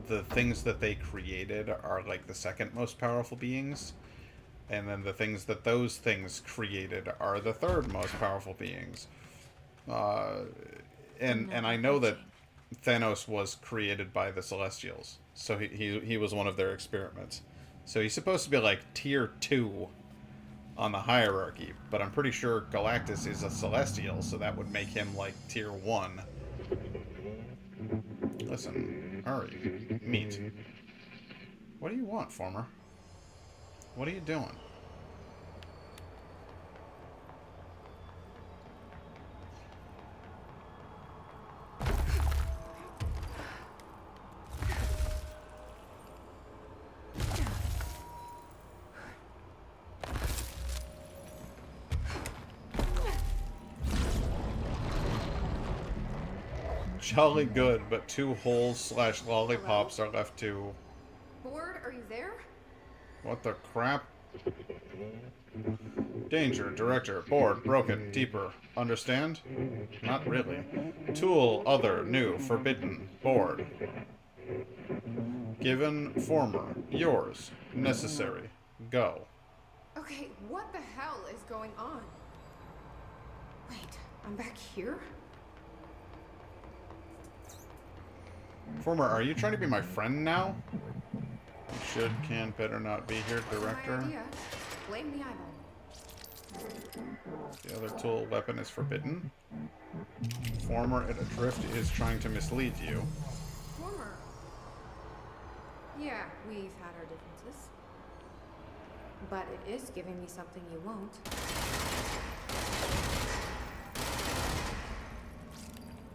the things that they created are like the second most powerful beings, and then the things that those things created are the third most powerful beings. And I know that Thanos was created by the Celestials, so he was one of their experiments. So he's supposed to be like tier 2 on the hierarchy, but I'm pretty sure Galactus is a Celestial, so that would make him like tier 1. Listen, hurry. Meet. What do you want, Former? What are you doing? Jolly good, but 2 holes / lollipops are left to... Bored? Are you there? What the crap? Danger, director, board, broken, deeper. Understand? Not really. Tool, other, new, forbidden, board. Given, former, yours, necessary, go. Okay, what the hell is going on? Wait, I'm back here? Former, are you trying to be my friend now? You should, can, better not be here, director. My idea. Blame the eyeball. The other tool weapon is forbidden. Former at adrift is trying to mislead you. Former. Yeah, we've had our differences. But it is giving me something you won't.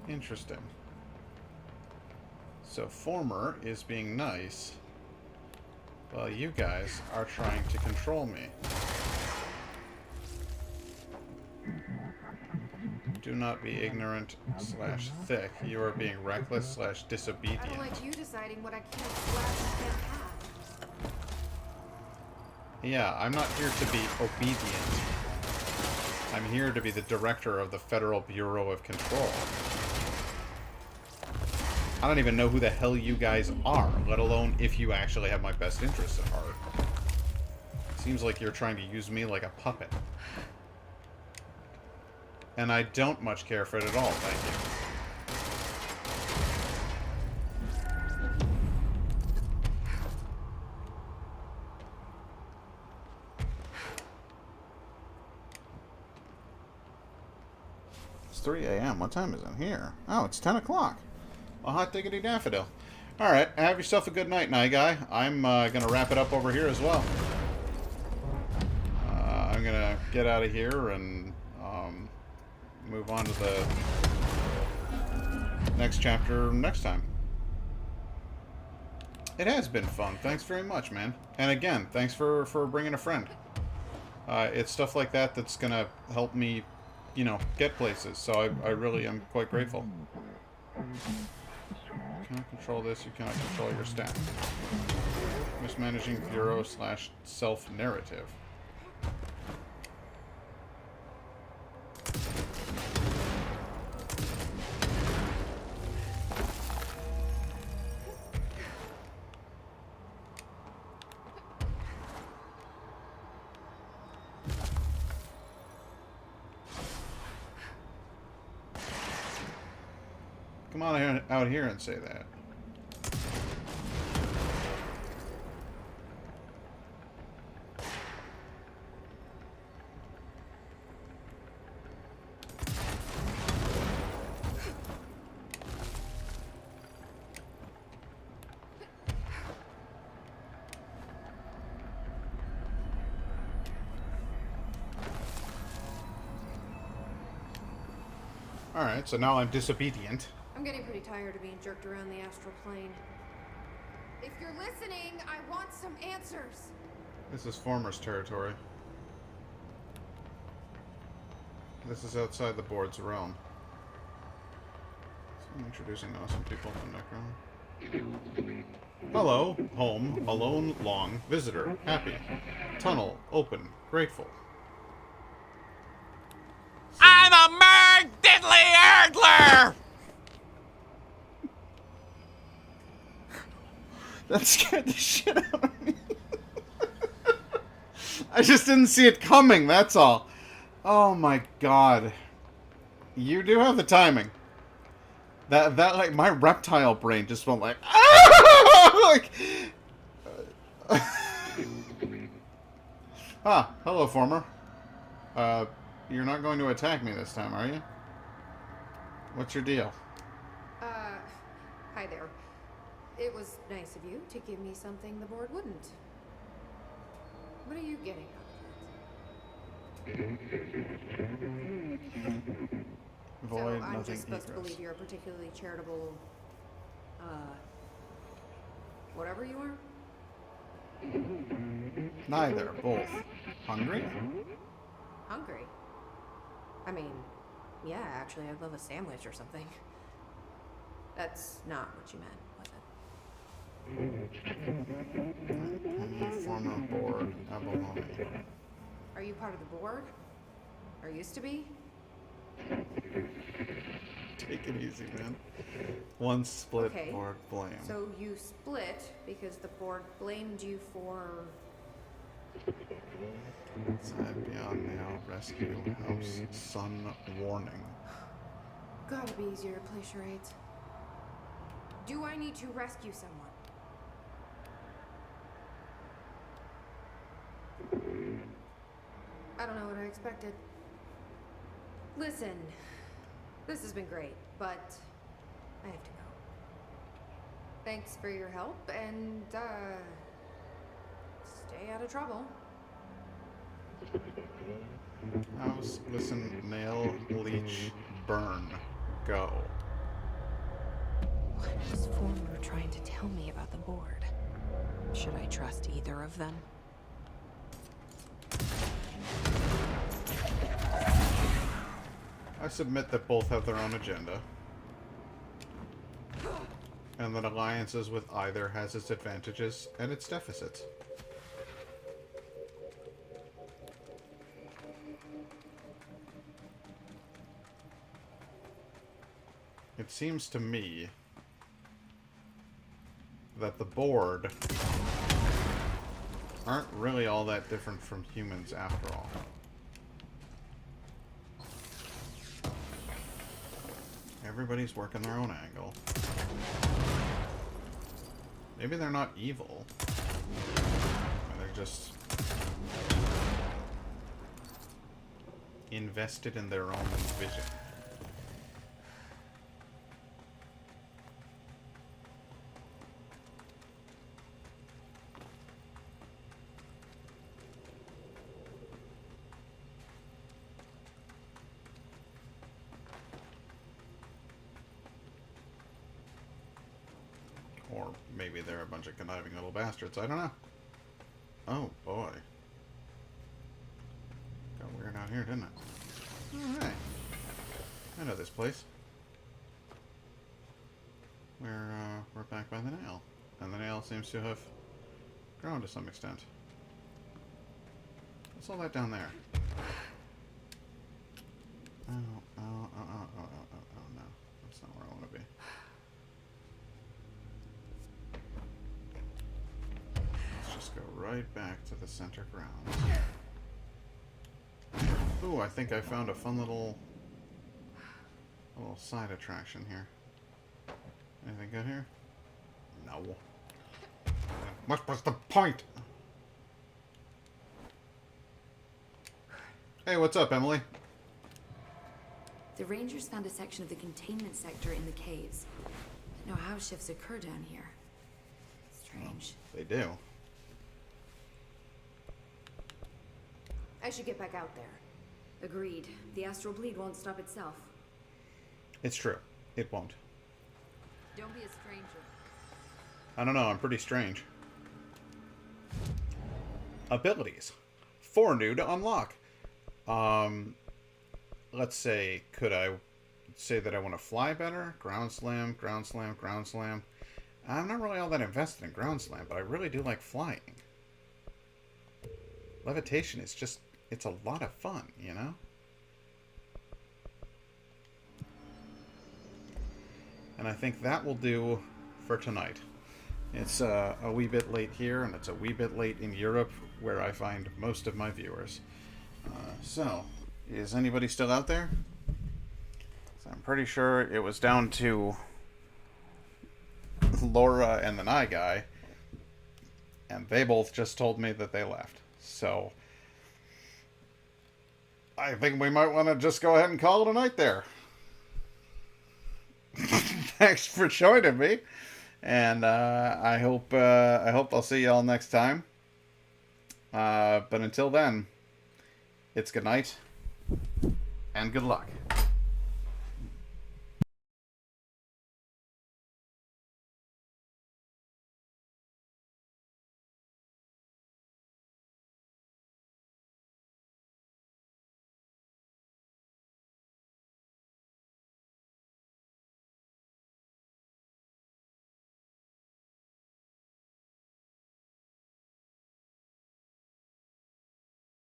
Interesting. So Former is being nice, while you guys are trying to control me. Do not be ignorant / thick. You are being reckless / disobedient. I don't like you deciding what I can / can't have. Yeah, I'm not here to be obedient. I'm here to be the director of the Federal Bureau of Control. I don't even know who the hell you guys are, let alone if you actually have my best interests at heart. Seems like you're trying to use me like a puppet. And I don't much care for it at all, thank you. It's 3 a.m. What time is it here? Oh, it's 10 o'clock. A hot diggity daffodil. Alright, have yourself a good night, Night Guy. I'm going to wrap it up over here as well. I'm going to get out of here and move on to the next chapter next time. It has been fun. Thanks very much, man. And again, thanks for bringing a friend. It's stuff like that that's going to help me, you know, get places. So I really am quite grateful. You cannot control this, you cannot control your staff. Mismanaging bureau / self-narrative. Come on out here and say that. Alright, so now I'm disobedient. I'm getting pretty tired of being jerked around the astral plane. If you're listening, I want some answers. This is Former's territory. This is outside the board's realm. So I'm introducing some people to Necron. Hello, home, alone, long, visitor, happy. Tunnel, open, grateful. I'm a Merg Diddley Erdler! That scared the shit out of me. I just didn't see it coming, that's all. Oh my god. You do have the timing. That like, my reptile brain just went like, ah! Like, Ah, hello, former. You're not going to attack me this time, are you? What's your deal? Hi there. It was nice of you to give me something the board wouldn't. What are you getting out of it? Void, So I'm nothing, just supposed to egress. believe you're a particularly charitable, whatever you are? Neither, both. Hungry? Hungry? I mean, yeah, actually, I'd love a sandwich or something. That's not what you meant, was it? Former board, abalone. Are you part of the board? Or used to be? Take it easy, man. One split Okay. board blame. So you split because the board blamed you for... Inside Beyond Now, Rescue House, Sun Warning. Gotta be easier to play charades. Do I need to rescue someone? I don't know what I expected. Listen, this has been great, but I have to go. Thanks for your help, and, stay out of trouble. House, listen, nail, leech, burn, go. What is Former trying to tell me about the board? Should I trust either of them? I submit that both have their own agenda, and that alliances with either has its advantages and its deficits. It seems to me that the board aren't really all that different from humans after all. Everybody's working their own angle. Maybe they're not evil. They're just invested in their own vision. Or maybe they're a bunch of conniving little bastards. I don't know. Oh, boy. Got weird out here, didn't it? Alright. I know this place. We're back by the nail. And the nail seems to have grown to some extent. What's all that down there? Oh, no. That's not where I want to be. Let's just go right back to the center ground. Ooh, I think I found a fun little side attraction here. Anything good here? No. What was the point? Hey, what's up, Emily? The Rangers found a section of the containment sector in the caves. No house shifts occur down here. Strange. They do. I should get back out there. Agreed. The astral bleed won't stop itself. It's true. It won't. Don't be a stranger. I don't know. I'm pretty strange. Abilities. 4 new to unlock. Let's say, could I say that I want to fly better? Ground slam, ground slam, ground slam. I'm not really all that invested in ground slam, but I really do like flying. Levitation is just, it's a lot of fun, you know? And I think that will do for tonight. It's a wee bit late here, and it's a wee bit late in Europe, where I find most of my viewers. So, is anybody still out there? So I'm pretty sure it was down to Laura and the Nye guy, and they both just told me that they left. So, I think we might want to just go ahead and call it a night there. Thanks for joining me, and I hope I'll see y'all next time. But until then, it's good night and good luck.